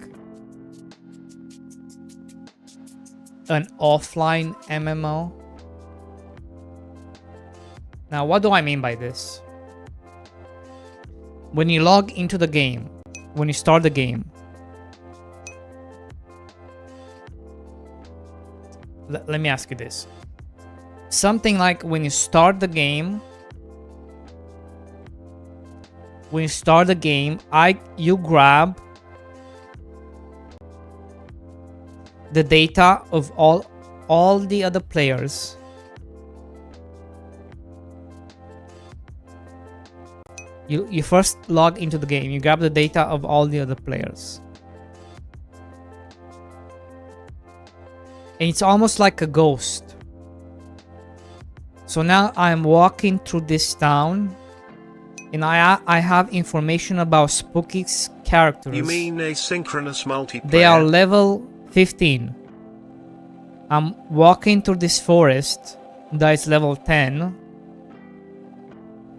an offline MMO? Now, what do I mean by this? When you log into the game, when you start the game, let me ask you this. Something like when you start the game, you grab the data of all the other players. You first log into the game, you grab the data of all the other players. And it's almost like a ghost. So now I'm walking through this town, and I have information about Spooky's characters. You mean asynchronous multiplayer? They are level 15. I'm walking through this forest that is level 10.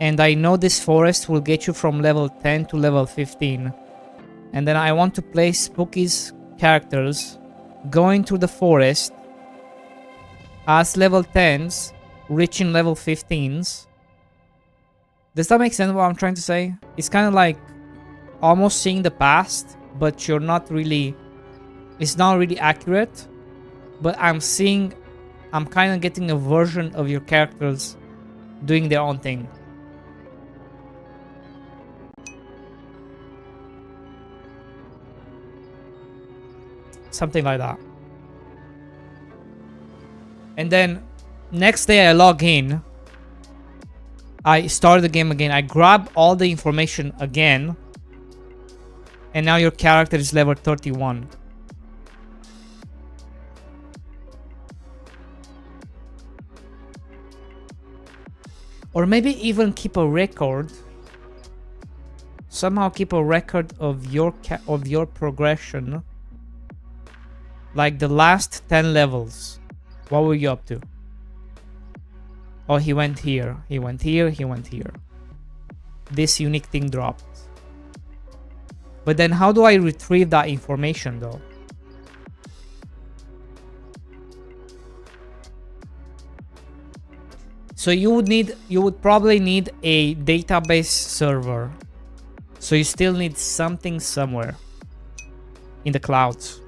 And I know this forest will get you from level 10 to level 15. And then I want to play Spooky's characters going through the forest as level 10s, reaching level 15s. Does that make sense what I'm trying to say? It's kind of like almost seeing the past, but you're not really, it's not really accurate. But I'm kind of getting a version of your characters doing their own thing. Something like that. And then next day I log in. I start the game again. I grab all the information again. And now your character is level 31. Or maybe even keep a record. Somehow keep a record of your progression. Like the last 10 levels. What were you up to? Oh, he went here. He went here. He went here. This unique thing dropped. But then how do I retrieve that information though? So you would probably need a database server. So you still need something somewhere in the clouds.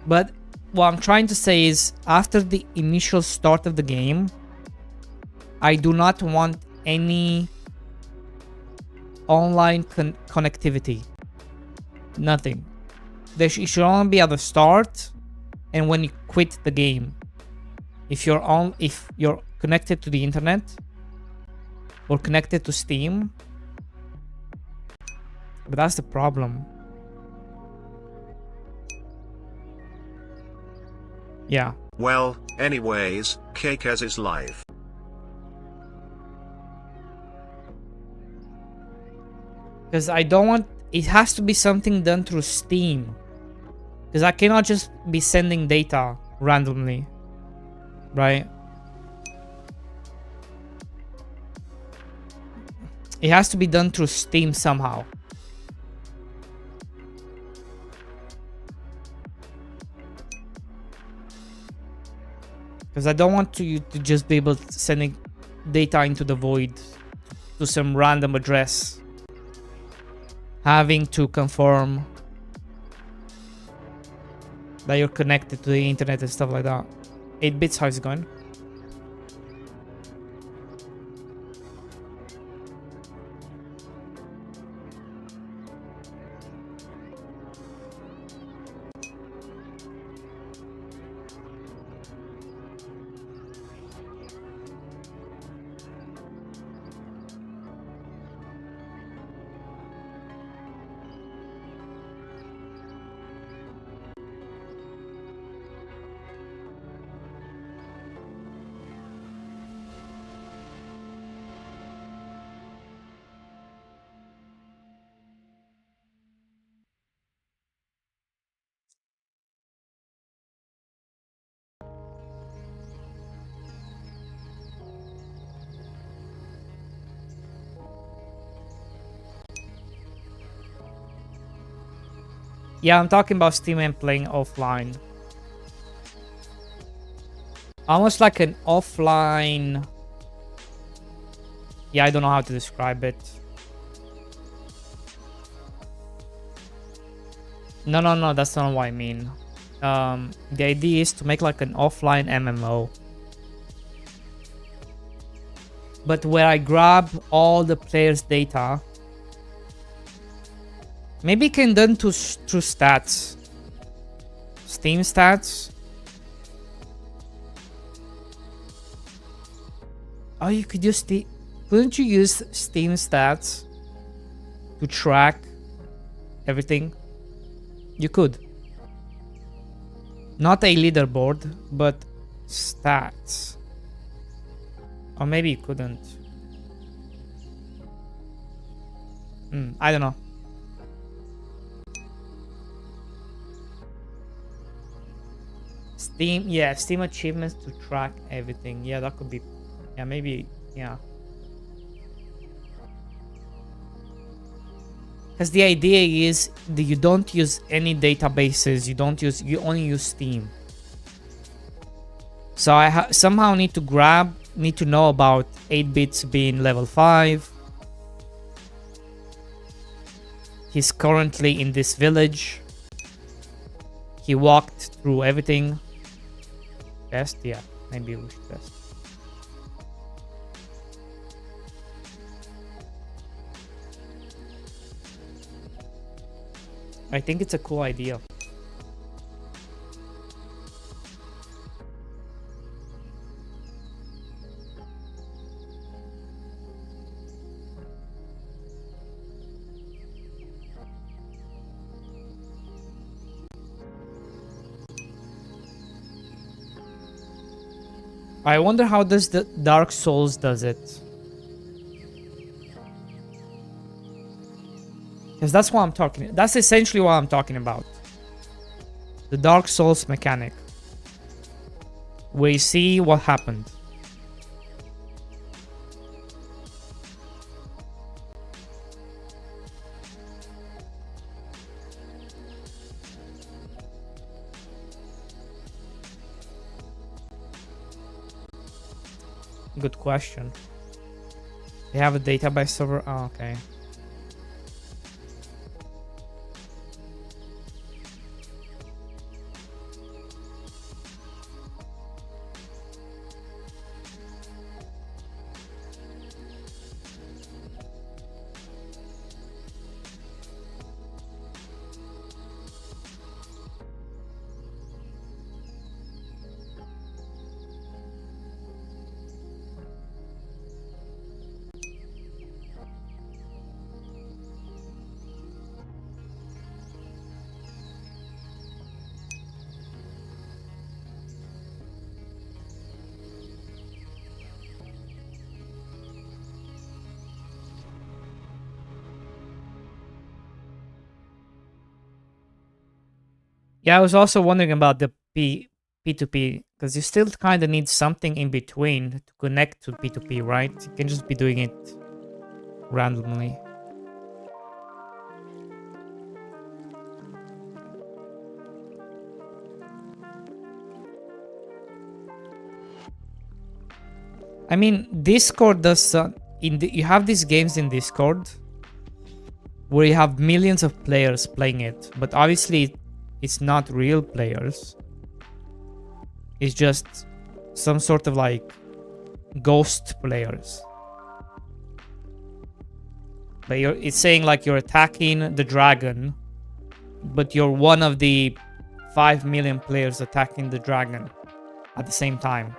But what I'm trying to say is after the initial start of the game, I do not want any online connectivity. Nothing. It should only be at the start and when you quit the game. If you're connected to the internet or connected to Steam. But that's the problem. Yeah. Well, anyways, Kekes is live. Because I don't want... It has to be something done through Steam. Because I cannot just be sending data randomly. Right? It has to be done through Steam somehow. Because I don't want you to just be able to sending data into the void to some random address. Having to confirm that you're connected to the internet and stuff like that. 8 bits, how's it going? Yeah, I'm talking about Steam and playing offline. Almost like an offline... Yeah, I don't know how to describe it. No, that's not what I mean. The idea is to make like an offline MMO. But where I grab all the players' data... Maybe it can done through stats. Steam stats. Oh, you could use the... Couldn't you use Steam stats to track everything? You could. Not a leaderboard, but stats. Or maybe you couldn't. I don't know. Steam, yeah, Steam achievements to track everything. Yeah, that could be, yeah, maybe, yeah. Because the idea is that you don't use any databases, you only use Steam. So I somehow need to know about 8 bits being level 5. He's currently in this village. He walked through everything. Test? Yeah, maybe we should test. I think it's a cool idea. I wonder how does the Dark Souls does it. Because that's what I'm talking. That's essentially what I'm talking about. The Dark Souls mechanic. We see what happened. Good question. They have a database server. Oh, okay. Yeah, I was also wondering about the P2P, because you still kind of need something in between to connect to P2P, right? You can just be doing it randomly. I mean, Discord does. You have these games in Discord where you have millions of players playing it, but obviously it's not real players. It's just some sort of like ghost players. But it's saying like you're attacking the dragon, but you're one of the 5 million players attacking the dragon at the same time.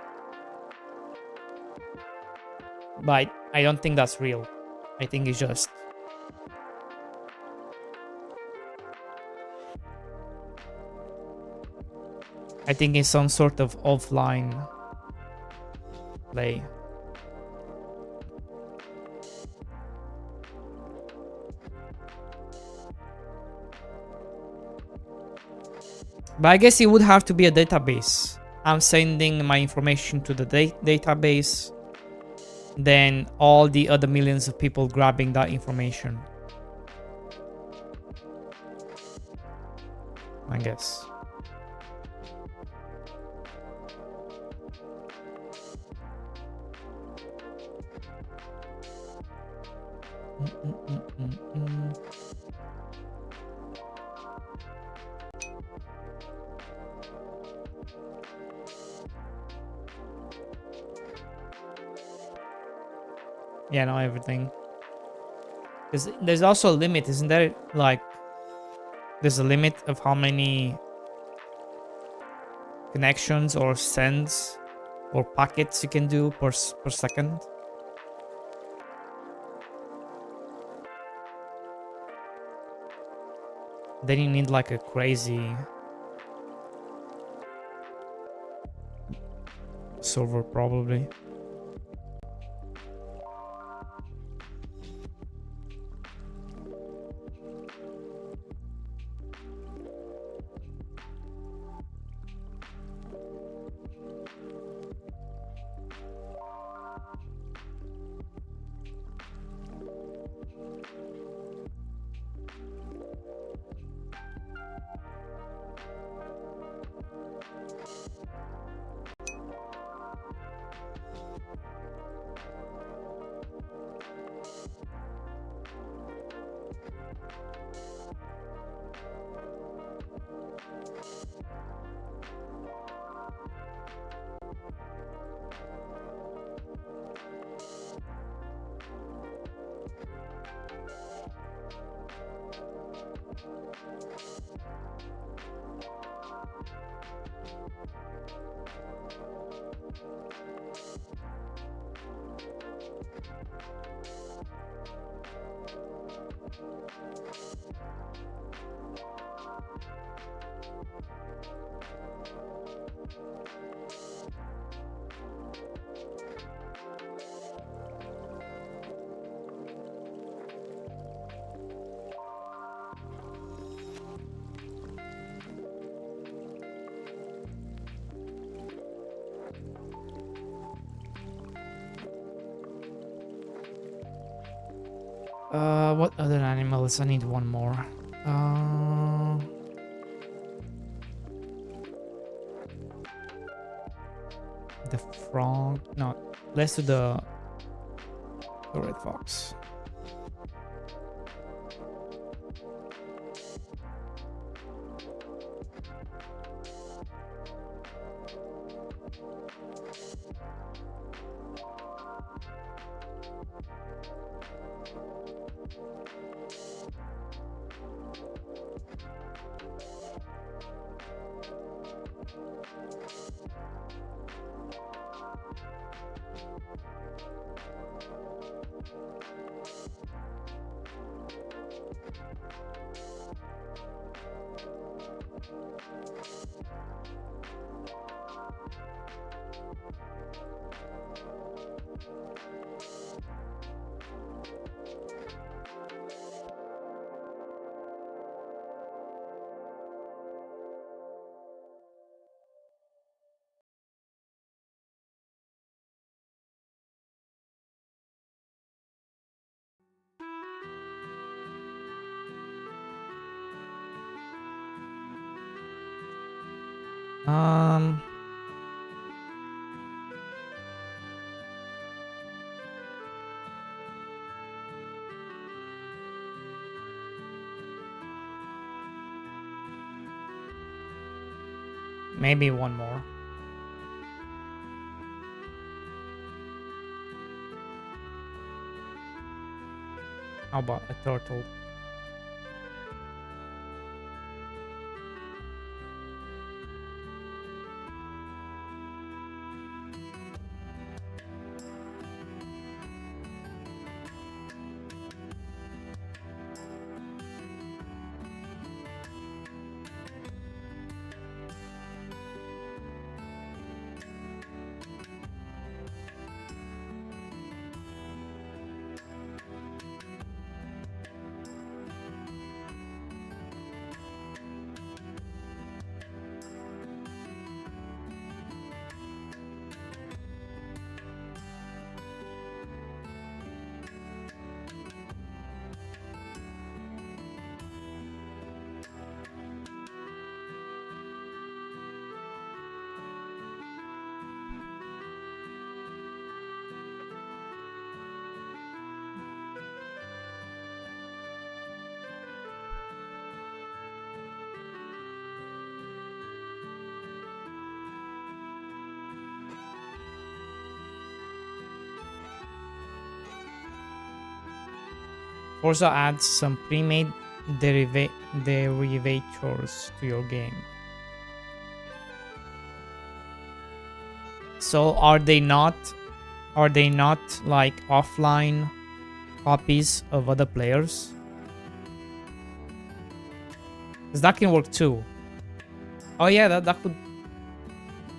But I don't think that's real. I think it's just... I think it's some sort of offline play. But I guess it would have to be a database. I'm sending my information to the database. Then all the other millions of people grabbing that information. I guess. Yeah, no, everything. Because there's also a limit, isn't there? Like, there's a limit of how many connections or sends or packets you can do per second. Then you need like a crazy server probably. What other animals? I need one more. The frog. No, let's do the red fox. Um, maybe one more. How about a turtle? Forza adds some pre-made derivators to your game. So are they not like offline copies of other players? Because that can work too. Oh yeah, that could.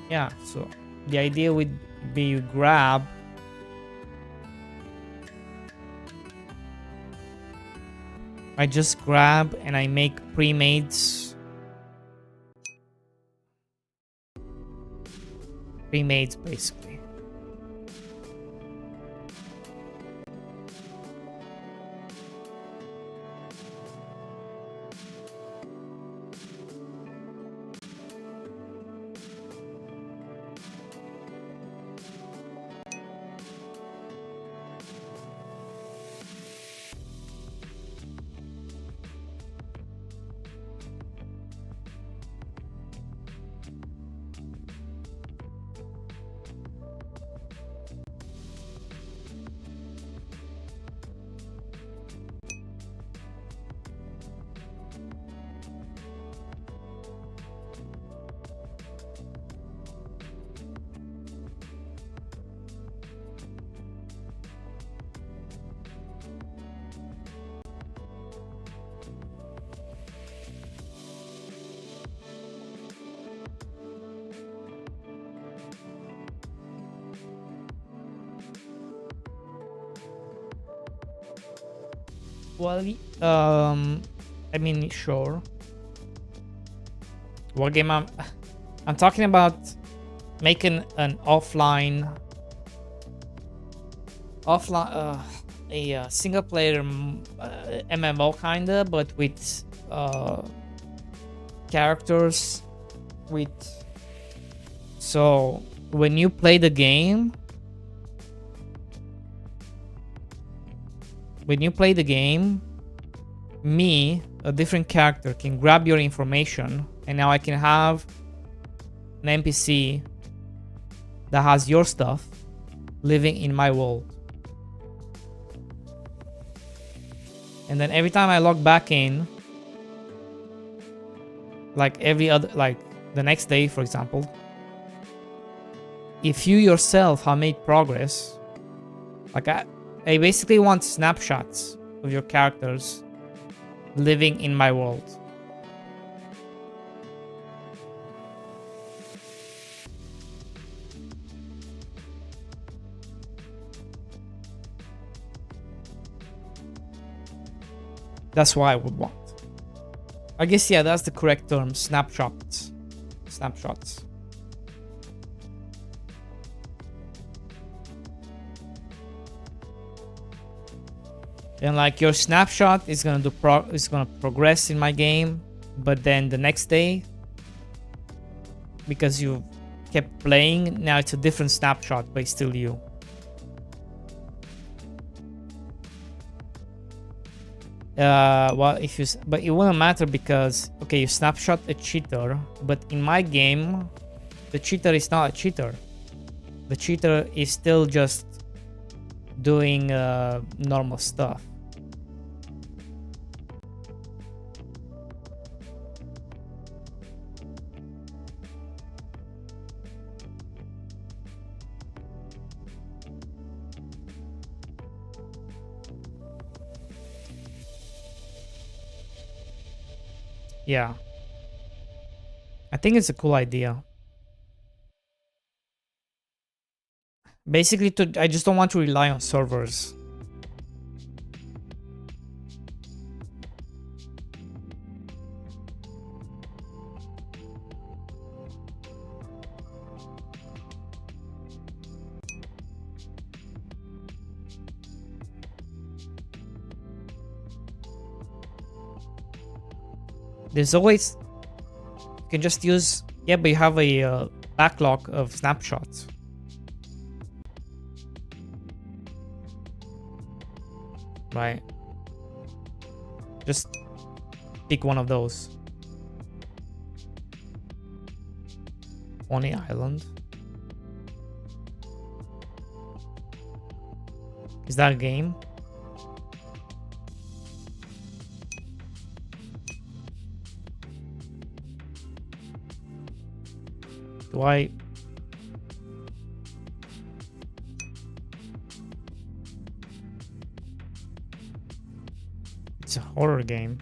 Yeah, so the idea would be you grab I just grab and I make pre-mades basically. Well, I mean, sure. What game I'm talking about making an offline a single player MMO kinda, but with characters with. So when you play the game, me, a different character, can grab your information, and now I can have an NPC that has your stuff living in my world. And then every time I log back in, like every other, like the next day, for example, if you yourself have made progress, like I basically want snapshots of your characters living in my world. That's what I would want. I guess, yeah, that's the correct term. Snapshots. Snapshots. And like your snapshot is gonna progress in my game, but then the next day, because you kept playing, now it's a different snapshot, but it's still you. Well, but it wouldn't matter because, okay, you snapshot a cheater, but in my game, the cheater is not a cheater. The cheater is still just doing normal stuff. Yeah. I think it's a cool idea. Basically, I just don't want to rely on servers. There's always, you can just use, yeah, but you have a backlog of snapshots. Right. Just pick one of those. Pony Island. Is that a game? Do I... It's a horror game.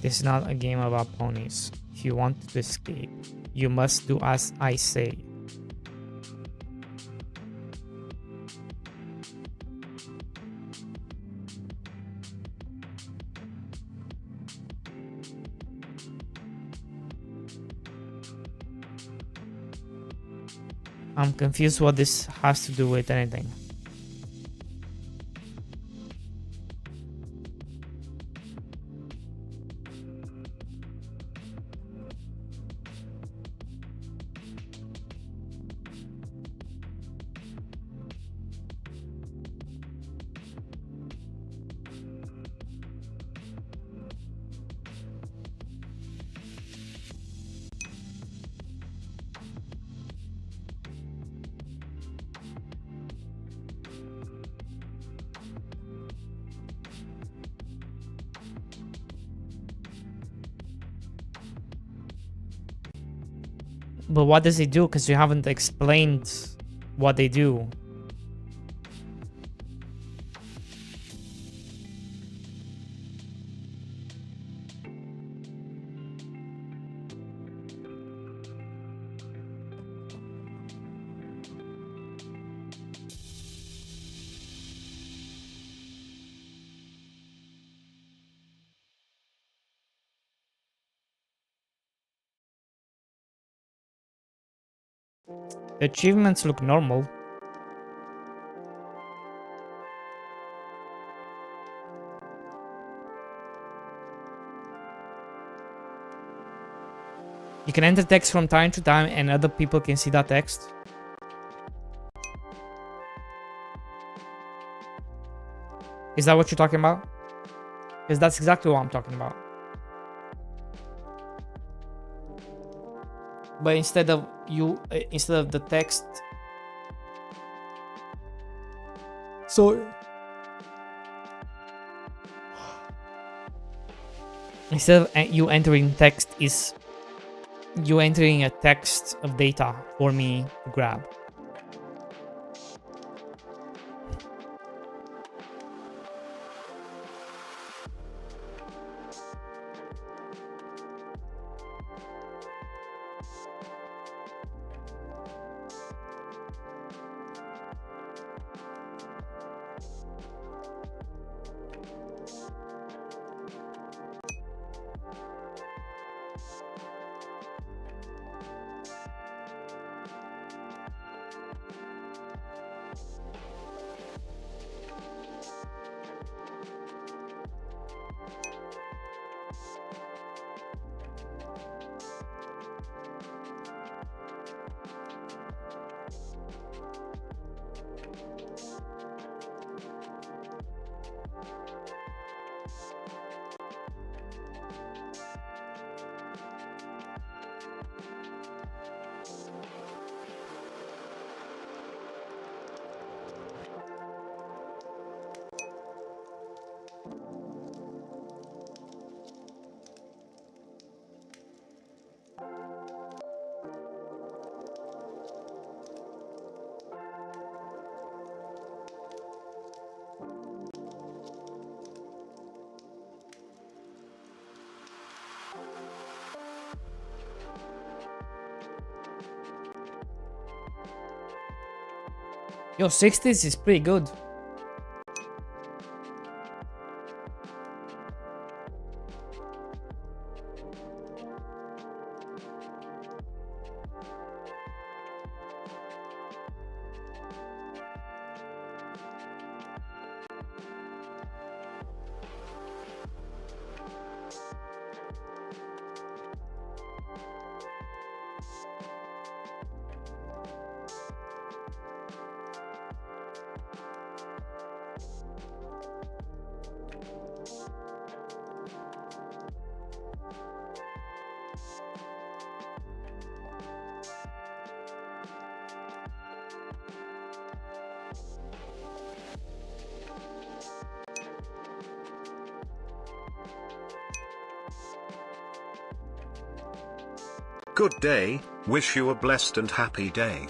This is not a game about ponies. If you want to escape, you must do as I say. I'm confused what this has to do with anything. But what does it do? Because you haven't explained what they do. The achievements look normal. You can enter text from time to time and other people can see that text. Is that what you're talking about? Because that's exactly what I'm talking about. But instead of the text, so instead of you entering text, is you entering a text of data for me to grab. Yo, 60s is pretty good. Good day, wish you a blessed and happy day.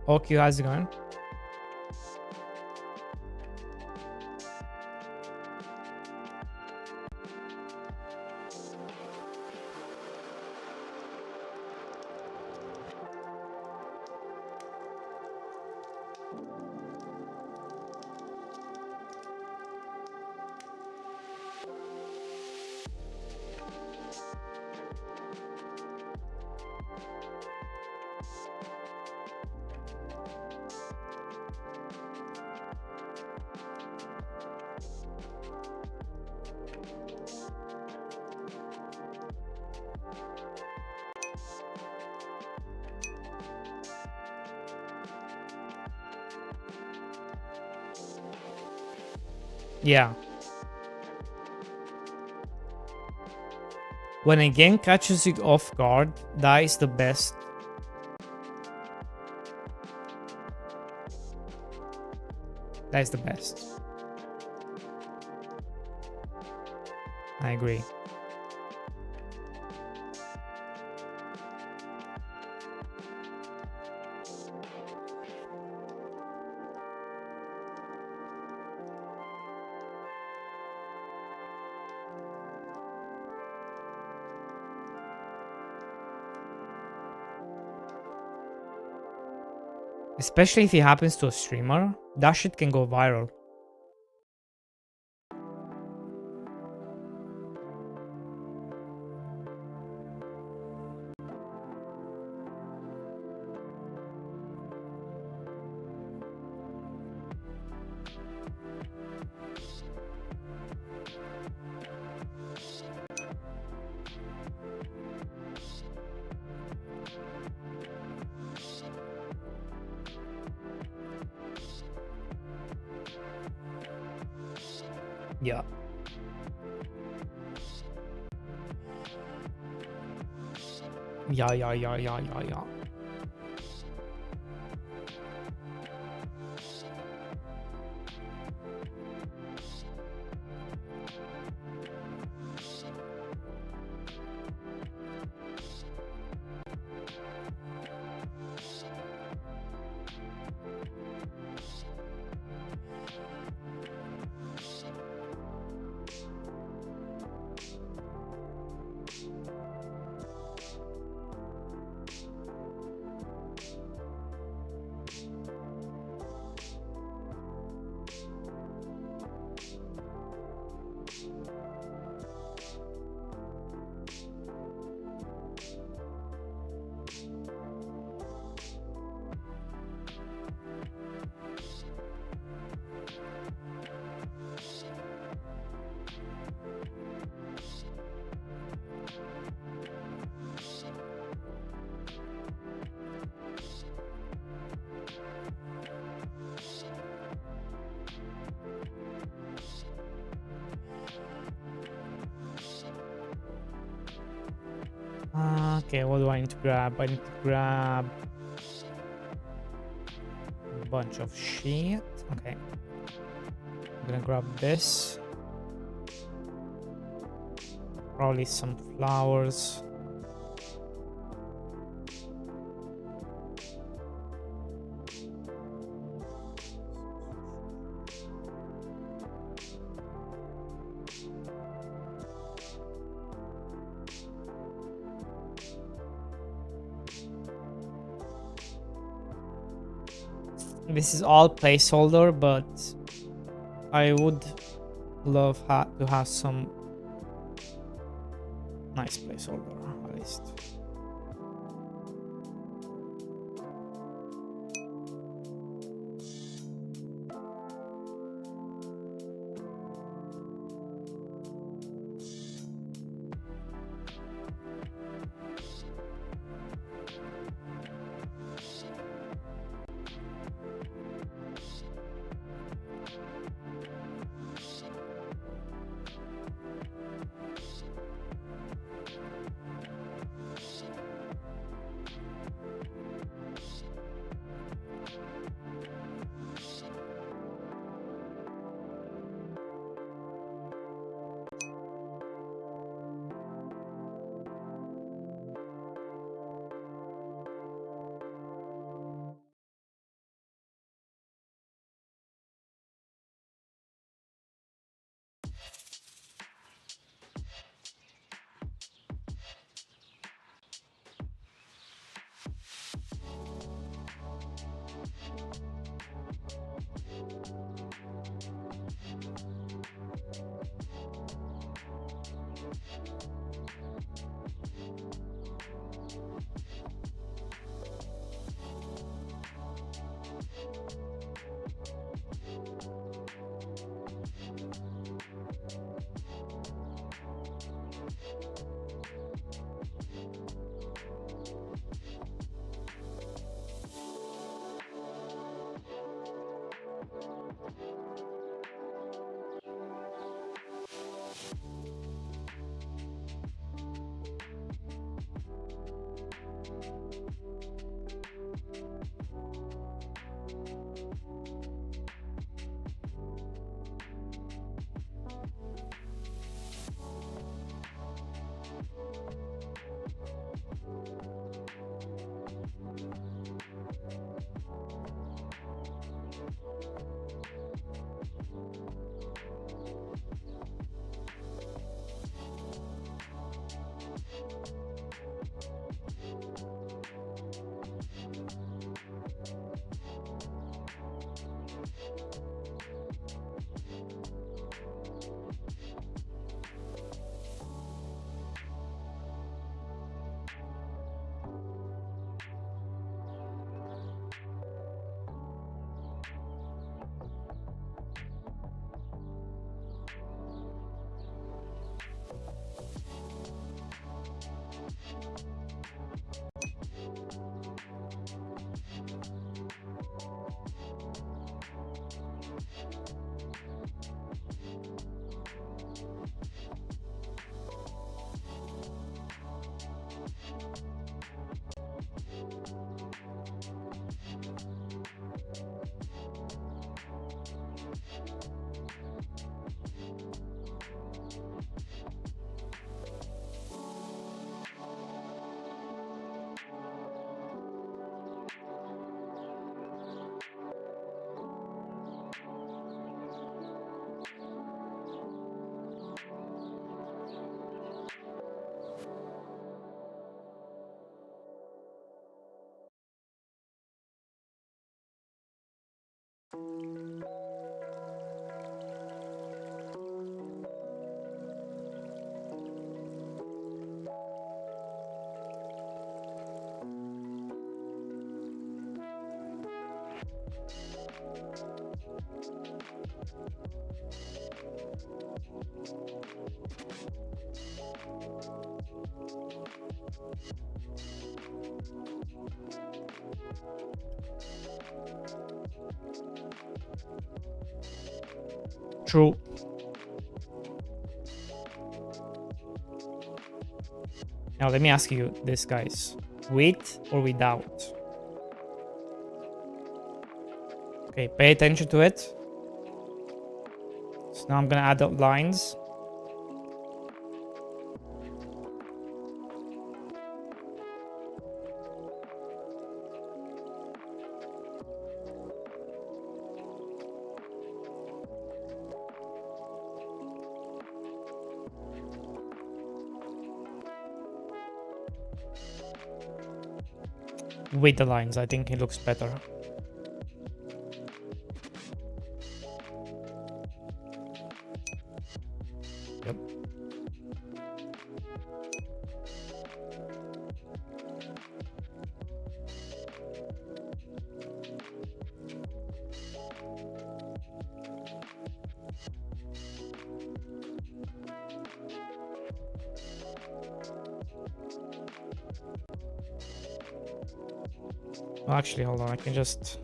Okay, how's it going? Yeah. When a game catches you off guard, that is the best. That is the best. I agree. Especially if it happens to a streamer, that shit can go viral. Yeah. Yeah. Okay, what do I need to grab? I need to grab a bunch of shit. Okay. I'm gonna grab this. Probably some flowers. This is all placeholder, but I would love to have some nice placeholder at least. True. Now let me ask you this, guys. With or without? Okay, pay attention to it. So now I'm gonna add up lines. With the lines, I think it looks better. Yep. Oh, actually, hold on, I can just...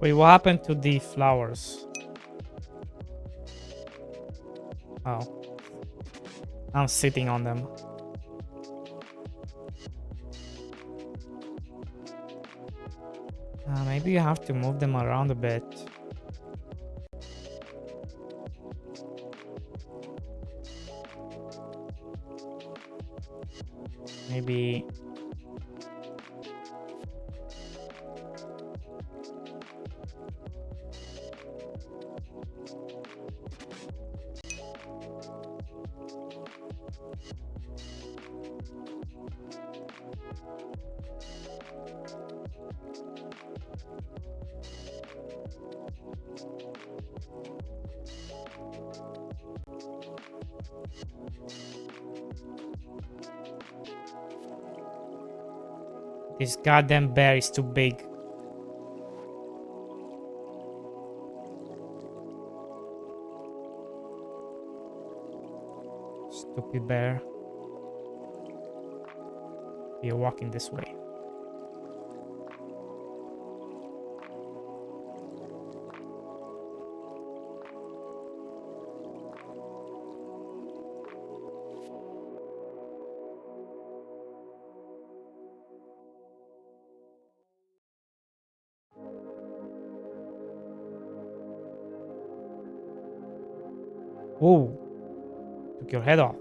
Wait, what happened to the flowers? Oh. I'm sitting on them. Maybe you have to move them around a bit. Maybe... This goddamn bear is too big. Stupid bear. You're walking this way. Whoa. Took your head off.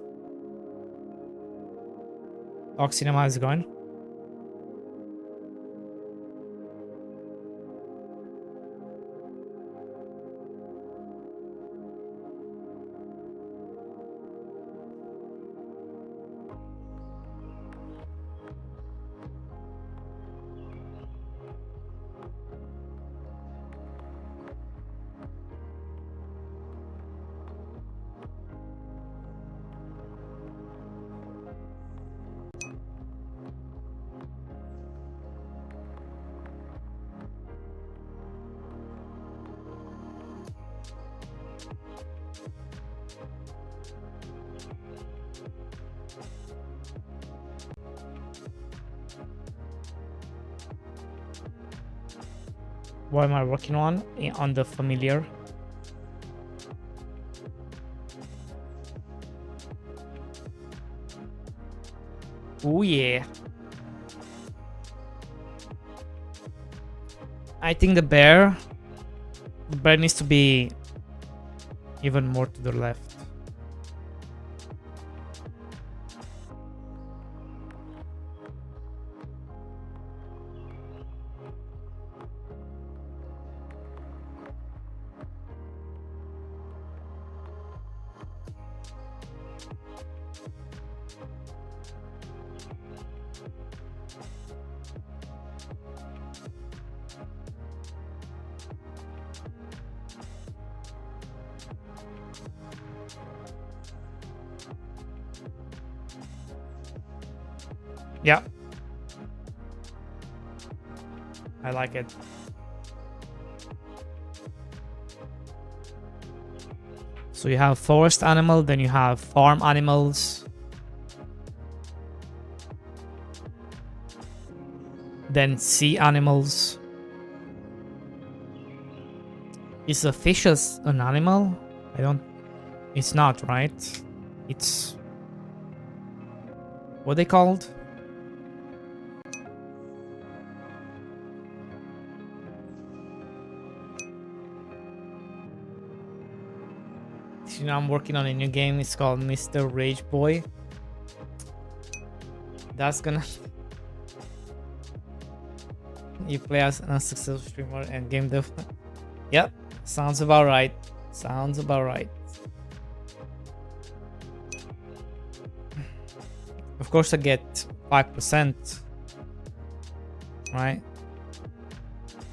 Cinema is gone. What am I working on? On the familiar. Oh yeah. I think the bear needs to be even more to the left. Yeah. I like it. So you have forest animal, then you have farm animals. Then sea animals. Is a fish an animal? I don't... It's not, right? It's... What are they called? You know, I'm working on a new game. It's called Mr. Boy. That's gonna... You play as an unsuccessful streamer and game dev. Yep, sounds about right. Sounds about right. Of course I get 5%. Right?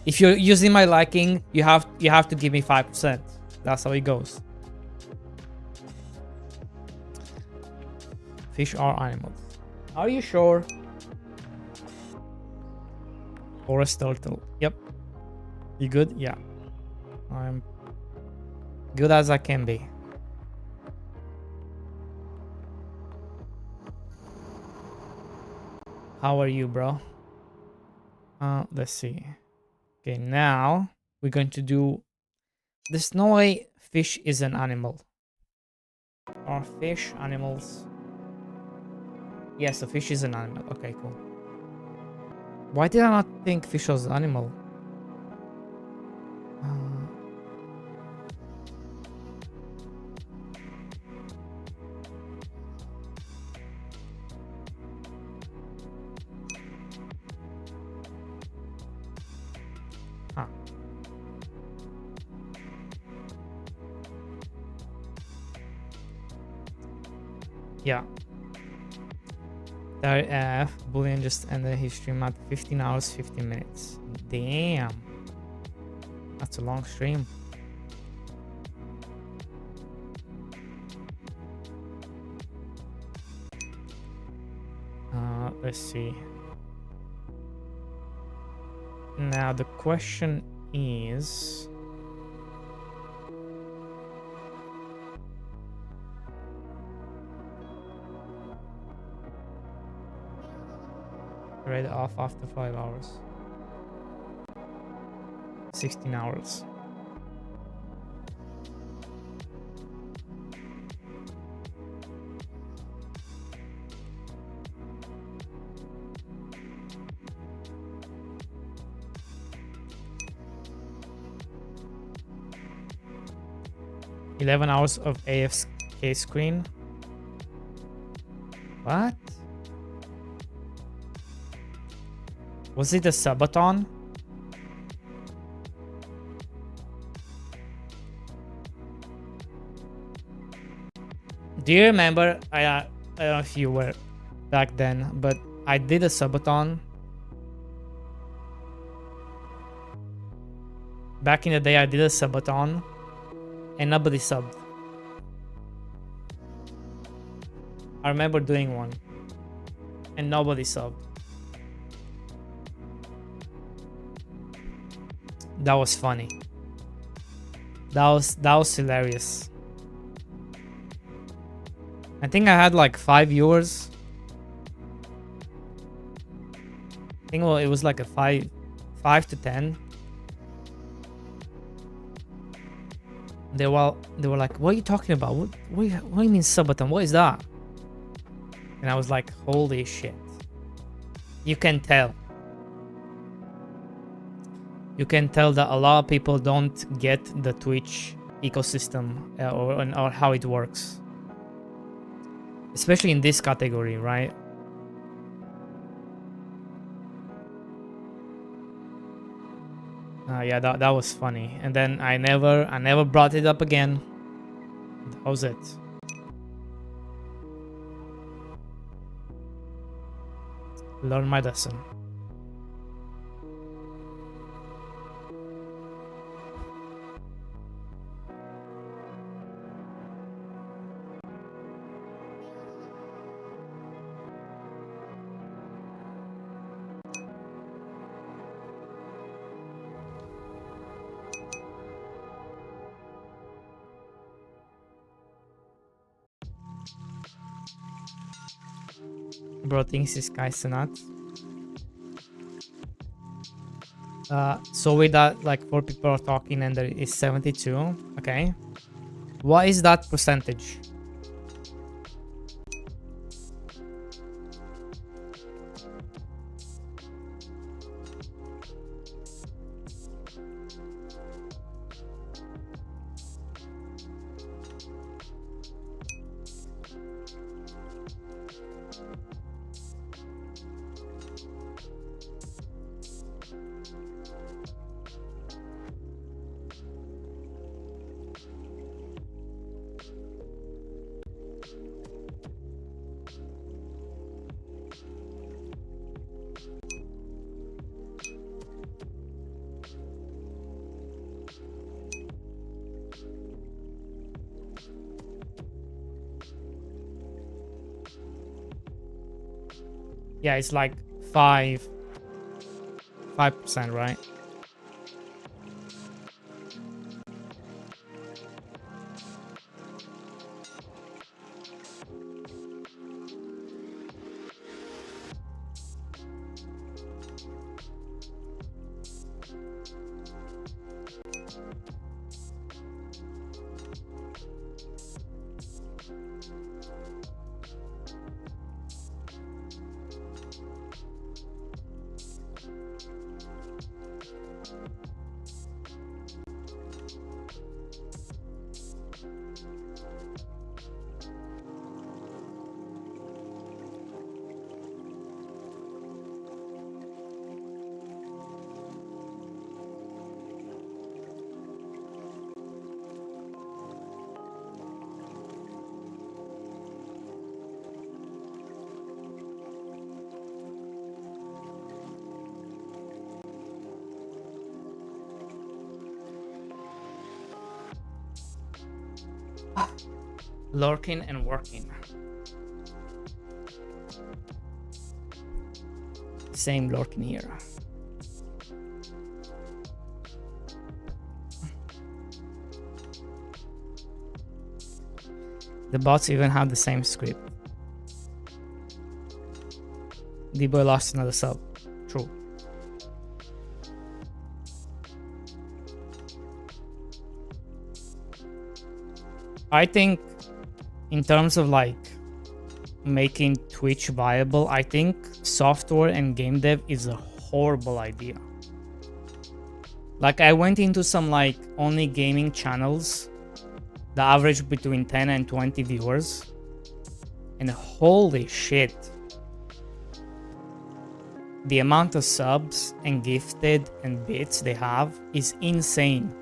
If you're using my liking, you have to give me 5%. That's how it goes. Fish are animals. Are you sure? Forest turtle. Yep. You good? Yeah. I'm good as I can be. How are you, bro? Let's see. Okay, now we're going to do... There's no way fish is an animal. Are fish animals? Yes, a fish is an animal. Okay, cool. Why did I not think fish was an animal? Huh. Yeah. Boolean just ended his stream at 15 hours 15 minutes. Damn, that's a long stream. Let's see. Now the question is, read off after 5 hours. 16 hours. $11 hours of AFK screen. What? Was it a subathon? Do you remember? I don't know if you were back then, but I did a subathon. Back in the day, I did a subathon, and nobody subbed. I remember doing one, and nobody subbed. That was funny. That was hilarious. I think I had like 5 viewers. I think it was like a 5 to 10. They were like, "What are you talking about? What do you mean subathon? What is that?" And I was like, "Holy shit!" You can tell. You can tell that a lot of people don't get the Twitch ecosystem or how it works, especially in this category, right? Yeah, that was funny, and then I never brought it up again. That was it. Learn my lesson. Bro thinks this guy's nuts. So with that, like 4 people are talking and there is 72. Okay. What is that percentage? Yeah, it's like 5%, right? Lurking and working. Same lurking here. The bots even have the same script. Dboy lost another sub. True. I think in terms of like making Twitch viable, I think software and game dev is a horrible idea. Like I went into some like only gaming channels, the average between 10 and 20 viewers, and holy shit, the amount of subs and gifted and bits they have is insane.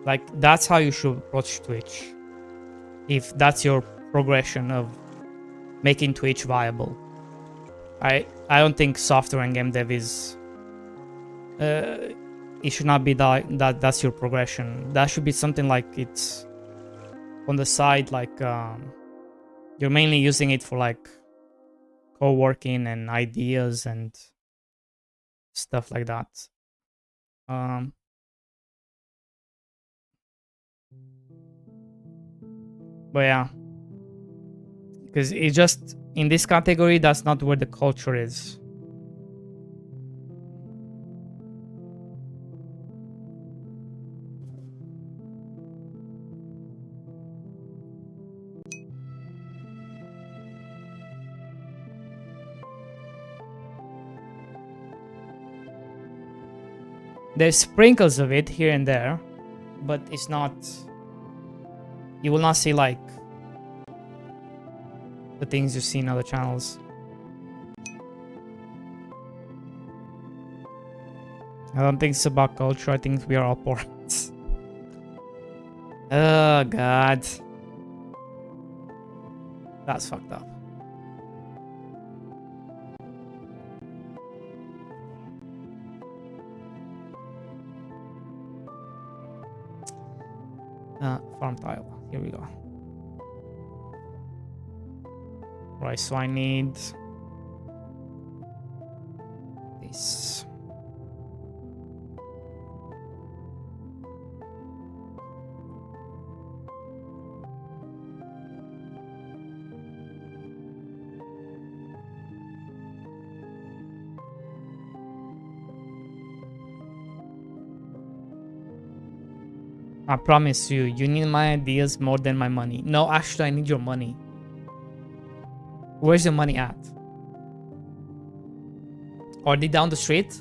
Like that's how you should approach Twitch, if that's your progression of making Twitch viable. I don't think software and game dev is it should not be that's your progression. That should be something like it's on the side, like you're mainly using it for like co-working and ideas and stuff like that. But yeah, because it just in this category, that's not where the culture is. There's sprinkles of it here and there, but it's not... You will not see like the things you see in other channels. I don't think it's about culture. I think we are all poor. Oh god. That's fucked up. Farm tile. Here we go. Right, so I need this. I promise you, you need my ideas more than my money. No, actually, I need your money. Where's your money at? Are they down the street?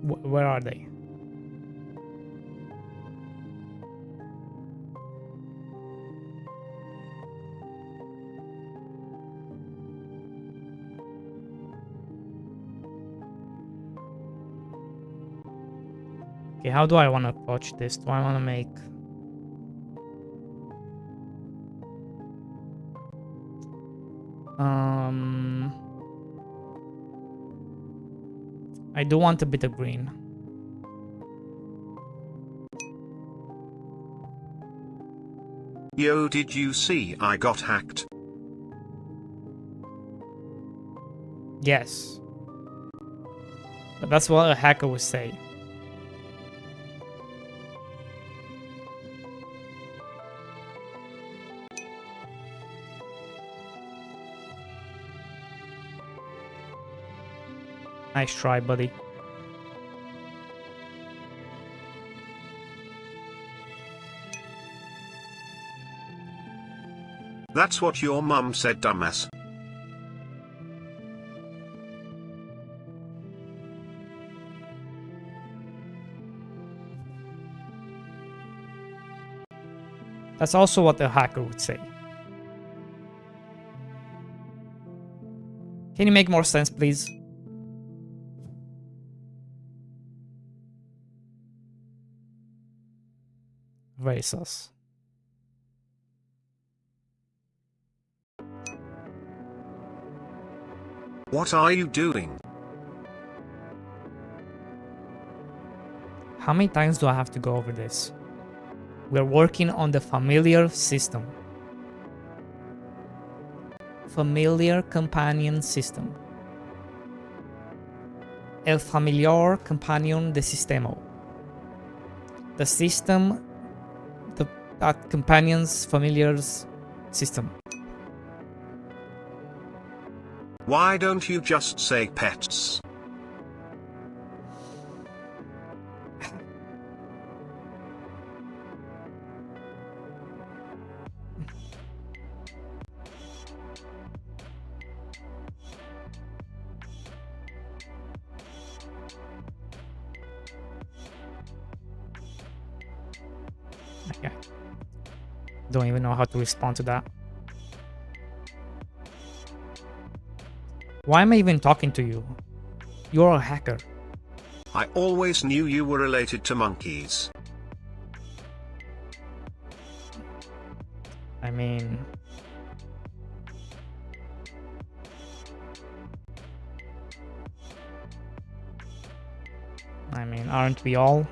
Where are they? Okay, how do I want to approach this? Do I want to make... I do want a bit of green. Yo, did you see I got hacked? Yes. But that's what a hacker would say. Nice try, buddy. That's what your mum said, dumbass. That's also what a hacker would say. Can you make more sense, please? Very sus. What are you doing? How many times do I have to go over this? We're working on the familiar system. Familiar companion system. El familiar companion de sistema. The system that companions familiar's system. Why don't you just say pets? Okay. Don't even know how to respond to that. Why am I even talking to you? You're a hacker. I always knew you were related to monkeys. I mean... aren't we all?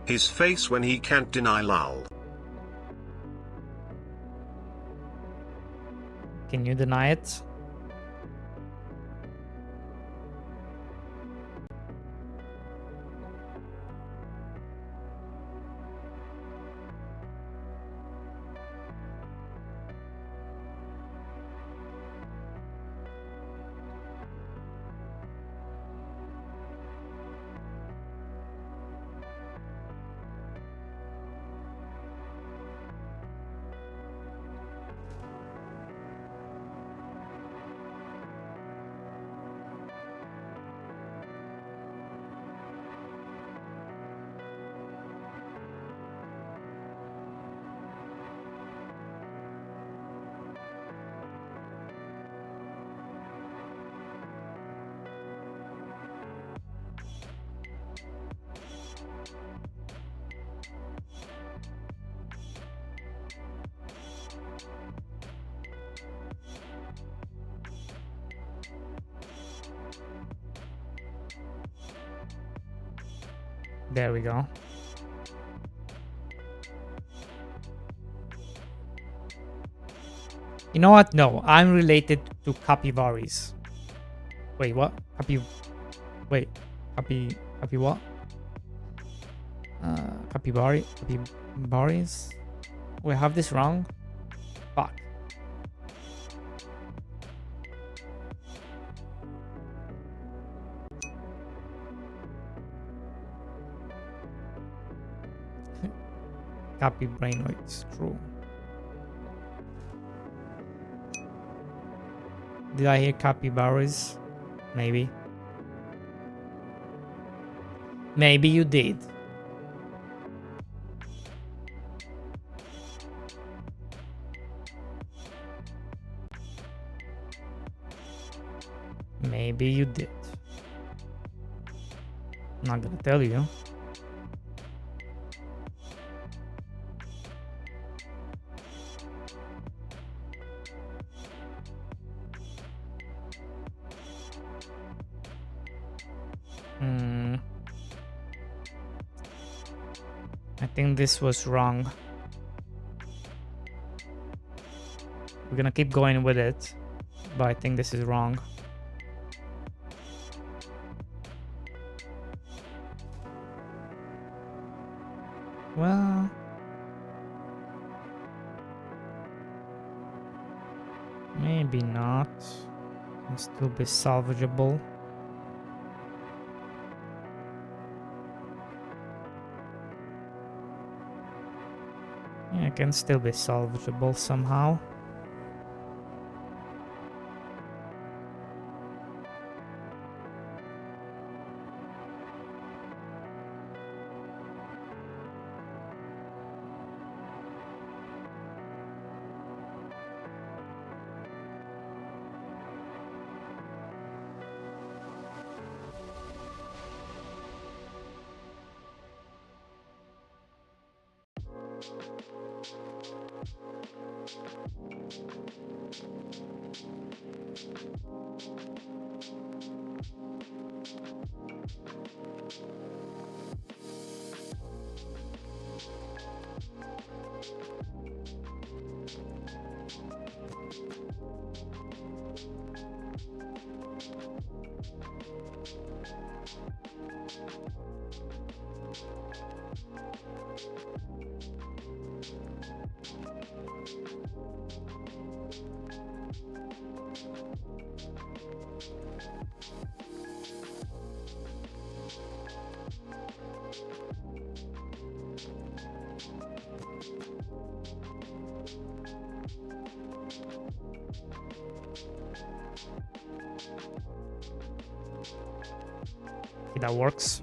His face when he can't deny lol. Can you deny it? There we go. You know what? No, I'm related to capybaras. Wait, what? Wait, Capi what? Capybaras? We have this wrong? Fuck. Capybrainoids, true. Did I hear capybaras? Maybe. Maybe you did. Maybe you did. I'm not gonna tell you. I think this was wrong. We're gonna keep going with it, but I think this is wrong. Well, maybe not. Can still be salvageable. Yeah, it can still be salvageable somehow. Okay, that works.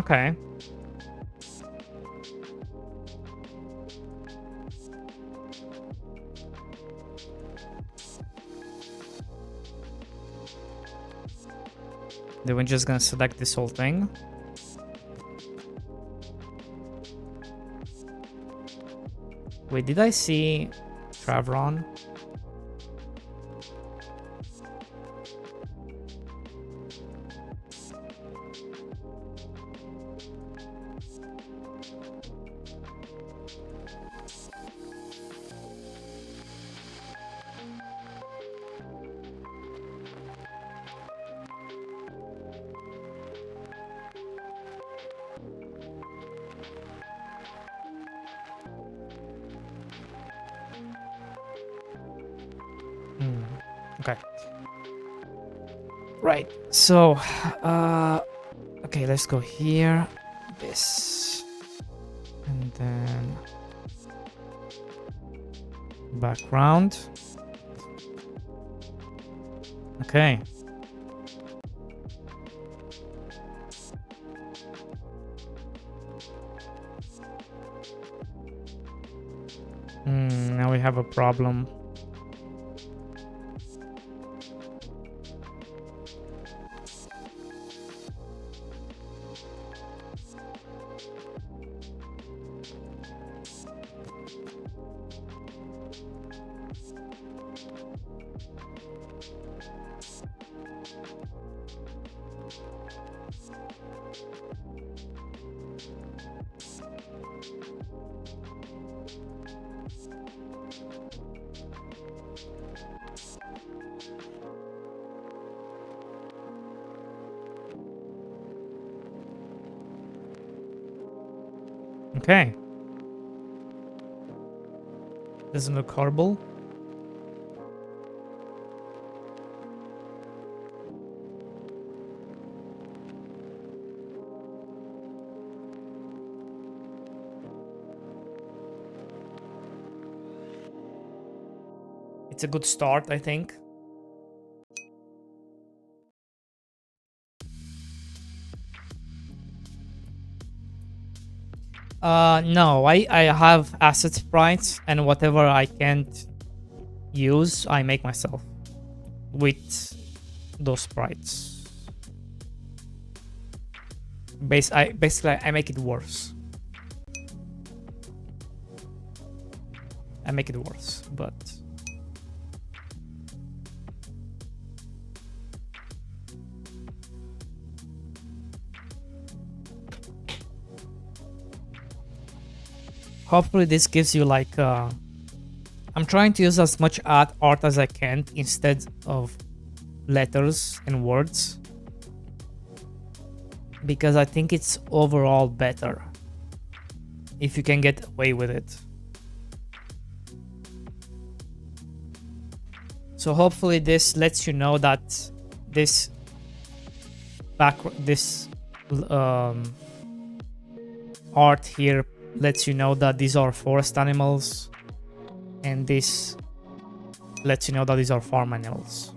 Okay. Then we're just gonna select this whole thing. Wait, did I see Travron? Right. So, okay, let's go here. This. And then background. Okay. Now we have a problem. Okay. Doesn't look horrible. It's a good start, I think. No, I have asset sprites, and whatever I can't use, I make myself with those sprites. Basically, I make it worse. I make it worse, but hopefully this gives you like I'm trying to use as much art as I can instead of letters and words, because I think it's overall better if you can get away with it. So hopefully this lets you know that this art here lets you know that these are forest animals, and this lets you know that these are farm animals.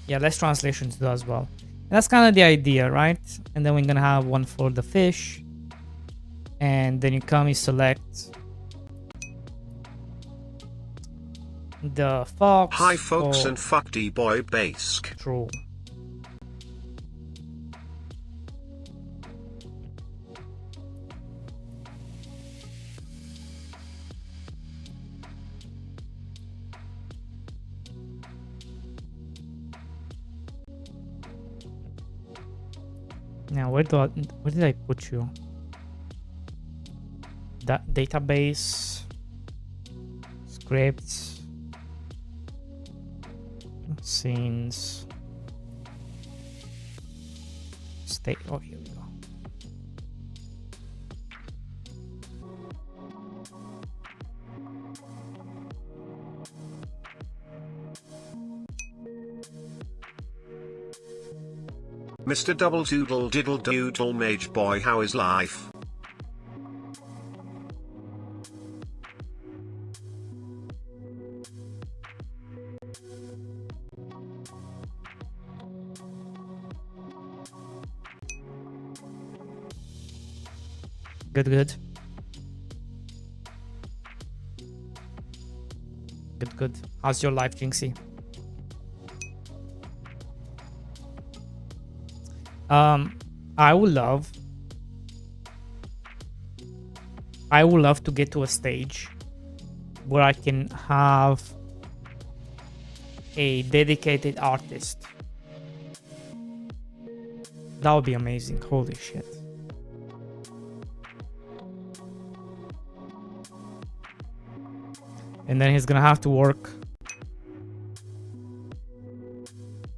Yeah, less translations do as well. And that's kind of the idea, right? And then we're gonna have one for the fish, and then you come, you select the fox. Hi folks, and fuck Dboy Bask. True. Now where did I put you? That database, scripts, scenes, state. Oh, here we go. Mr. Double Doodle Diddle Doodle Mage Boy, how is life? Good, good. Good, good. How's your life, Jinxie? I would love to get to a stage where I can have a dedicated artist. That would be amazing. Holy shit. And then he's gonna have to work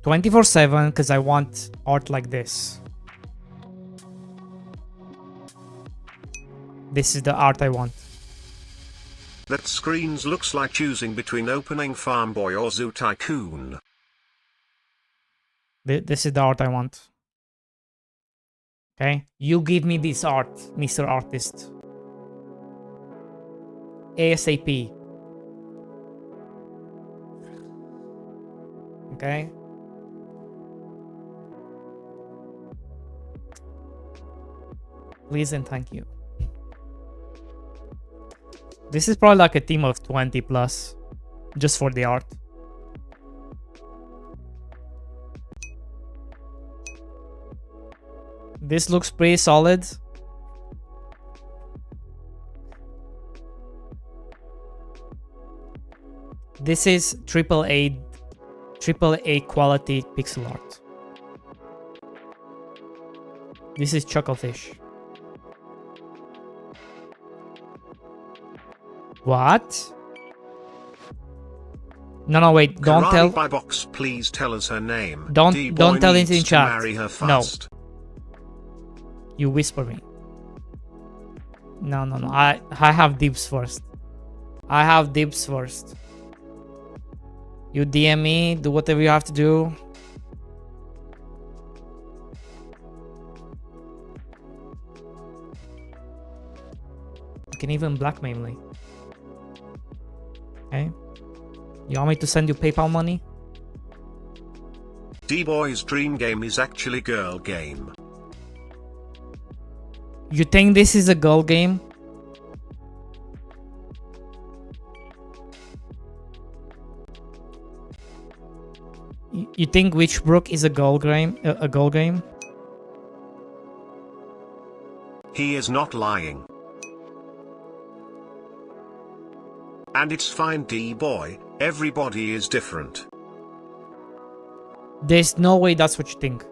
24/7 because I want art like this. This is the art I want. That screens looks like choosing between opening Farm Boy or Zoo Tycoon. This is the art I want. Okay? You give me this art, Mr. Artist. ASAP. Okay? Please and thank you. This is probably like a team of 20 plus. Just for the art. This looks pretty solid. This is AAA quality pixel art. This is Chucklefish. What? No, wait, don't tell. By box, please tell us her name. Don't tell it needs in to chat. Marry her No. fast. You whisper me. No. I have dibs first. I have dibs first. You DM me, do whatever you have to do. You can even blackmail me. Okay? You want me to send you PayPal money? Dboy's dream game is actually girl game. You think this is a girl game? You think Witchbrook is a girl game? A girl game? He is not lying. And it's fine, Dboy. Everybody is different. There's no way that's what you think.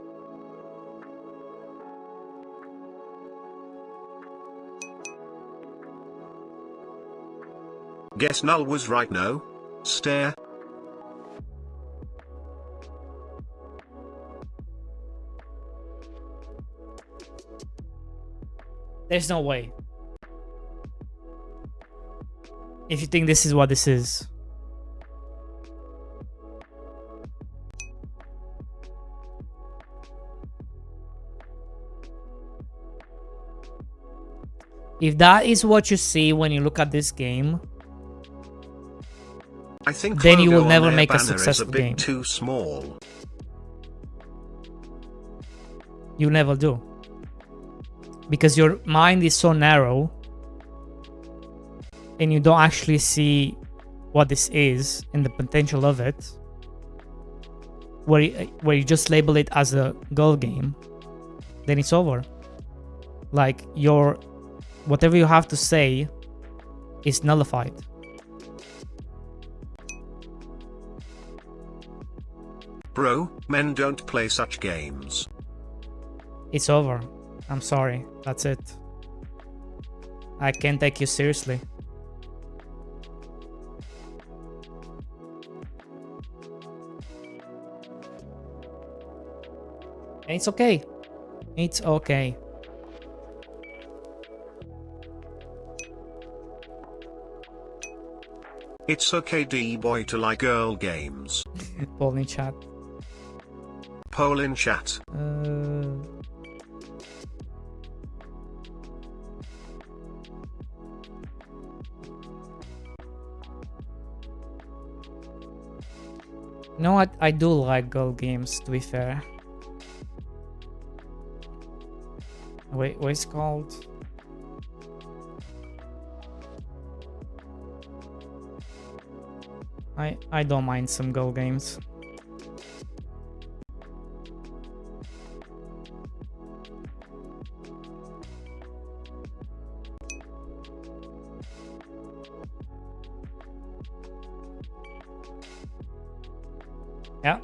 Guess Null was right, no? Stare. There's no way. If you think this is what this is. If that is what you see when you look at this game, I think then you will logo on never their make a banner is successful a bit game. too small. You never do. Because your mind is so narrow and you don't actually see what this is and the potential of it, where you just label it as a girl game, then it's over. Like whatever you have to say is nullified. Bro, men don't play such games. It's over. I'm sorry. That's it. I can't take you seriously. It's okay. It's okay. It's okay, Dboy, to like girl games. Poll in chat. Poll in chat. You know what? I do like girl games, to be fair. Wait, what is it called? I don't mind some girl games. Yeah.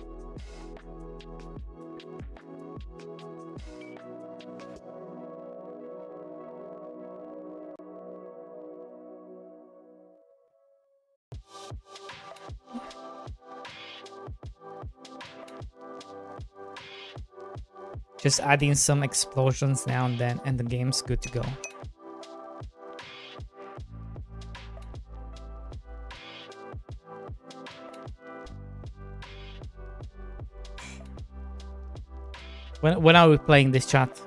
Just adding some explosions now and then, and the game's good to go. When are we playing this, chat?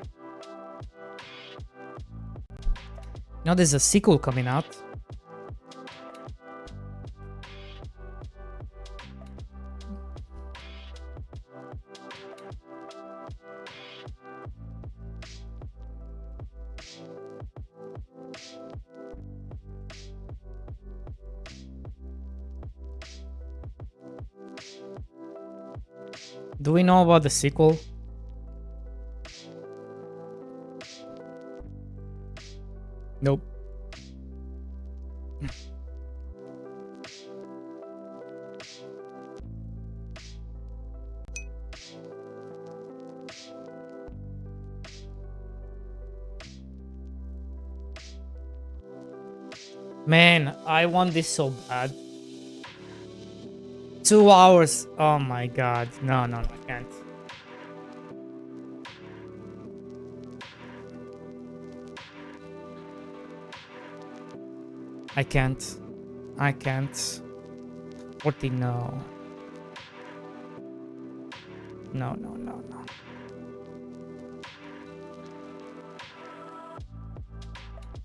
Now there's a sequel coming out. Do we know about the sequel? Nope. Man, I want this so bad. 2 hours. Oh my god. No, I can't. I can't. 40, no. No.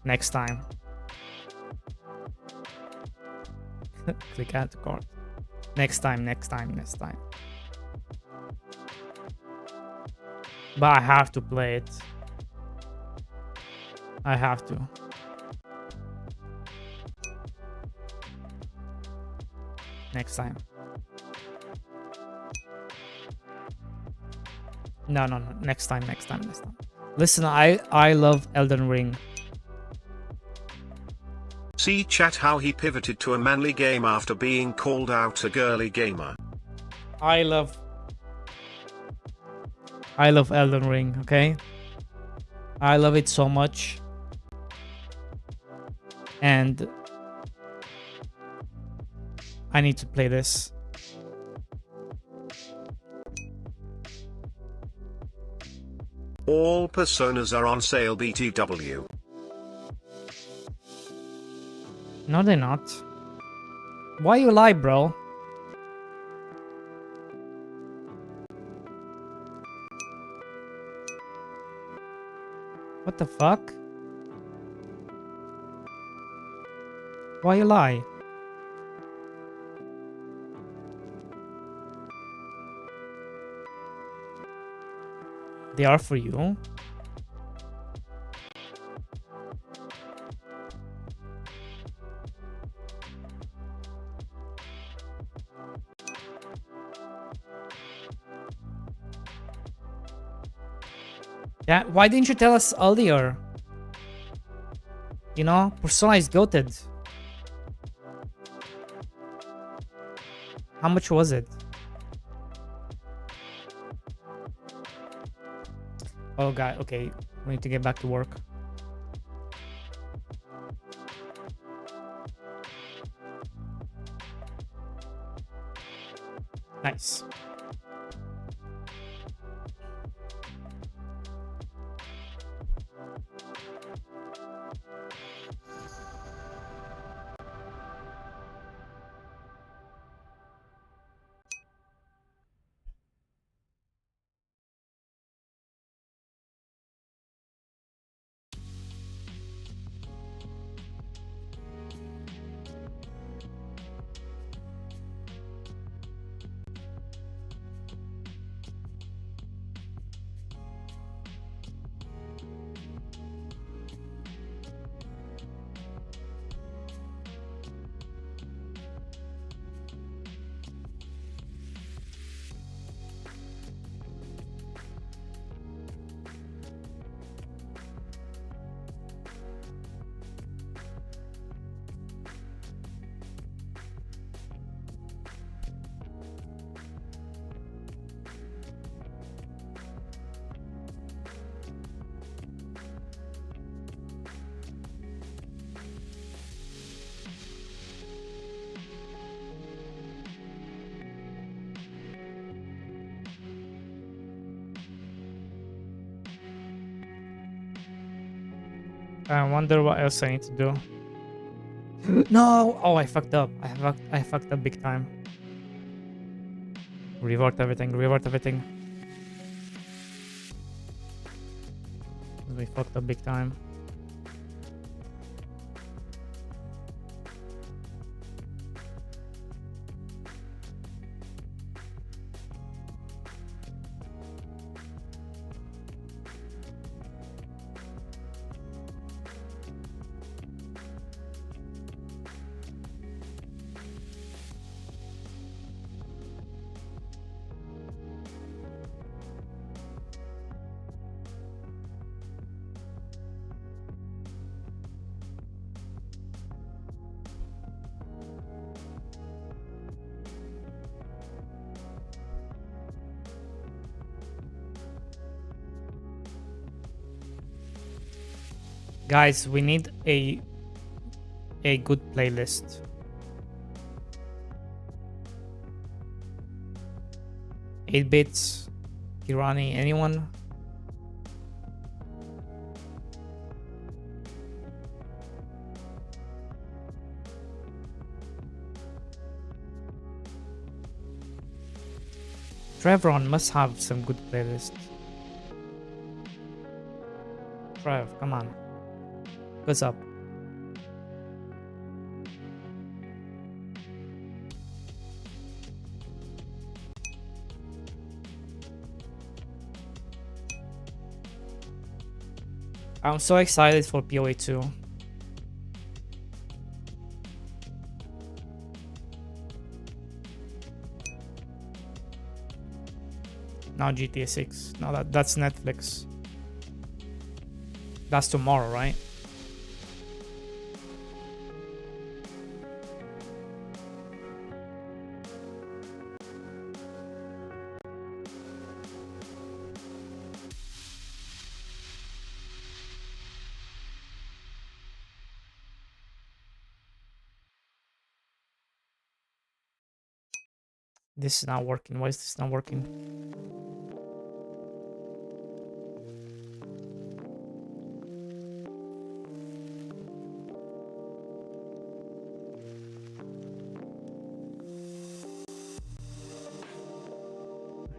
Next time. Click add to cart. Next time. But I have to play it. I have to. Next time. No. Next time. Listen, I love Elden Ring. See chat how he pivoted to a manly game after being called out a girly gamer. I love Elden Ring, okay? I love it so much. And I need to play this. All personas are on sale BTW. No, they're not. Why you lie, bro? What the fuck? Why you lie? They are for you. Yeah, why didn't you tell us earlier? You know, Persona is goated. How much was it? Oh god, okay. We need to get back to work. Nice. I wonder what else I need to do. No! Oh, I fucked up. I fucked up big time. Revert everything. We fucked up big time. Guys, we need a good playlist. Eight bits, Kirani, anyone? Trevron must have some good playlist. Trev, come on. What's up? I'm so excited for PoE 2. Now GTA 6. No, that's Netflix. That's tomorrow, right? This is not working. Why is this not working?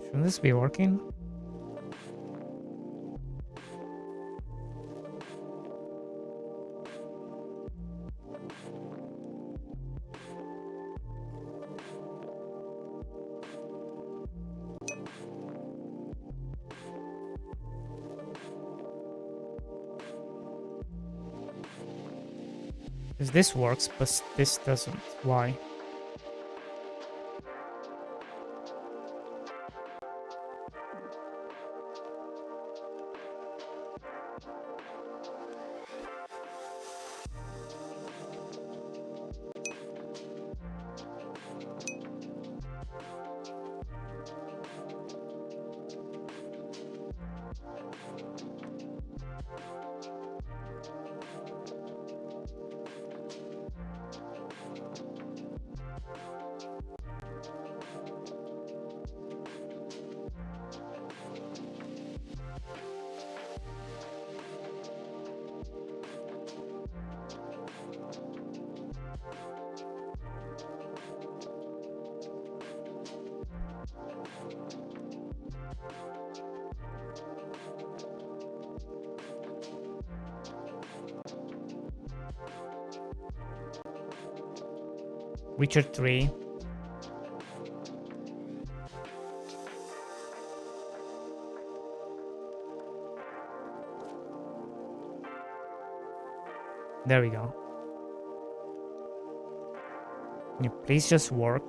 Shouldn't this be working? Because this works, but this doesn't. Why? Witcher 3. There we go. Can you please just work?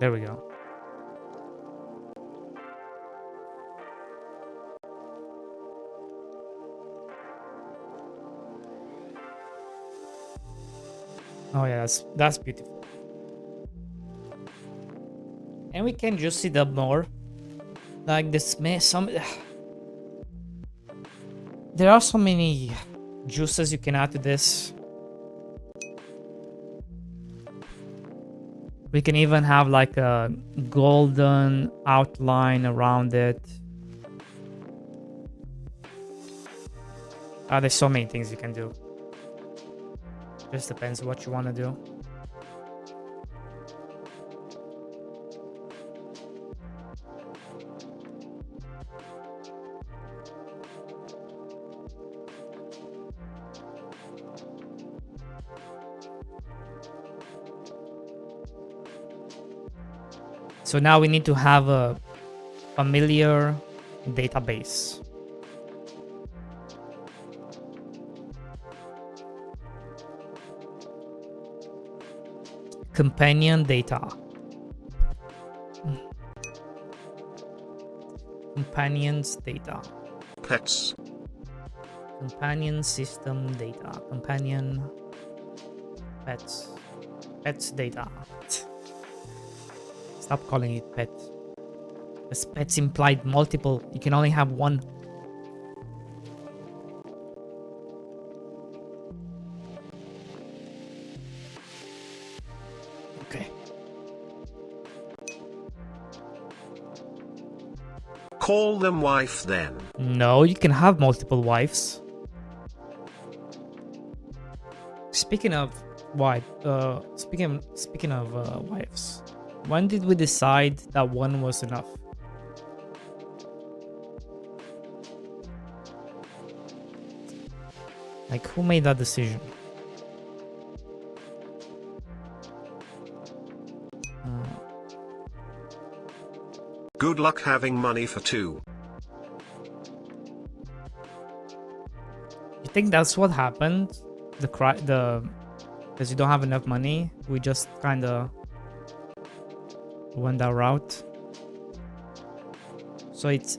There we go. Oh yeah, that's beautiful. And we can just see that more. Like this there are so many juices you can add to this. We can even have like a golden outline around it. There's so many things you can do. Just depends what you want to do. So now we need to have a familiar database. Companion data. Companions data. Pets. Companion system data. Companion pets. Pets data. Stop calling it pet. Because pets implied multiple. You can only have one. Okay. Call them wife then. No, you can have multiple wives. Speaking of wife, speaking of wives, when did we decide that one was enough? Like, who made that decision? Good luck having money for two. You think that's what happened? Because you don't have enough money, we just kind of went that route. So it's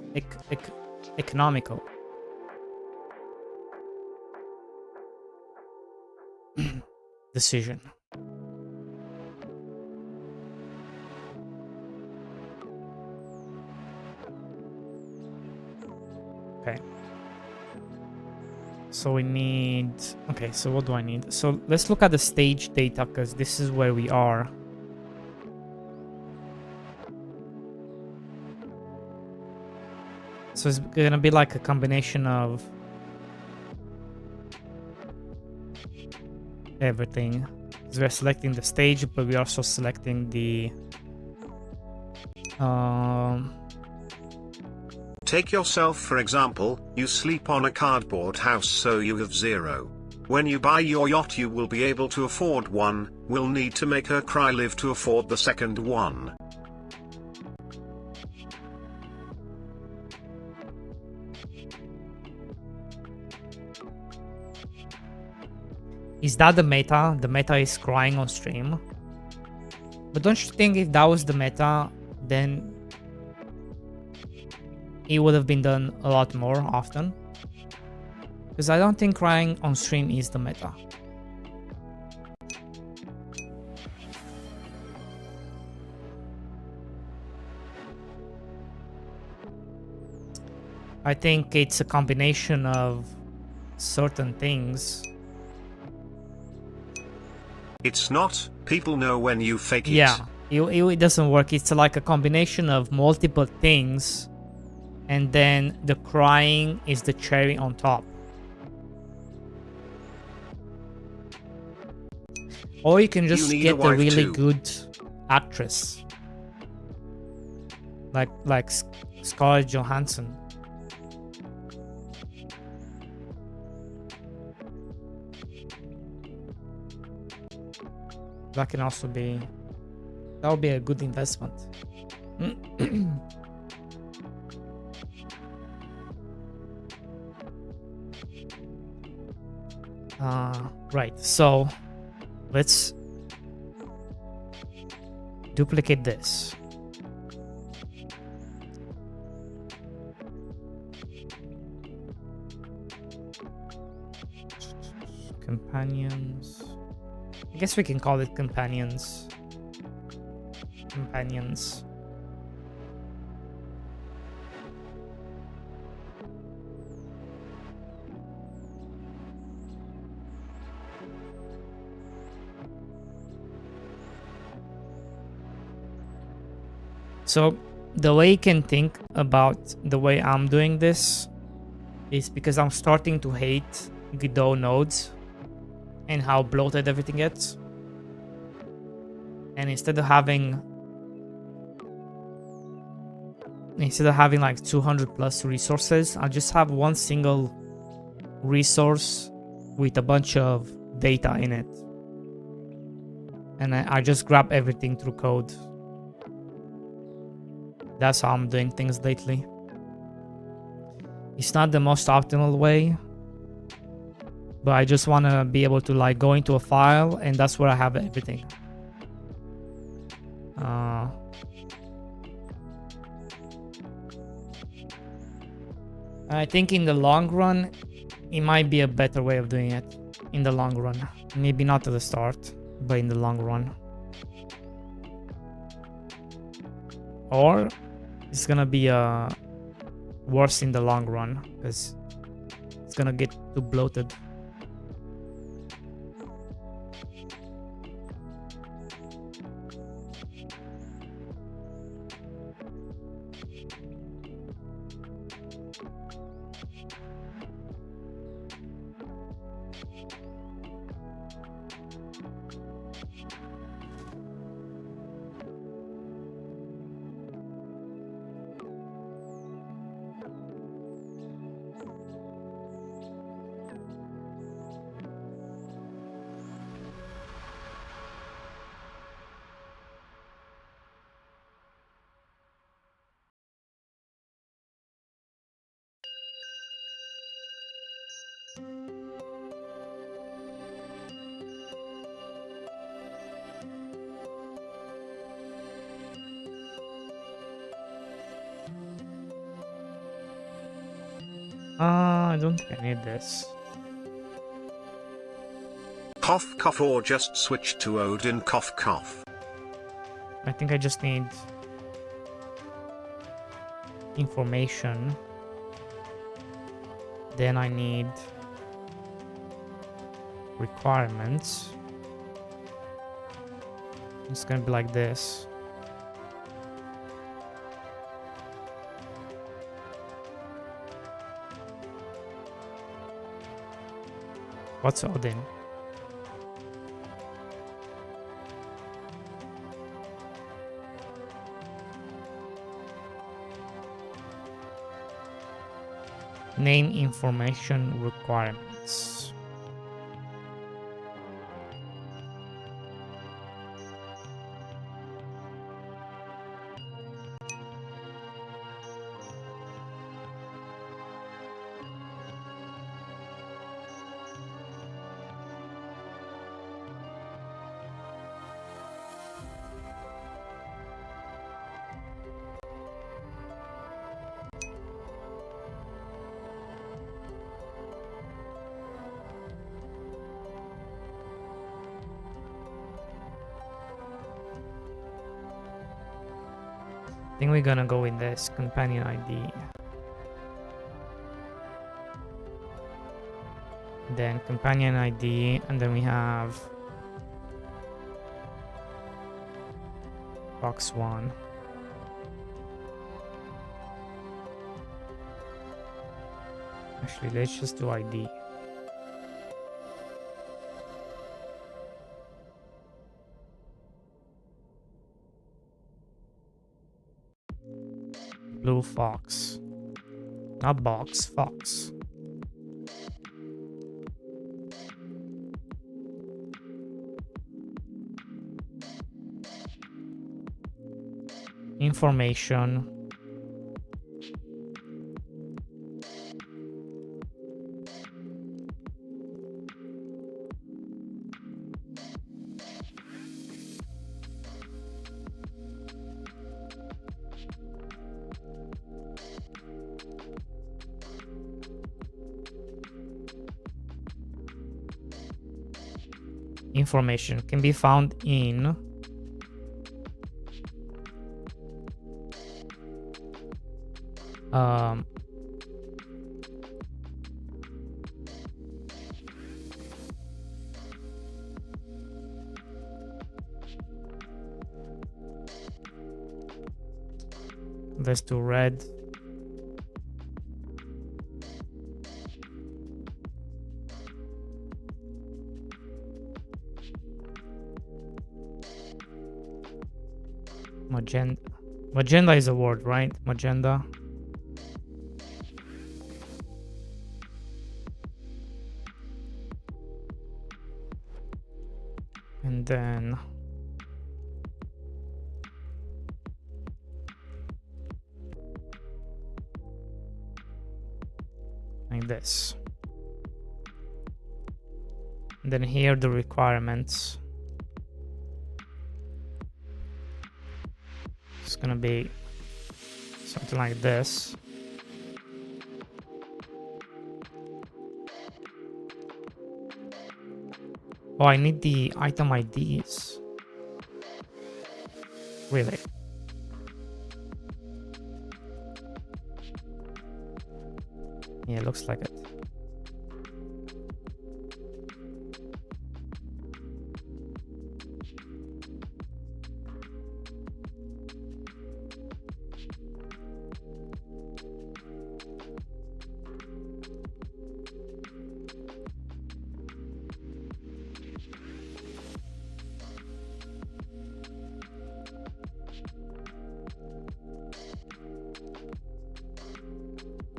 economical. Decision. Okay. So we need... Okay, so what do I need? So let's look at the stage data, because this is where we are. So it's gonna be like a combination of everything. So we're selecting the stage, but we're also selecting the... Take yourself for example, you sleep on a cardboard house, so you have 0. When you buy your yacht you will be able to afford one, will need to make her cry live to afford the second one. Is that the meta? The meta is crying on stream. But don't you think if that was the meta, then it would have been done a lot more often? Because I don't think crying on stream is the meta. I think it's a combination of certain things. It's not, people know when you fake it. Yeah, it doesn't work. It's like a combination of multiple things, and then the crying is the cherry on top. Or you can just get a really good actress, like Scarlett Johansson. That can also be, that would be a good investment. Right, so let's duplicate this. Companions. I guess we can call it companions. Companions. So the way you can think about the way I'm doing this is because I'm starting to hate Godot nodes and how bloated everything gets. And instead of having like 200 plus resources, I'll just have one single resource with a bunch of data in it. And I just grab everything through code. That's how I'm doing things lately. It's not the most optimal way, but I just want to be able to like go into a file and that's where I have everything. I think in the long run, it might be a better way of doing it. In the long run. Maybe not at the start, but in the long run. Or it's gonna be worse in the long run, because it's gonna get too bloated. I don't think I need this. Cough cough, or just switch to Odin cough cough. I think I just need information. Then I need requirements. It's gonna be like this. What's Odin? Name information requirements. I think we're gonna go with this companion ID. Then companion ID, and then we have box 1. Actually, let's just do ID. Blue fox. Not box, fox. Information. Information can be found in let's do red. Magenta. Magenta is a word, right? Magenta. And then like this. And then here the requirements. It's gonna be something like this. Oh, I need the item IDs. Really? Yeah, looks like it.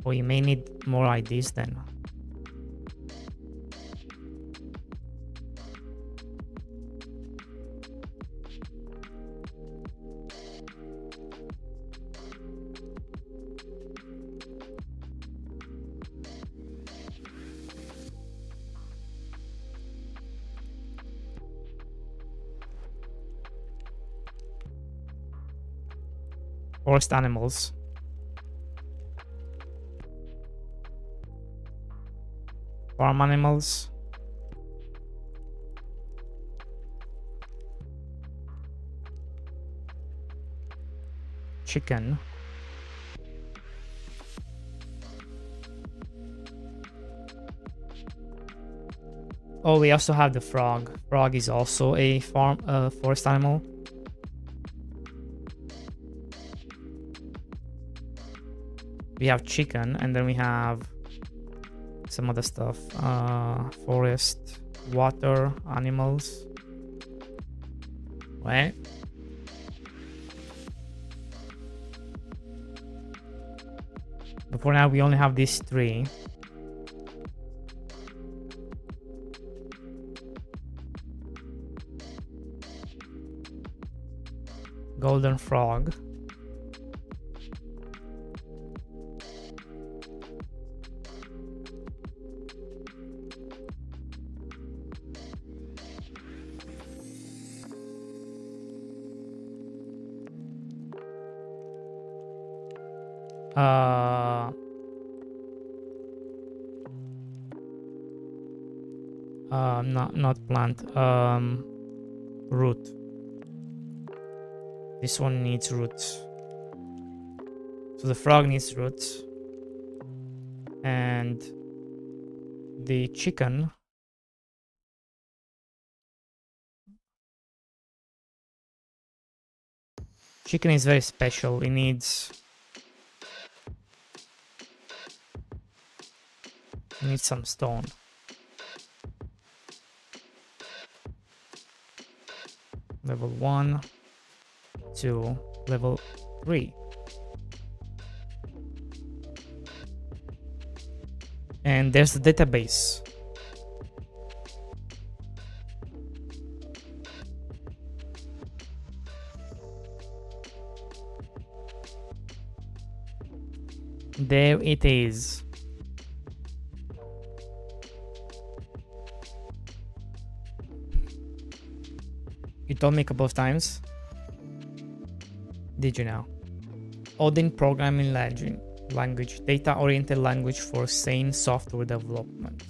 Oh, you may need more IDs then. Forest animals. Farm animals. Chicken. Oh, we also have the frog. Frog is also a forest animal. We have chicken, and then we have some other stuff. Forest, water, animals. Right? But for now, we only have these three. Golden frog. Not plant. Root. This one needs roots. So the frog needs roots. And the chicken is very special. It needs some stone. Level 1 to level 3. And there's the database. There it is. You told me a couple of times. Did you now? Odin programming language, data-oriented language for sane software development.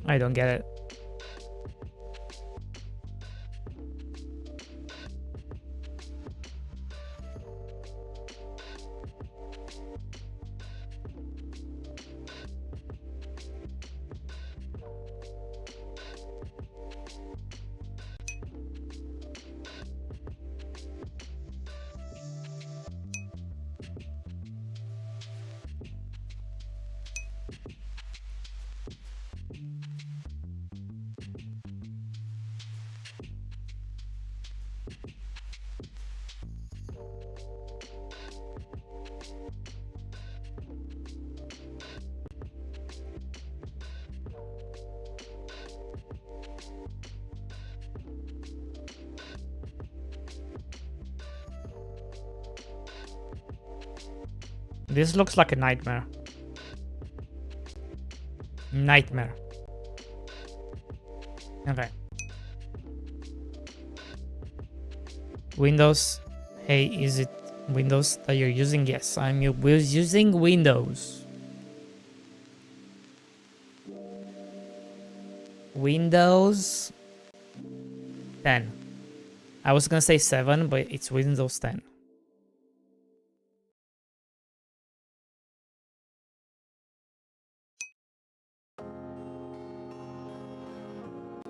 I don't get it. This looks like a nightmare. Nightmare. Okay. Windows. Hey, is it Windows that you're using? Yes, I'm using Windows. Windows 10. I was gonna say 7, but it's Windows 10.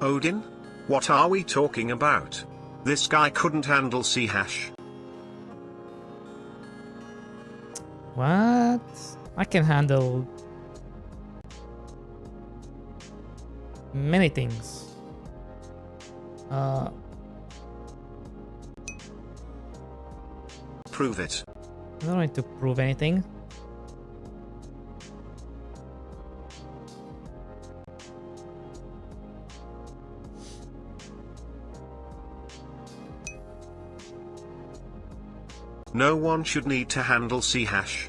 Odin? What are we talking about? This guy couldn't handle C hash. What? I can handle many things. Prove it. I don't need to prove anything. No one should need to handle C hash.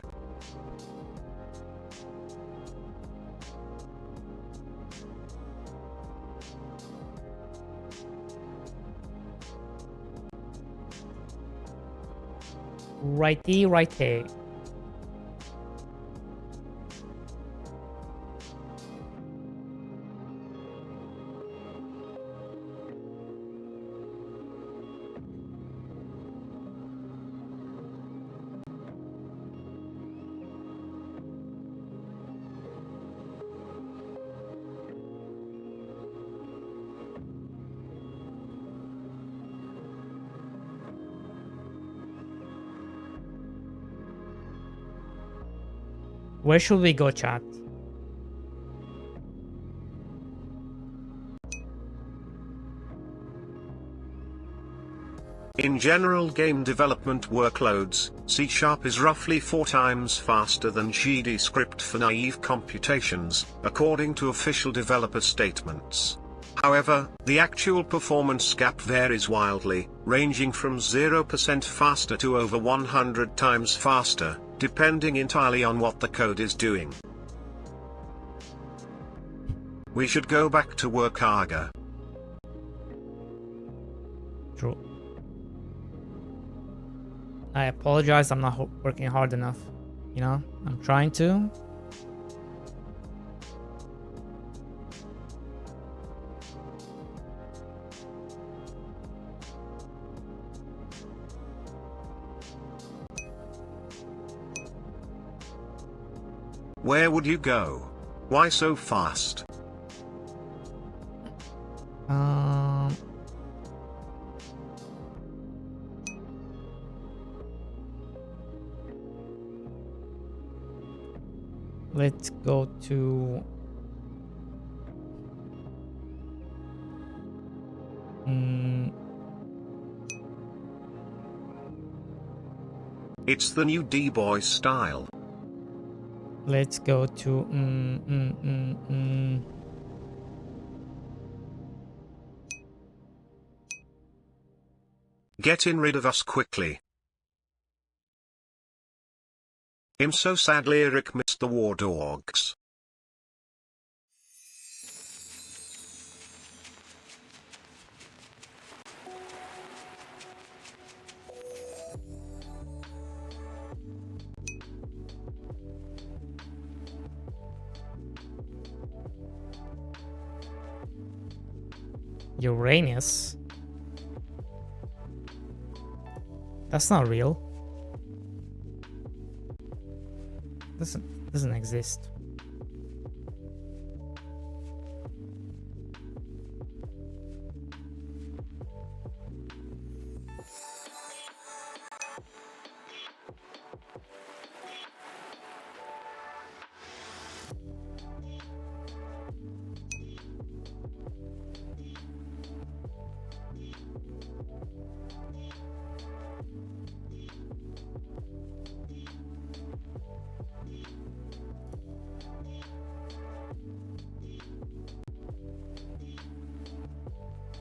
Righty, righty. Where should we go, chat? In general game development workloads, C# is roughly 4 times faster than GDScript for naive computations, according to official developer statements. However, the actual performance gap varies wildly, ranging from 0% faster to over 100 times faster, depending entirely on what the code is doing. We should go back to work harder. True. I apologize, I'm not working hard enough. You know, I'm trying to. Where would you go? Why so fast? Let's go to It's the new Dboy style. let's go to Getting rid of us quickly. I'm so sad lyric missed the war dogs. Uranus. That's not real. Doesn't exist.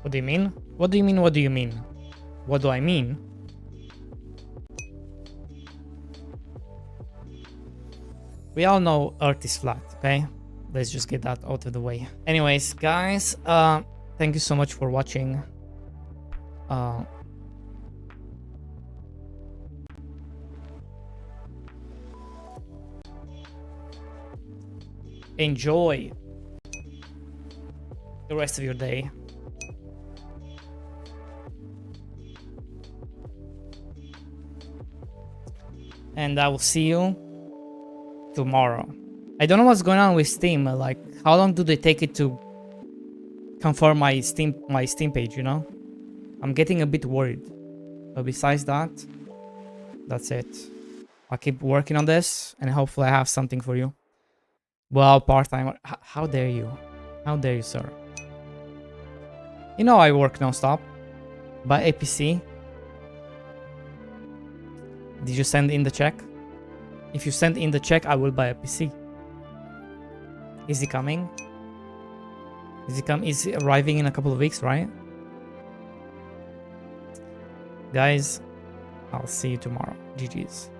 What do you mean? What do you mean? What do you mean? What do I mean? We all know Earth is flat, okay? Let's just get that out of the way. Anyways, guys, thank you so much for watching. Enjoy the rest of your day. And I will see you tomorrow. I don't know what's going on with Steam. Like, how long do they take it to confirm my Steam page, you know? I'm getting a bit worried. But besides that, that's it. I'll keep working on this and hopefully I have something for you. Well, part-time. How dare you? How dare you, sir? You know I work non-stop. Buy a PC. Did you send in the check? If you send in the check, I will buy a PC. Is he coming? Is he arriving in a couple of weeks, right? Guys, I'll see you tomorrow. GG's.